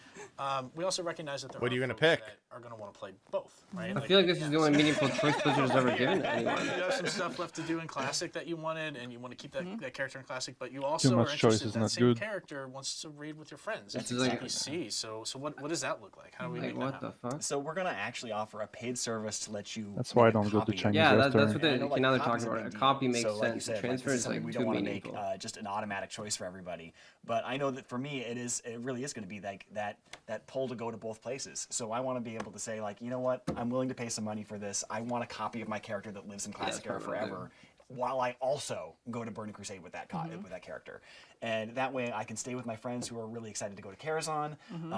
we also recognize that there
What are you
gonna
gonna pick?
that are going to want to play both, right?
I feel like this is the only meaningful choice Blizzard's ever given to anyone.
You have some stuff left to do in Classic that you wanted, and you want to keep that character in Classic, but you also
Too
are
much choice
interested
is
that
not
same
good.
character wants to raid with your friends.
It's
It's
like-
TBC. So what does that look like? How do we make that
What
happen?
the fuck?
So we're gonna actually offer a paid service to let you.
That's why I
make a
don't go to
copy.
Chinese
Yeah, that's
restaurant.
what they,
And I know,
now they're
copy's
talking
a
about.
big
A copy
deal.
makes
So, like you
sense.
said,
Transfer
this
is
something
like
we
too
don't want to make
meaningful.
just an automatic choice for everybody. But I know that for me, it really is going to be like that pull to go to both places. So I want to be able to say, like, you know what, I'm willing to pay some money for this. I want a copy of my character that lives in Classic Era forever, while I also go to Burning Crusade with that with that character. And that way I can stay with my friends who are really excited to go to Karazhan.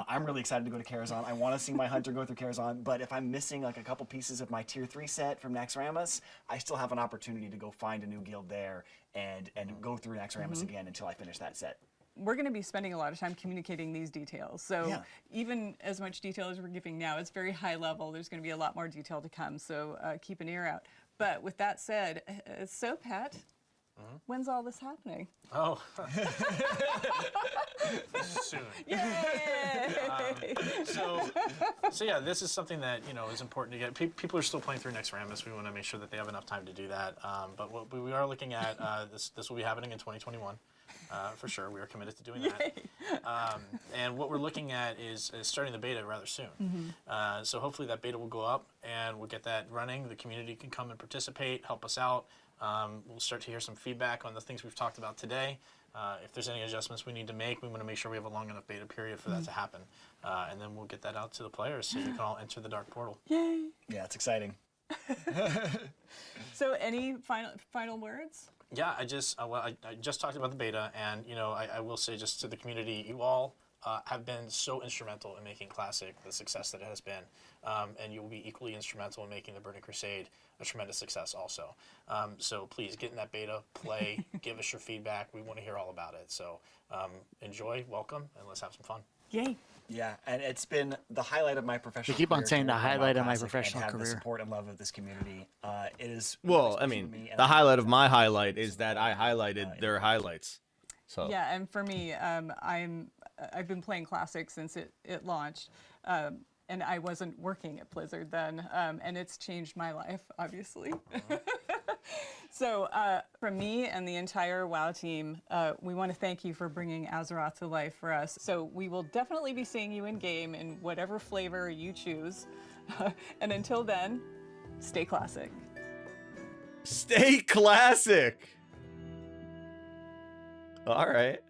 I'm really excited to go to Karazhan. I want to see my hunter go through Karazhan, but if I'm missing like a couple pieces of my tier 3 set from Naxxramas, I still have an opportunity to go find a new guild there and go through Naxxramas again until I finish that set.
We're going to be spending a lot of time communicating these details. So
Yeah.
even as much detail as we're giving now, it's very high level. There's going to be a lot more detail to come. So keep an ear out. But with that said, so Pat, when's all this happening?
Oh. Soon.
Yay!
So yeah, this is something that, you know, is important to get. People are still playing through Naxxramas. We want to make sure that they have enough time to do that. But what we are looking at, this will be happening in 2021. For sure, we are committed to doing that. And what we're looking at is starting the beta rather soon. So hopefully that beta will go up and we'll get that running. The community can come and participate, help us out. We'll start to hear some feedback on the things we've talked about today. If there's any adjustments we need to make, we want to make sure we have a long enough beta period for that to happen. And then we'll get that out to the players so you can all enter the Dark Portal.
Yay!
Yeah, it's exciting.
So any final words?
Yeah, I just talked about the beta, and you know, I will say just to the community, you all have been so instrumental in making Classic the success that it has been, and you will be equally instrumental in making the Burning Crusade a tremendous success also. So please get in that beta, play, give us your feedback. We want to hear all about it. So enjoy, welcome, and let's have some fun.
Yay!
Yeah, and it's been the highlight of my professional.
You keep on
career
saying
to
the
work on
highlight of my
Classic
professional
and have
career.
The support and love of this community. It is.
Well, I
really special to
mean,
me, and
the
I-
highlight of my highlight is that I highlighted their highlights. So
Yeah, and for me, I've been playing Classic since it launched, and I wasn't working at Blizzard then, and it's changed my life, obviously. So from me and the entire WoW team, we want to thank you for bringing Azeroth to life for us. So we will definitely be seeing you in game in whatever flavor you choose. And until then, stay classic.
stay classic. All right.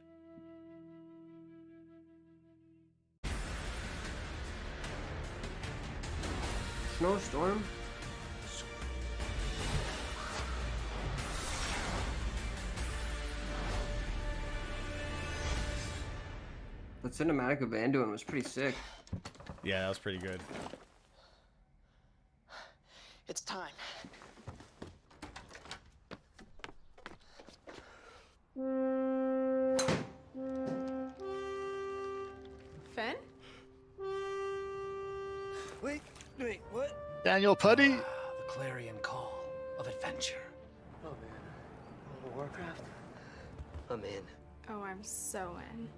Snowstorm? That's cinematic of Anduin was pretty sick.
Yeah, that was pretty good.
It's time.
Fen?
Wait, what?
Daniel Putty?
The clarion call of adventure. Oh man, Warcraft? I'm in.
Oh, I'm so in.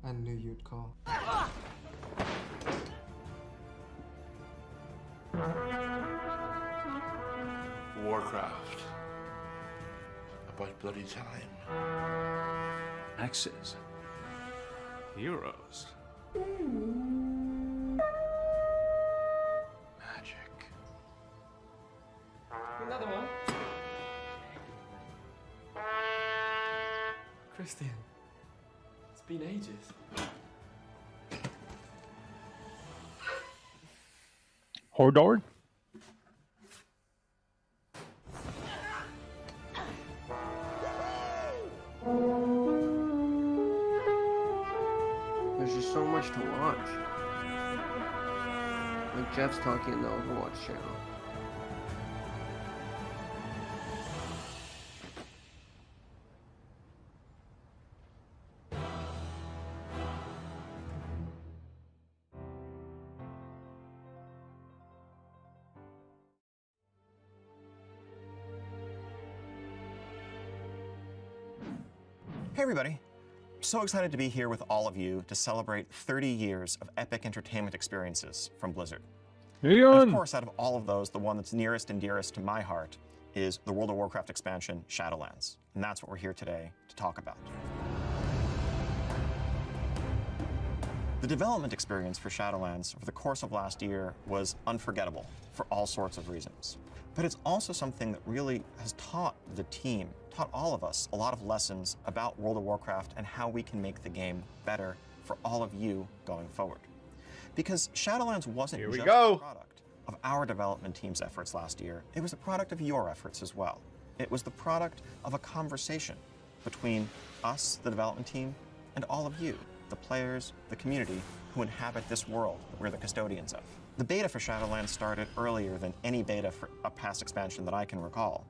I knew you'd call.
Warcraft. About bloody time. Axes. Heroes. Magic.
Another one. Christian. It's been ages.
Hordord?
There's just so much to watch. Like Jeff's talking in the Overwatch channel.
Hey everybody. So excited to be here with all of you to celebrate 30 years of epic entertainment experiences from Blizzard. And of course, out of all of those, the one that's nearest and dearest to my heart is the World of Warcraft expansion, Shadowlands. And that's what we're here today to talk about. The development experience for Shadowlands over the course of last year was unforgettable for all sorts of reasons. But it's also something that really has taught the team, taught all of us, a lot of lessons about World of Warcraft and how we can make the game better for all of you going forward. Because Shadowlands wasn't just a product of our development team's efforts last year, it was a product of your efforts as well. It was the product of a conversation between us, the development team, and all of you, the players, the community, who inhabit this world that we're the custodians of. The beta for Shadowlands started earlier than any beta for a past expansion that I can recall.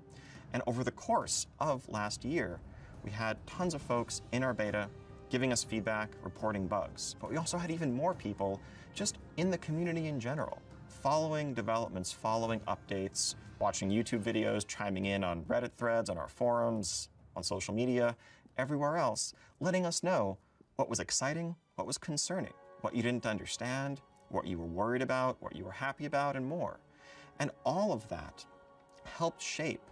And over the course of last year, we had tons of folks in our beta giving us feedback, reporting bugs. But we also had even more people just in the community in general, following developments, following updates, watching YouTube videos, chiming in on Reddit threads, on our forums, on social media, everywhere else, letting us know what was exciting, what was concerning, what you didn't understand, what you were worried about, what you were happy about, and more. And all of that helped shape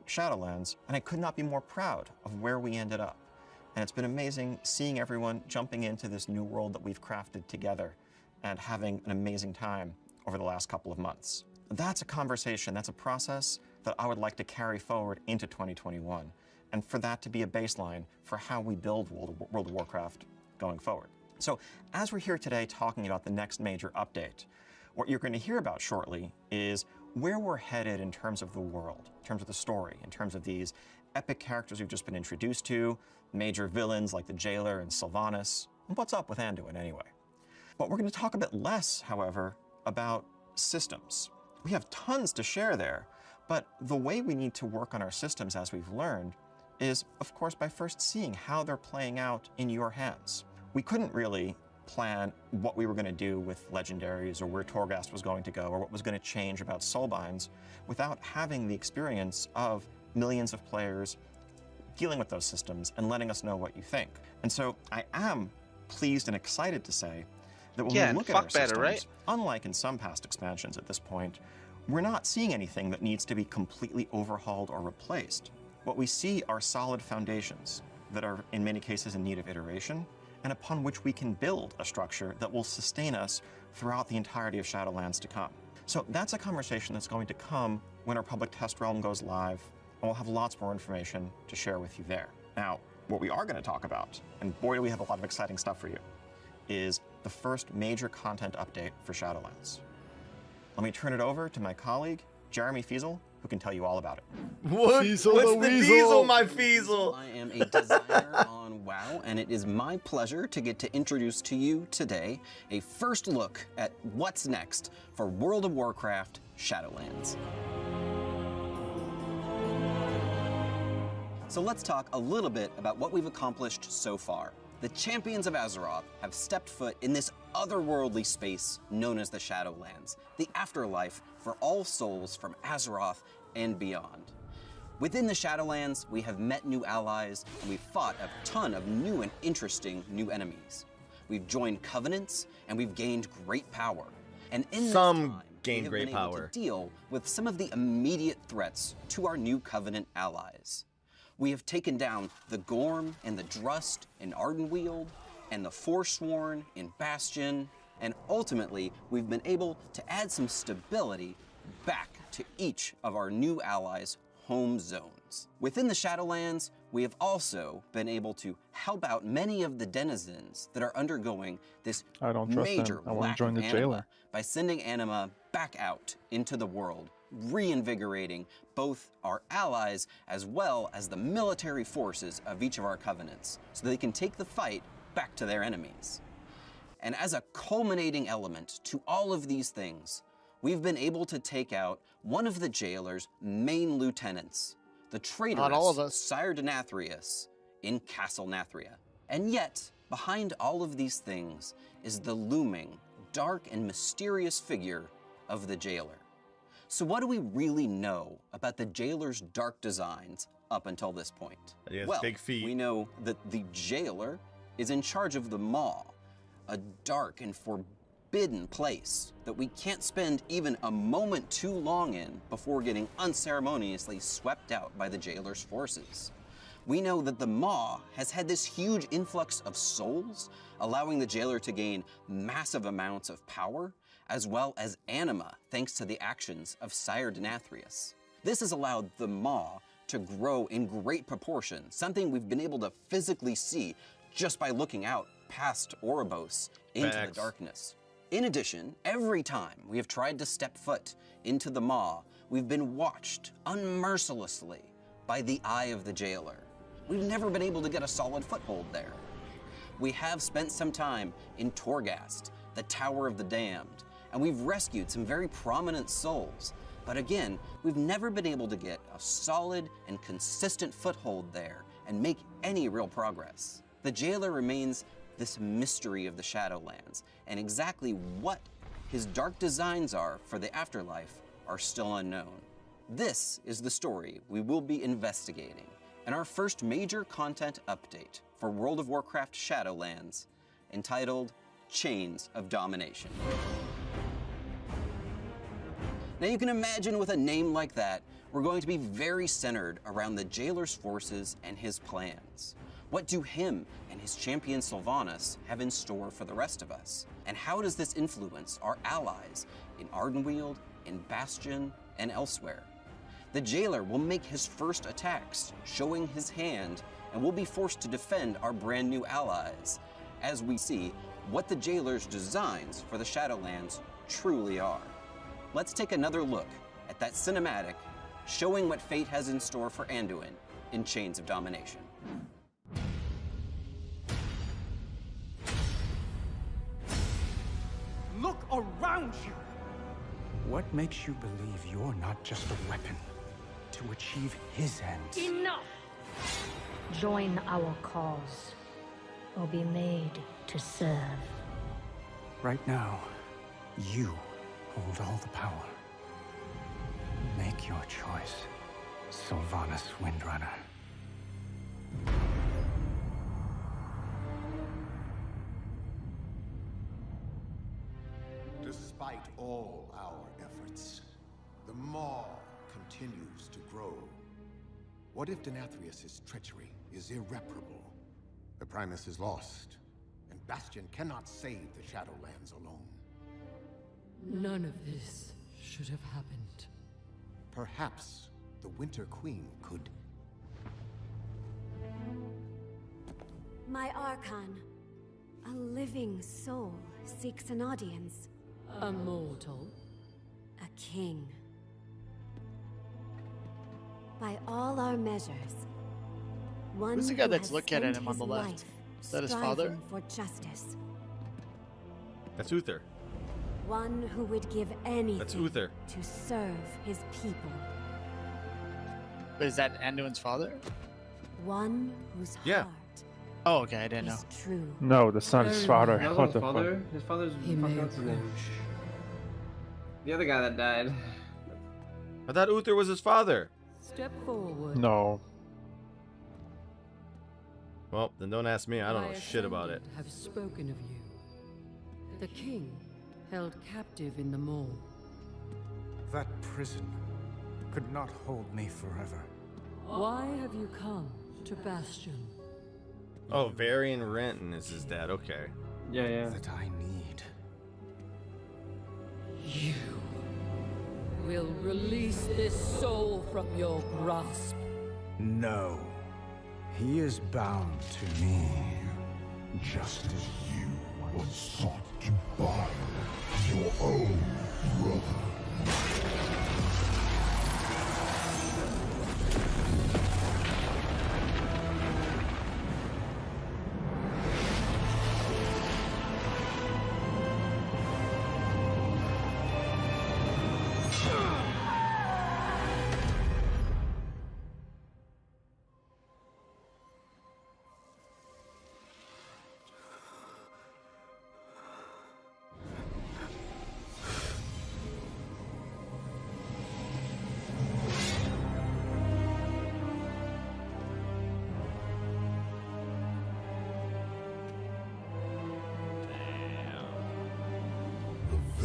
Shadowlands, and I could not be more proud of where we ended up. And it's been amazing seeing everyone jumping into this new world that we've crafted together and having an amazing time over the last couple of months. That's a conversation, that's a process that I would like to carry forward into 2021, and for that to be a baseline for how we build World of Warcraft going forward. So as we're here today talking about the next major update, what you're going to hear about shortly is where we're headed in terms of the world, in terms of the story, in terms of these epic characters we've just been introduced to, major villains like the Jailer and Sylvanas, and what's up with Anduin anyway. But we're going to talk a bit less, however, about systems. We have tons to share there, but the way we need to work on our systems, as we've learned, is, of course, by first seeing how they're playing out in your hands. We couldn't really plan what we were going to do with legendaries or where Torghast was going to go or what was going to change about soulbinds without having the experience of millions of players dealing with those systems and letting us know what you think. And so I am pleased and excited to say that when we look at our systems, right? Unlike in some past expansions at this point, we're not seeing anything that needs to be completely overhauled or replaced. What we see are solid foundations that are in many cases in need of iteration, and upon which we can build a structure that will sustain us throughout the entirety of Shadowlands to come. So that's a conversation that's going to come when our public test realm goes live, and we'll have lots more information to share with you there. Now, what we are going to talk about, and boy do we have a lot of exciting stuff for you, is the first major content update for Shadowlands. Let me turn it over to my colleague, Jeremy Fiesel, who can tell you all about it.
What?
Fiesel
What's
the
the
Weasel.
diesel, my Fiesel?
I am a designer on WoW, and it is my pleasure to get to introduce to you today a first look at what's next for World of Warcraft Shadowlands. So let's talk a little bit about what we've accomplished so far. The champions of Azeroth have stepped foot in this otherworldly space known as the Shadowlands, the afterlife for all souls from Azeroth and beyond. Within the Shadowlands, we have met new allies, and we've fought a ton of new and interesting new enemies. We've joined covenants, and we've gained great power. And in this time, we have been able to deal with some of the immediate threats to our new covenant allies. We have taken down the Gorm and the Drust in Ardenweald, and the Forsworn in Bastion, and ultimately, we've been able to add some stability back to each of our new allies' home zones. Within the Shadowlands, we have also been able to help out many of the denizens that are undergoing this major lack of anima by sending anima back out into the world, reinvigorating both our allies as well as the military forces of each of our covenants so they can take the fight back to their enemies. And as a culminating element to all of these things, we've been able to take out one of the jailer's main lieutenants, the traitorous Sire Denathrius in Castle Nathria. And yet, behind all of these things is the looming, dark and mysterious figure of the jailer. So what do we really know about the jailer's dark designs up until this point?
Well, big feet.
We know that the jailer is in charge of the Maw, a dark and forbidden place that we can't spend even a moment too long in before getting unceremoniously swept out by the jailer's forces. We know that the Maw has had this huge influx of souls, allowing the jailer to gain massive amounts of power, as well as anima, thanks to the actions of Sire Denathrius. This has allowed the Maw to grow in great proportion, something we've been able to physically see just by looking out past Oribos into the darkness. In addition, every time we have tried to step foot into the Maw, we've been watched unmercilessly by the eye of the jailer. We've never been able to get a solid foothold there. We have spent some time in Torghast, the Tower of the Damned, and we've rescued some very prominent souls. But again, we've never been able to get a solid and consistent foothold there and make any real progress. The jailer remains this mystery of the Shadowlands, and exactly what his dark designs are for the afterlife are still unknown. This is the story we will be investigating in our first major content update for World of Warcraft Shadowlands, entitled Chains of Domination. Now you can imagine with a name like that, we're going to be very centered around the jailer's forces and his plans. What do him and his champion Sylvanas have in store for the rest of us? And how does this influence our allies in Ardenweald, in Bastion, and elsewhere? The jailer will make his first attacks, showing his hand, and we'll be forced to defend our brand new allies, as we see what the jailer's designs for the Shadowlands truly are. Let's take another look at that cinematic showing what fate has in store for Anduin in Chains of Domination.
Look around you! What makes you believe you're not just a weapon to achieve his ends?
Enough! Join our cause, or be made to serve.
Right now, you hold all the power. Make your choice, Sylvanas Windrunner.
Despite all our efforts, the Maw continues to grow. What if Denathrius' treachery is irreparable? The Primus is lost, and Bastion cannot save the Shadowlands alone.
None of this should have happened.
Perhaps the Winter Queen could.
My Archon.
A living soul seeks an audience.
A mortal?
A king. By all our measures, one
Who's the guy
who
that's
has
looking at
spent
him on
his
the left?
life
Is that his father?
striving for justice.
That's Uther.
One who would give anything
That's Uther.
to serve his people.
But is that Anduin's father?
One whose
Yeah.
heart
Oh, okay, I didn't know.
is true.
No, that's not his father.
That was
What
his
the fuck?
father. His father's
He may
what's his name?
approach.
The other guy that died.
I thought Uther was his father.
Step forward.
No.
Well, then don't ask me. I don't
My
know shit about it.
ascendant have spoken of you. The king held captive in the maw.
That prison could not hold me forever.
Why have you come to Bastion?
Oh, Varian Renton is his dad. Okay.
Yeah.
That I need.
You will release this soul from your grasp.
No. He is bound to me. Just as you once sought to bind your own brother.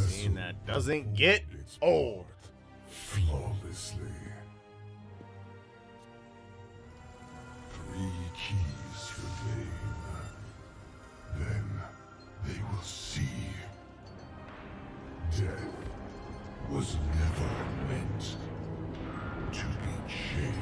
Scene that doesn't get old.
Flawlessly. 3 keys remain. Then they will see. Death was never meant to be changed.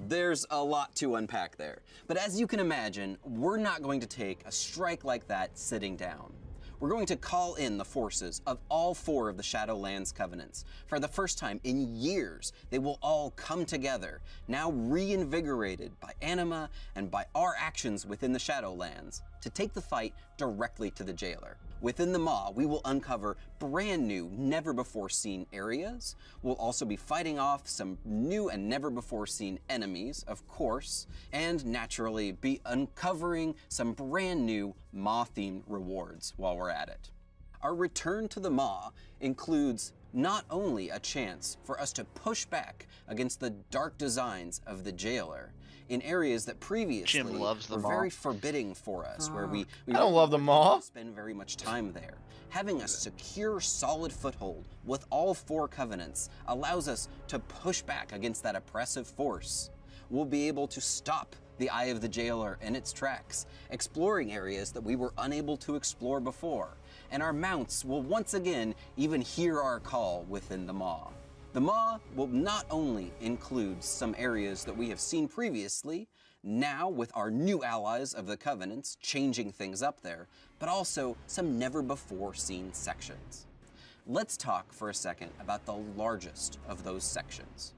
There's a lot to unpack there. But as you can imagine, we're not going to take a strike like that sitting down. We're going to call in the forces of all 4 of the Shadowlands Covenants. For the first time in years, they will all come together, now reinvigorated by anima and by our actions within the Shadowlands, to take the fight directly to the jailer. Within the Maw, we will uncover brand new, never-before-seen areas. We'll also be fighting off some new and never-before-seen enemies, of course, and naturally be uncovering some brand new Maw-themed rewards while we're at it. Our return to the Maw includes not only a chance for us to push back against the dark designs of the jailer in areas that previously were very forbidding for us, where we
I don't love the Maw.
spend very much time there. Having a secure, solid foothold with all 4 covenants allows us to push back against that oppressive force. We'll be able to stop the Eye of the Jailer in its tracks, exploring areas that we were unable to explore before, and our mounts will once again even hear our call within the Maw. The Maw will not only include some areas that we have seen previously, now with our new allies of the Covenants changing things up there, but also some never-before-seen sections. Let's talk for a second about the largest of those sections.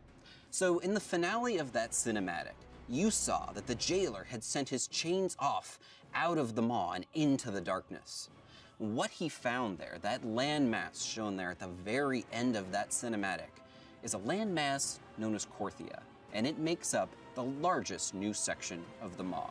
So in the finale of that cinematic, you saw that the jailer had sent his chains off out of the Maw and into the darkness. What he found there, that landmass shown there at the very end of that cinematic, is a landmass known as Korthia, and it makes up the largest new section of the Maw.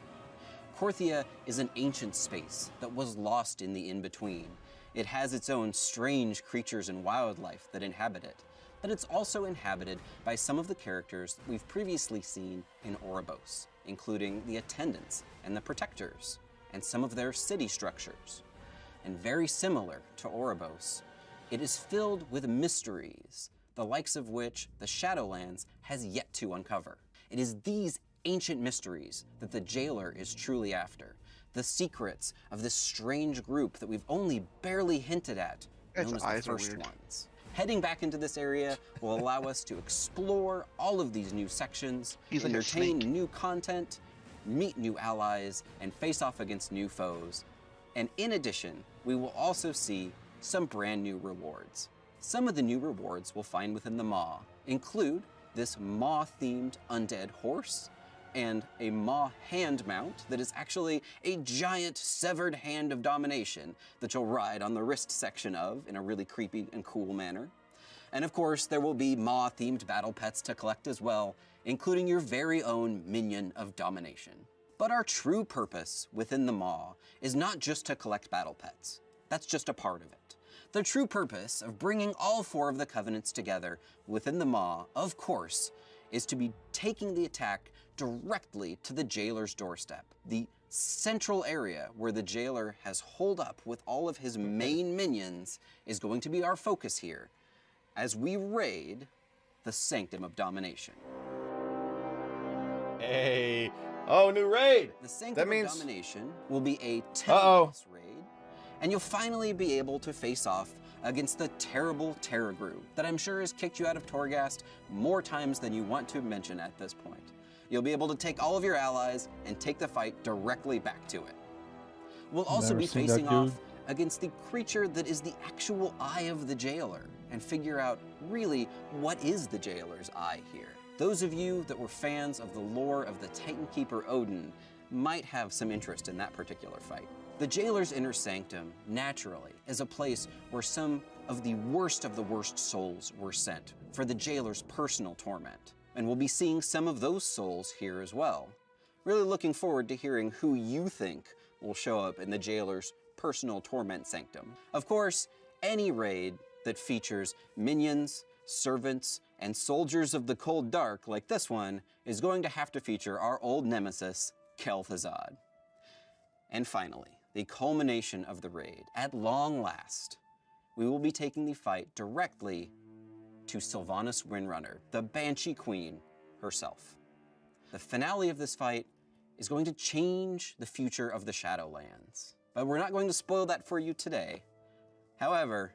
Korthia is an ancient space that was lost in the in-between. It has its own strange creatures and wildlife that inhabit it, but it's also inhabited by some of the characters that we've previously seen in Oribos, including the Attendants and the Protectors, and some of their city structures. And very similar to Oribos, it is filled with mysteries, the likes of which the Shadowlands has yet to uncover. It is these ancient mysteries that the jailer is truly after, the secrets of this strange group that we've only barely hinted at, known as the First Ones. Heading back into this area will allow us to explore all of these new sections,
He's like a
entertain
snake.
new content, meet new allies, and face off against new foes. And in addition, we will also see some brand new rewards. Some of the new rewards we'll find within the Maw include this Maw-themed undead horse, and a Maw hand mount that is actually a giant severed hand of domination that you'll ride on the wrist section of in a really creepy and cool manner. And of course, there will be Maw-themed battle pets to collect as well, including your very own minion of domination. But our true purpose within the Maw is not just to collect battle pets. That's just a part of it. The true purpose of bringing all 4 of the Covenants together within the Maw, of course, is to be taking the attack directly to the jailer's doorstep. The central area where the jailer has holed up with all of his main minions is going to be our focus here as we raid the Sanctum of Domination.
Hey. Oh, new raid.
The Sanctum of Domination will be a 10 boss raid, and you'll finally be able to face off against the terrible Terragru that I'm sure has kicked you out of Torghast more times than you want to mention at this point. You'll be able to take all of your allies and take the fight directly back to it. We'll also be facing off against the creature that is the actual eye of the jailer and figure out really what is the jailer's eye here. Those of you that were fans of the lore of the Titan Keeper Odin might have some interest in that particular fight. The jailer's inner sanctum, naturally, is a place where some of the worst souls were sent for the jailer's personal torment. And we'll be seeing some of those souls here as well. Really looking forward to hearing who you think will show up in the jailer's personal torment sanctum. Of course, any raid that features minions, servants, and soldiers of the cold dark like this one is going to have to feature our old nemesis, Kel'Thuzad. And finally, the culmination of the raid. At long last, we will be taking the fight directly to Sylvanas Windrunner, the Banshee Queen herself. The finale of this fight is going to change the future of the Shadowlands. But we're not going to spoil that for you today. However,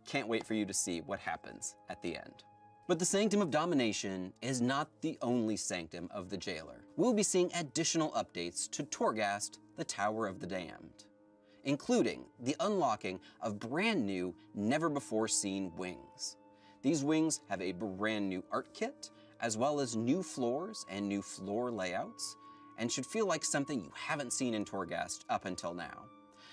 can't wait for you to see what happens at the end. But the Sanctum of Domination is not the only sanctum of the jailer. We'll be seeing additional updates to Torghast, the Tower of the Damned, including the unlocking of brand new, never-before-seen wings. These wings have a brand new art kit, as well as new floors and new floor layouts, and should feel like something you haven't seen in Torghast up until now.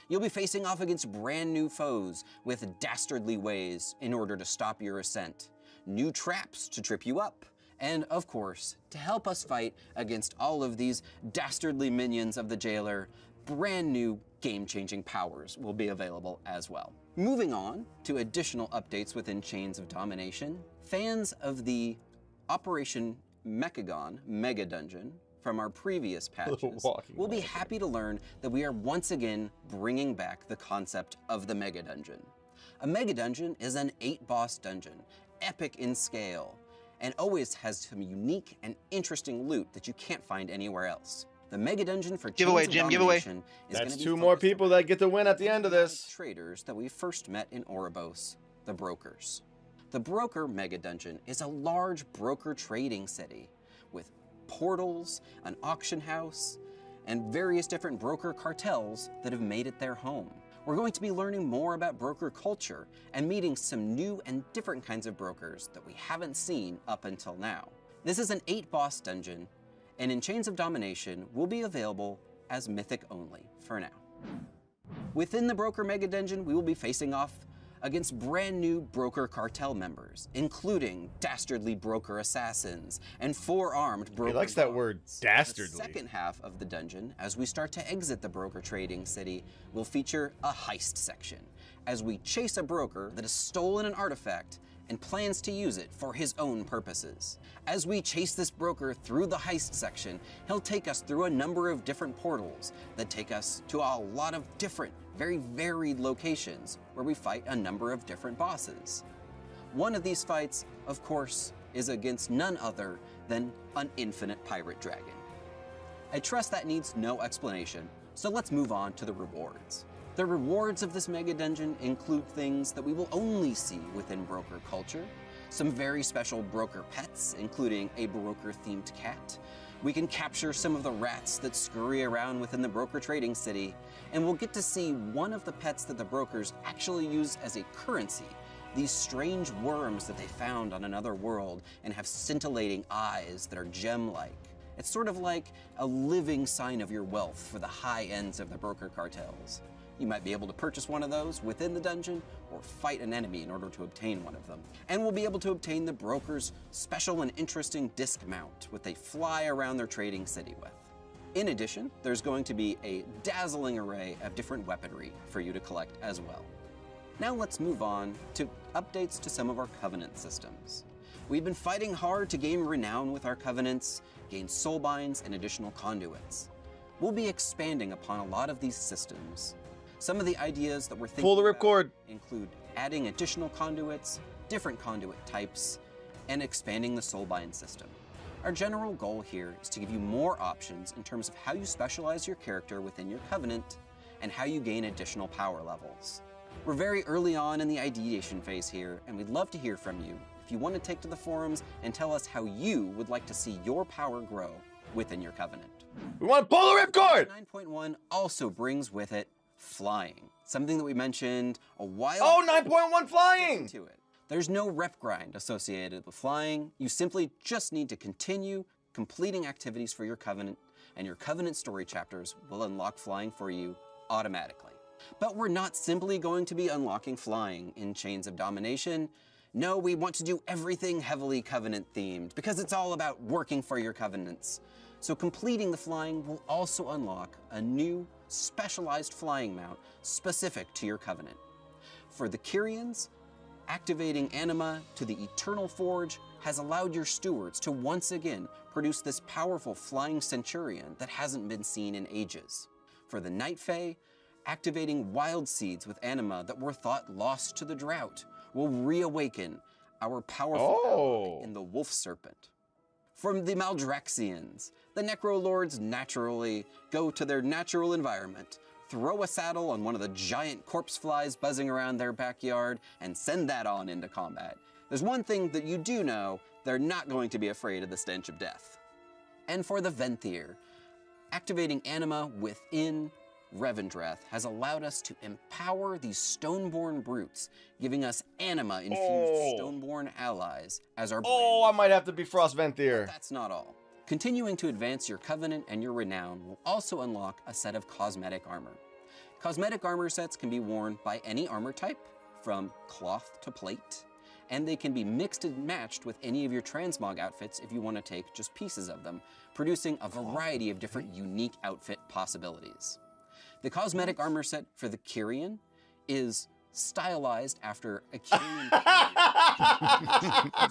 You'll be facing off against brand new foes with dastardly ways in order to stop your ascent, new traps to trip you up, and of course, to help us fight against all of these dastardly minions of the jailer, brand new game-changing powers will be available as well. Moving on to additional updates within Chains of Domination, fans of the Operation Mechagon Mega Dungeon from our previous patches will be happy to learn that we are once again bringing back the concept of the Mega Dungeon. A Mega Dungeon is an 8-boss dungeon, epic in scale, and always has some unique and interesting loot that you can't find anywhere else. The Mega Dungeon for
Giveaway,
Chains
Jim,
of
giveaway.
Domination is
That's
gonna be
2 more
focused
people that get to win at the end of this.
traders that we first met in Oribos, the Brokers. The Broker Mega Dungeon is a large broker trading city with portals, an auction house, and various different broker cartels that have made it their home. We're going to be learning more about broker culture and meeting some new and different kinds of brokers that we haven't seen up until now. This is an 8-boss dungeon, and in Chains of Domination will be available as Mythic only for now. Within the Broker Mega Dungeon, we will be facing off against brand new broker cartel members, including dastardly broker assassins and 4-armed broker.
He likes that word, dastardly.
The second half of the dungeon, as we start to exit the broker trading city, will feature a heist section, as we chase a broker that has stolen an artifact and plans to use it for his own purposes. As we chase this broker through the heist section, he'll take us through a number of different portals that take us to a lot of different, very varied locations where we fight a number of different bosses. One of these fights, of course, is against none other than an infinite pirate dragon. I trust that needs no explanation, so let's move on to the rewards. The rewards of this mega dungeon include things that we will only see within broker culture, some very special broker pets, including a broker-themed cat. We can capture some of the rats that scurry around within the broker trading city, and we'll get to see one of the pets that the brokers actually use as a currency, these strange worms that they found on another world and have scintillating eyes that are gem-like. It's sort of like a living sign of your wealth for the high ends of the broker cartels. You might be able to purchase one of those within the dungeon or fight an enemy in order to obtain one of them. And we'll be able to obtain the broker's special and interesting disc mount, which they fly around their trading city with. In addition, there's going to be a dazzling array of different weaponry for you to collect as well. Now let's move on to updates to some of our Covenant systems. We've been fighting hard to gain renown with our Covenants, gain soulbinds, and additional conduits. We'll be expanding upon a lot of these systems. Some of the ideas that we're thinking
Pull the ripcord.
Include adding additional conduits, different conduit types, and expanding the soulbind system. Our general goal here is to give you more options in terms of how you specialize your character within your Covenant and how you gain additional power levels. We're very early on in the ideation phase here, and we'd love to hear from you if you want to take to the forums and tell us how you would like to see your power grow within your Covenant.
We want to pull the ripcord!
9.1 also brings with it flying, something that we mentioned a while ago.
Oh, 9.1 flying!
To it. There's no rep grind associated with flying. You simply just need to continue completing activities for your Covenant, and your Covenant story chapters will unlock flying for you automatically. But we're not simply going to be unlocking flying in Chains of Domination. No, we want to do everything heavily Covenant themed because it's all about working for your Covenants. So completing the flying will also unlock a new specialized flying mount specific to your Covenant. For the Kyrians, activating Anima to the Eternal Forge has allowed your stewards to once again produce this powerful flying Centurion that hasn't been seen in ages. For the Night Fae, activating Wild Seeds with Anima that were thought lost to the drought will reawaken our powerful ally in the Wolf Serpent. From the Maldraxians, the Necrolords naturally go to their natural environment, throw a saddle on one of the giant corpse flies buzzing around their backyard, and send that on into combat. There's one thing that you do know, they're not going to be afraid of the stench of death. And for the Venthyr, activating Anima within Revendreth has allowed us to empower these Stoneborn brutes, giving us Anima-infused Stoneborn allies as our
I might have to be Frost Venthyr.
But that's not all. Continuing to advance your Covenant and your renown will also unlock a set of cosmetic armor. Cosmetic armor sets can be worn by any armor type, from cloth to plate, and they can be mixed and matched with any of your transmog outfits if you want to take just pieces of them, producing a variety of different unique outfit possibilities. The cosmetic armor set for the Kyrian is stylized after a Kyrian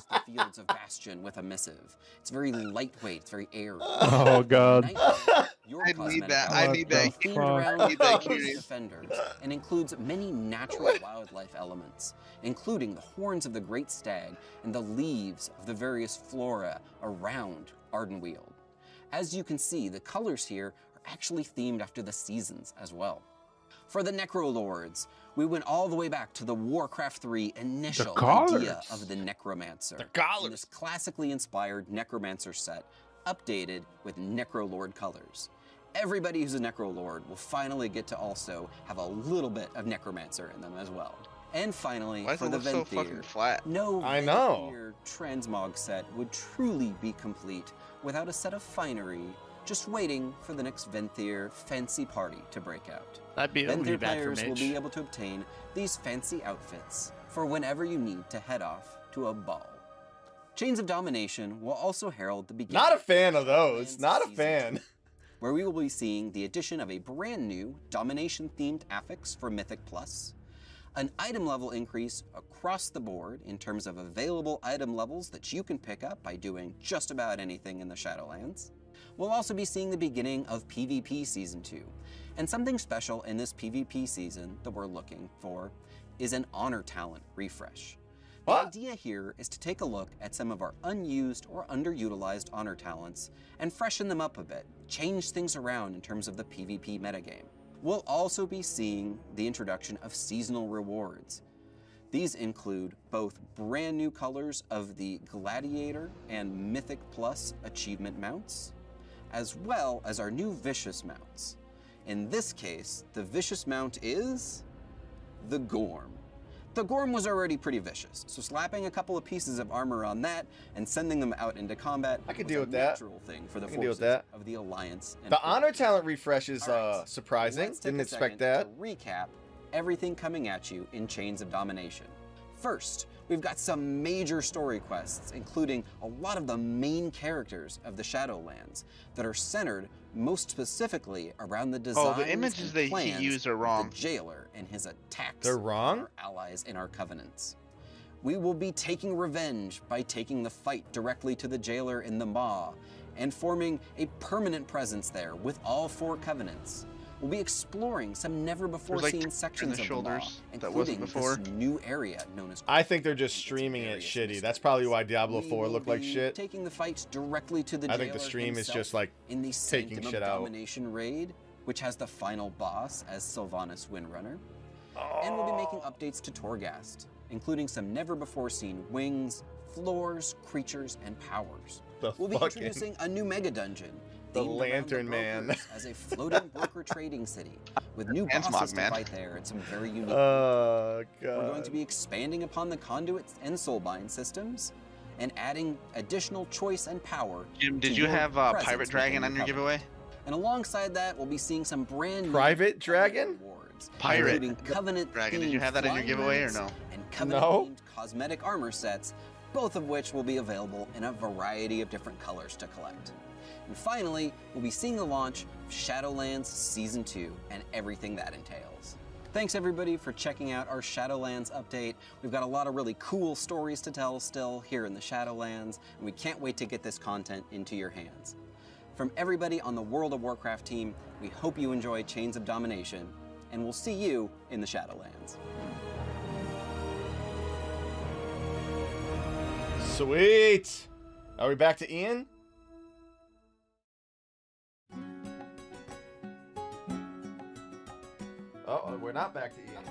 the fields of Bastion with a missive. It's very lightweight, it's very airy.
Oh god.
I need that. I need that.
Themed around defenders and includes many natural wildlife elements, including the horns of the great stag and the leaves of the various flora around Ardenweald. As you can see, the colors here actually themed after the seasons as well. For the Necrolords, we went all the way back to the Warcraft 3 initial idea of the Necromancer. In this classically inspired Necromancer set, updated with Necrolord colors. Everybody who's a Necrolord will finally get to also have a little bit of Necromancer in them as well. And finally, for the Venthyr, no Venthyr transmog set would truly be complete without a set of finery, just waiting for the next Venthyr fancy party to break out. Venthyr players will be able to obtain these fancy outfits for whenever you need to head off to a ball. Chains of Domination will also herald the beginning.
Not a fan of those. Not a fan.
Where we will be seeing the addition of a brand new Domination-themed affix for Mythic Plus, an item level increase across the board in terms of available item levels that you can pick up by doing just about anything in the Shadowlands. We'll also be seeing the beginning of PvP Season 2, and something special in this PvP season that we're looking for is an Honor Talent refresh. The idea here is to take a look at some of our unused or underutilized Honor Talents and freshen them up a bit, change things around in terms of the PvP metagame. We'll also be seeing the introduction of seasonal rewards. These include both brand new colors of the Gladiator and Mythic Plus achievement mounts, as well as our new Vicious mounts. In this case, the Vicious mount is the Gorm. The Gorm was already pretty vicious, so slapping a couple of pieces of armor on that and sending them out into combat
I could
was
deal
a
with that.
natural thing for the
I can deal with
forces
that.
of the Alliance. And
The honor talent refresh is surprising.
let's take
Didn't
a
expect
second
that.
to recap everything coming at you in Chains of Domination. First, we've got some major story quests, including a lot of the main characters of the Shadowlands that are centered most specifically around the designs
the images
and
that he
plans
used are
of
wrong.
the Jailer and his attacks
They're wrong?
on our allies in our covenants. We will be taking revenge by taking the fight directly to the Jailer in the Maw and forming a permanent presence there with all 4 covenants. We'll be exploring some never-before-seen sections of the Maw,
that wasn't
including
before.
this new area known as.
I think they're just streaming it shitty. That's probably why Diablo 4 looked like shit.
Taking the fight directly to the
I think the
Jailer
stream is
himself
just like
in the
taking
Sanctum
shit
of
out.
Domination raid, which has the final boss as Sylvanas Windrunner. And we'll be making updates to Torghast, including some never-before-seen wings, floors, creatures, and powers. We'll be
fucking-
introducing a new mega dungeon.
The
themed around
Lantern Man.
brokers as a floating broker trading city with new
Transmog
bosses to
Man.
fight there and some very unique.
Oh,
We're going
God.
to be expanding upon the conduits and soulbind systems and adding additional choice and power.
Jim, did
to
you
your
have
presence
Pirate Dragon
within
on your
covenant.
giveaway?
And alongside that, we'll be seeing some brand new
Private Dragon?
rewards,
Pirate
including Covenant
Dragon. Did you have that in your giveaway or no?
And Covenant-themed cosmetic armor sets, both of which will be available in a variety of different colors to collect. And finally, we'll be seeing the launch of Shadowlands Season 2 and everything that entails. Thanks everybody for checking out our Shadowlands update. We've got a lot of really cool stories to tell still here in the Shadowlands, and we can't wait to get this content into your hands. From everybody on the World of Warcraft team, we hope you enjoy Chains of Domination, and we'll see you in the Shadowlands.
Sweet. Are we back to Ian? Oh, we're not back to Ian.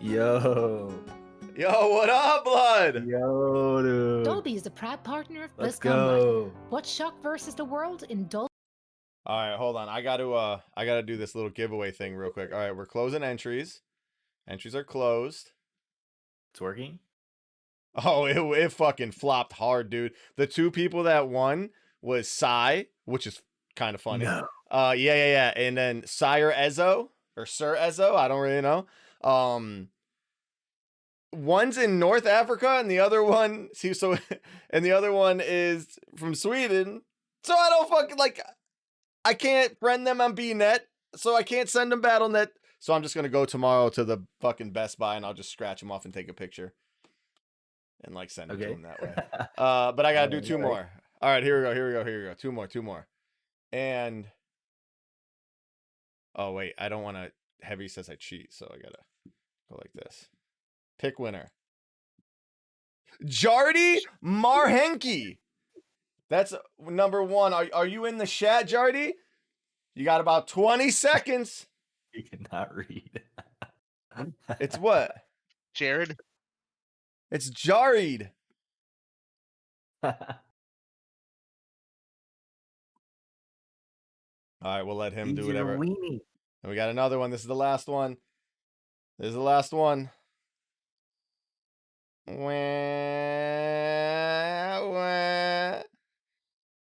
Yo.
Yo, what up, blood?
Yo, dude.
Dolby is a proud partner of
Let's
BlizzConline.
go.
Watch Shock versus the World in Dolby.
All right, hold on. I got to do this little giveaway thing real quick. All right, we're closing entries. Entries are closed.
It's working?
Oh, it fucking flopped hard, dude. The 2 people that won was Sai, which is kind of funny.
No.
Yeah. And then Sire Ezo or Sir Ezo, I don't really know. One's in North Africa and the other one and the other one is from Sweden. So I don't fucking I can't friend them on BNet, so I can't send them BattleNet. So I'm just gonna go tomorrow to the fucking Best Buy and I'll just scratch them off and take a picture. And send it to them that way. But I gotta do 2 more. All right, here we go. 2 more. And oh wait, I don't want to. Heavy says I cheat, so I gotta go like this. Pick winner. Jardy Marhenki. That's number 1. Are you in the chat, Jardy? You got about 20 seconds.
You cannot read.
It's what?
Jared.
It's Jared. All right, we'll let him do whatever.
Weenie.
And we got another one. This is the last one.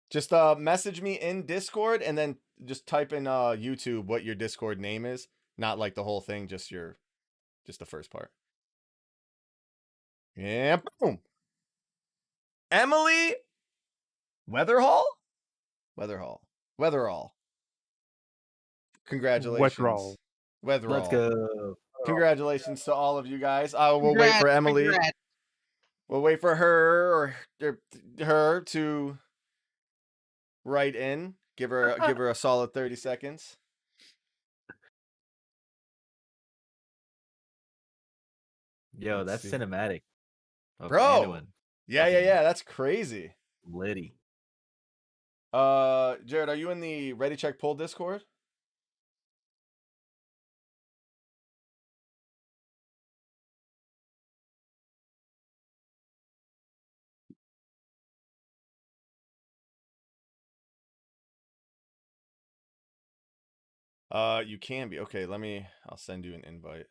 Just message me in Discord and then just type in YouTube what your Discord name is. Not like the whole thing, just the first part. Yeah, boom. Emily Weatherhall? Weatherall. Congratulations. Weatherall.
Let's go.
Congratulations to all of you guys. We'll wait for Emily.
Congrats.
We'll wait for her to write in. Give her a solid 30 seconds.
Yo, that's cinematic.
Bro.
Anyone.
Yeah. That's crazy.
Liddy.
Jared, are you in the Ready Check Pull Discord? You can be. Okay, I'll send you an invite.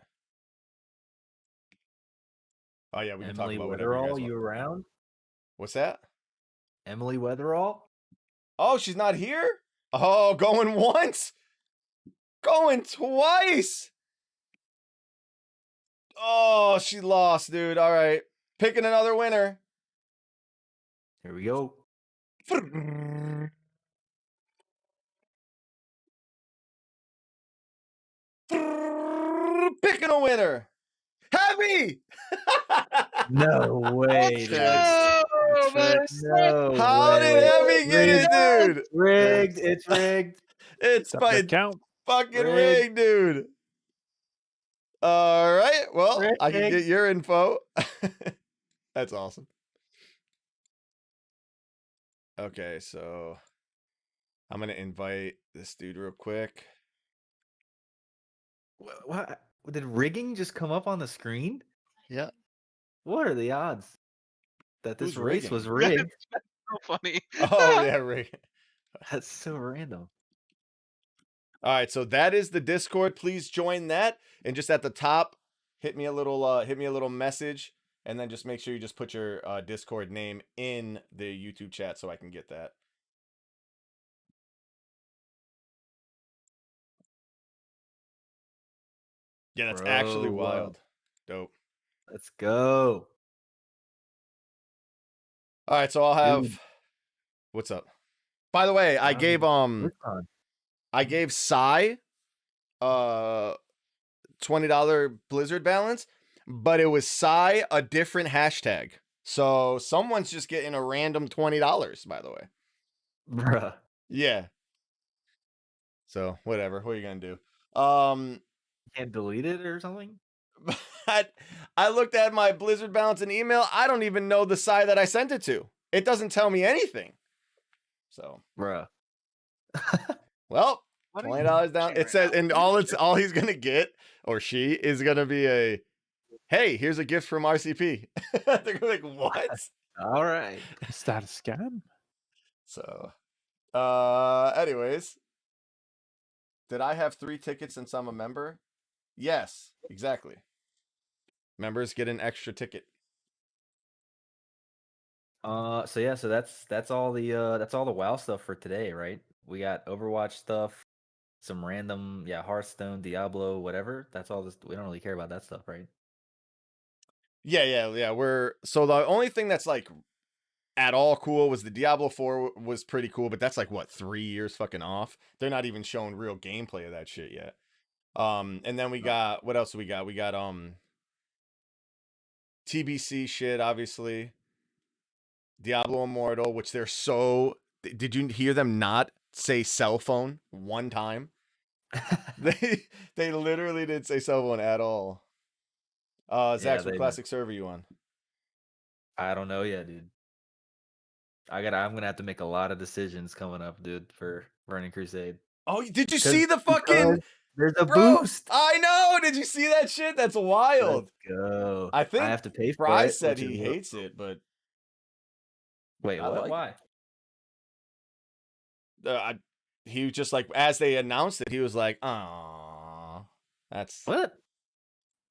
Oh yeah, we can talk
Emily
about whatever you guys
Weatherall,
want.
you around?
What's that?
Emily Weatherall?
Oh, she's not here? Oh, going once? Going twice? Oh, she lost, dude. All right. Picking another winner.
Here we go.
Picking a winner. Happy!
No way, dude. No
How did
way.
Heavy get it, dude?
Rigged. It's rigged.
It's
count.
fucking
Rigged.
rigged, dude. All right. Well, I can get your info. That's awesome. Okay, so I'm going to invite this dude real quick.
What? Did rigging just come up on the screen?
Yeah.
What are the odds that this
Who's
race
rigging?
was rigged?
So funny.
Oh, yeah, rigging.
That's so random.
All right, so that is the Discord. Please join that, and just at the top, hit me a little message, and then just make sure you just put your Discord name in the YouTube chat so I can get that. Yeah, that's actually wild. Dope.
Let's go.
All right, so I'll have.
Dude.
What's up? By the way, I gave Psy $20 Blizzard balance, but it was Psy a different hashtag. So someone's just getting a random $20, by the way.
Bruh.
Yeah. So whatever. What are you gonna do?
Can't delete it or something?
I looked at my Blizzard balance and email. I don't even know the Psy that I sent it to. It doesn't tell me anything. So,
bruh.
Well, $20 down. It says, and all he's gonna get, or she is gonna be a, hey, here's a gift from RCP. They're gonna be like, what?
All right.
Is that a scam?
So, anyways, did I have 3 tickets since I'm a member? Yes, exactly. Members get an extra ticket.
So yeah, so that's all the WoW stuff for today, right? We got Overwatch stuff, some random, Hearthstone, Diablo, whatever. That's all this. We don't really care about that stuff, right?
Yeah. So the only thing that's like at all cool was the Diablo 4 was pretty cool, but that's like what, 3 years fucking off. They're not even showing real gameplay of that shit yet. And then we got, what else do we got? We got TBC shit, obviously. Diablo Immortal, which they're so. Did you hear them not say cell phone one time? They literally didn't say cell phone at all. Zach, what classic server you on?
I don't know yet, dude. I'm gonna have to make a lot of decisions coming up, dude, for Burning Crusade.
Oh, did you see the fucking?
There's a boost.
I know. Did you see that shit? That's wild.
Let's go.
I think
I have to pay for
Fry
it.
said he hates it, but
wait, what? Why?
He was just like, as they announced it, he was like, "Aw, that's
what."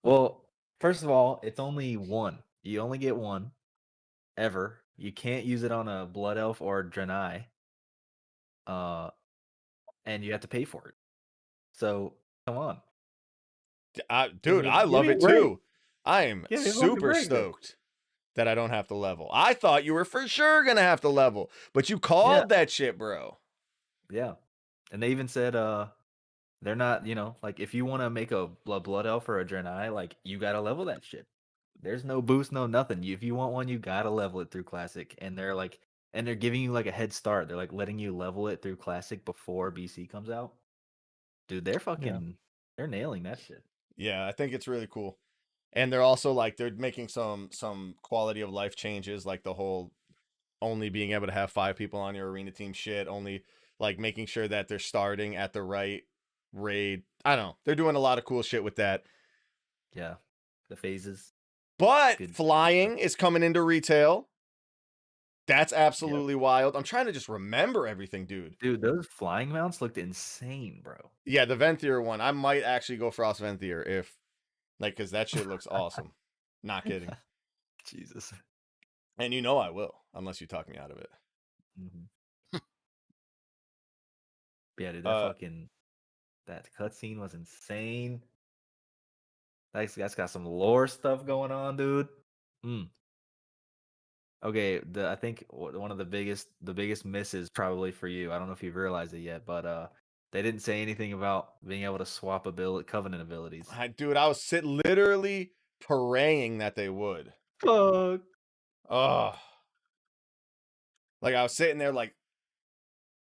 Well, first of all, it's only one. You only get one, ever. You can't use it on a Blood Elf or Draenei. And you have to pay for it. So come on,
dude. I love it too. I am super stoked that I don't have to level. I thought you were for sure gonna have to level, but you called that shit, bro.
Yeah, and they even said they're not, like if you want to make a Blood Elf or a Draenei, like you gotta level that shit. There's no boost, no nothing. If you want one, you gotta level it through Classic, and they're giving you like a head start. They're like letting you level it through Classic before BC comes out. Dude, they're nailing that shit.
Yeah, I think it's really cool. And they're also like they're making some quality of life changes, like the whole only being able to have 5 people on your arena team shit, only like making sure that they're starting at the right raid. I don't know. They're doing a lot of cool shit with that.
Yeah. The phases.
But flying is coming into retail. That's absolutely wild. I'm trying to just remember everything, dude.
Dude, those flying mounts looked insane, bro.
Yeah, the Venthyr one. I might actually go Frost Venthyr if, like, because that shit looks awesome. Not kidding.
Jesus.
And you know I will, unless you talk me out of it.
Yeah, dude, that cutscene was insane. That's got some lore stuff going on, dude. Okay, I think one of the biggest misses probably for you. I don't know if you've realized it yet, but they didn't say anything about being able to swap covenant abilities.
Dude, I was literally praying that they would.
Fuck.
Oh. Like I was sitting there like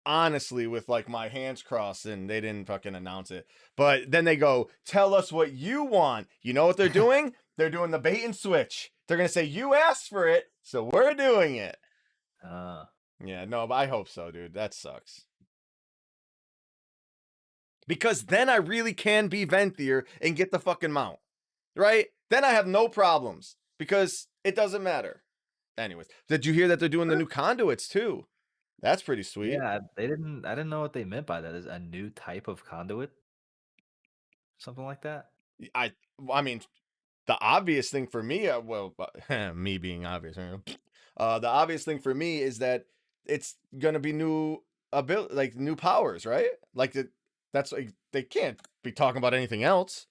honestly with like my hands crossed and they didn't fucking announce it. But then they go, "Tell us what you want." You know what they're doing? They're doing the bait and switch. They're going to say, "You asked for it, so we're doing it." Yeah, no, but I hope so, dude. That sucks. Because then I really can be Venthyr and get the fucking mount. Right? Then I have no problems because it doesn't matter. Anyways, did you hear that they're doing the new conduits too? That's pretty sweet.
Yeah, I didn't know what they meant by that. Is a new type of conduit? Something like that?
I mean, the obvious thing for me, me being obvious, the obvious thing for me is that it's gonna be new ability, like new powers, right? Like that's like they can't be talking about anything else.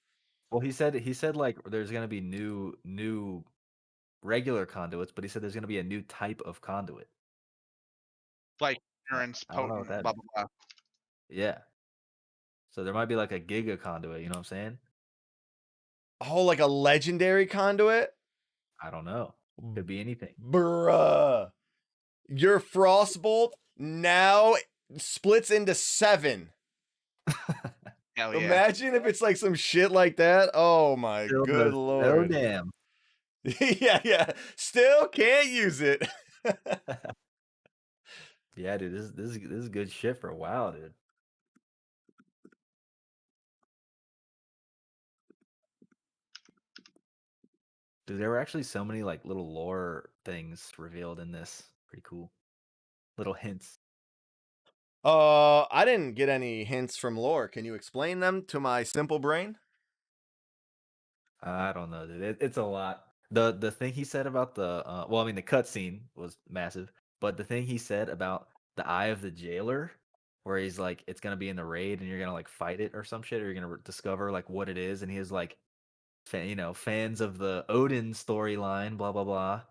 Well, he said like there's gonna be new regular conduits, but he said there's gonna be a new type of conduit.
Like endurance,
I don't know what
potent,
that
blah blah blah.
Yeah. So there might be like a giga conduit, you know what I'm saying?
Oh, like a legendary conduit?
I don't know. Could be anything.
Bruh. Your Frostbolt now splits into 7.
Hell yeah.
Imagine if it's like some shit like that. Oh my good lord.
Oh damn.
yeah. Still can't use it.
Yeah, dude, this is good shit for a while, dude. Dude, there were actually so many like little lore things revealed in this. Pretty cool. Little hints.
I didn't get any hints from lore. Can you explain them to my simple brain?
I don't know, dude. It's a lot. The thing he said about the well, I mean the cutscene was massive, but the thing he said about the Eye of the Jailer, where he's like, it's gonna be in the raid and you're gonna like fight it or some shit, or you're gonna discover like what it is, and he was like, fans of the Odin storyline, blah blah blah,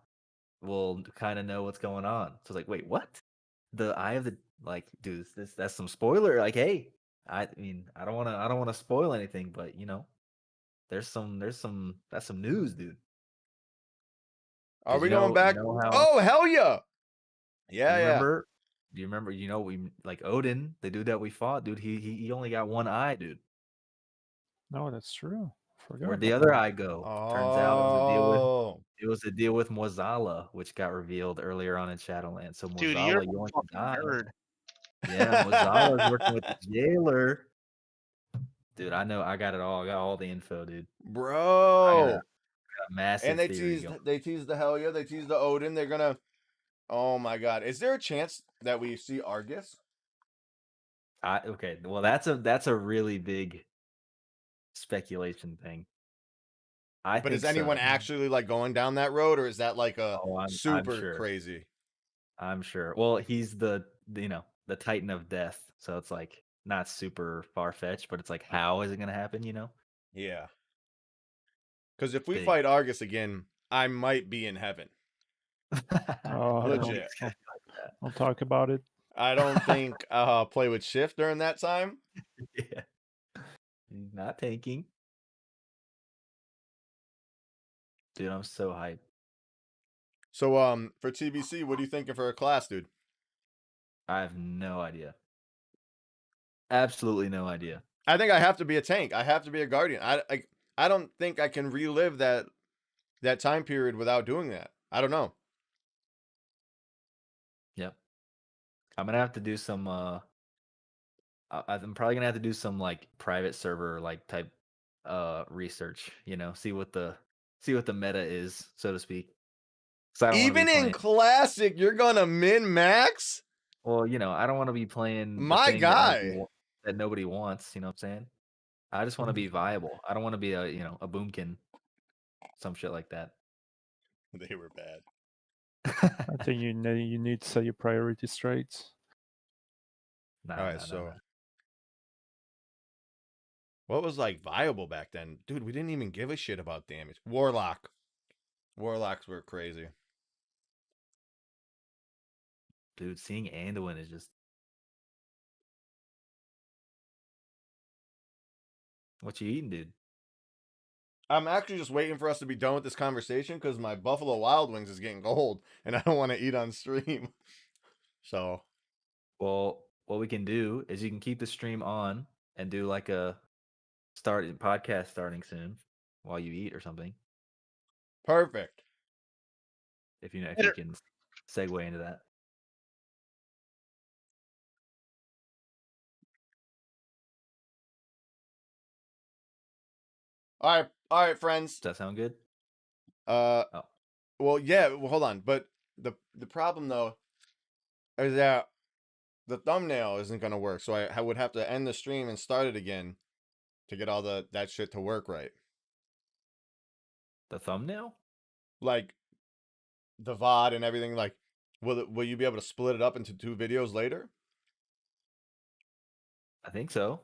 will kind of know what's going on. So it's like, wait, what? The Eye of the dude, that's some spoiler. Like, hey, I mean, I don't wanna spoil anything, but that's some news, dude.
Are we going back? Oh, hell yeah. Yeah.
Do you remember, we like Odin, the dude that we fought, dude, he only got one eye, dude.
No, that's true.
Where'd the other eye go? Turns out it was a deal with Mozala, which got revealed earlier on in Shadowlands. So Mozala,
Dude, you're
you only died.
nerd.
Yeah, Mozala's working with the jailer. Dude, I know. I got it all. I got all the info, dude.
Bro.
I got a massive
and they
theory
teased the hell yeah. They teased the Odin. They're gonna. Oh my god. Is there a chance that we see Argus?
Okay. Well, that's a really big speculation thing.
But is anyone actually like going down that road, or is that like a super
I'm sure.
crazy?
I'm sure. Well, he's the Titan of Death, so it's like not super far fetched, but it's like, how is it gonna happen?
Yeah. Because if we fight Argus again, I might be in heaven. Legit.
I'll talk about it.
I don't think play with Shift during that time.
Yeah. Not tanking. Dude, I'm so hyped.
So for TBC, what are you thinking for a class, dude?
I have no idea. Absolutely no idea.
I think I have to be a tank. I have to be a guardian. I don't think I can relive that time period without doing that. I don't know.
Yep. I'm gonna have to do some I'm probably gonna have to do some like private server like type research, see what the meta is, so to speak.
Even in classic, you're gonna min max.
Well, you know, I don't want to be playing the
My
thing
guy.
that nobody wants. You know what I'm saying? I just want to be viable. I don't want to be a boomkin, some shit like that.
They were bad.
I think you need to set your priorities straight.
All right, what was like viable back then? Dude, we didn't even give a shit about damage. Warlock. Warlocks were crazy.
Dude, seeing Anduin is just... What you eating, dude?
I'm actually just waiting for us to be done with this conversation because my Buffalo Wild Wings is getting cold and I don't want to eat on stream. So,
well, what we can do is you can keep the stream on and do like a podcast starting soon while you eat or something.
Perfect.
If you can segue into that.
All right, friends.
Does that sound good?
Well, yeah. Well, hold on, but the problem though is that the thumbnail isn't gonna work, so I would have to end the stream and start it again to get all that shit to work right.
The thumbnail?
Like the VOD and everything. Like, will you be able to split it up into 2 videos later?
I think so.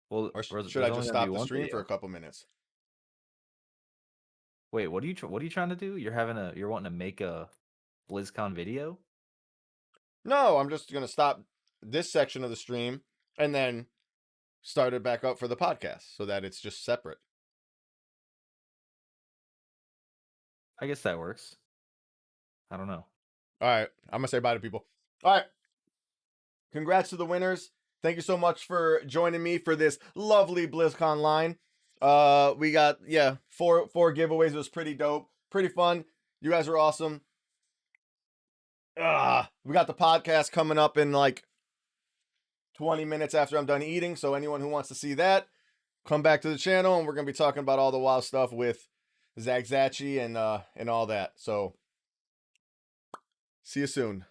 Well,
or should I just stop the stream for a couple minutes?
Wait, what are you trying to do? You're wanting to make a BlizzCon video?
No, I'm just gonna stop this section of the stream and then start it back up for the podcast so that it's just separate.
I guess that works. I don't know.
All right, I'm gonna say bye to people. All right, congrats to the winners. Thank you so much for joining me for this lovely BlizzConline. We got 4 giveaways. It was pretty dope, pretty fun. You guys are awesome. We got the podcast coming up in like 20 minutes after I'm done eating. So anyone who wants to see that, come back to the channel, and we're gonna be talking about all the WoW stuff with Zagzachi and all that. So see you soon.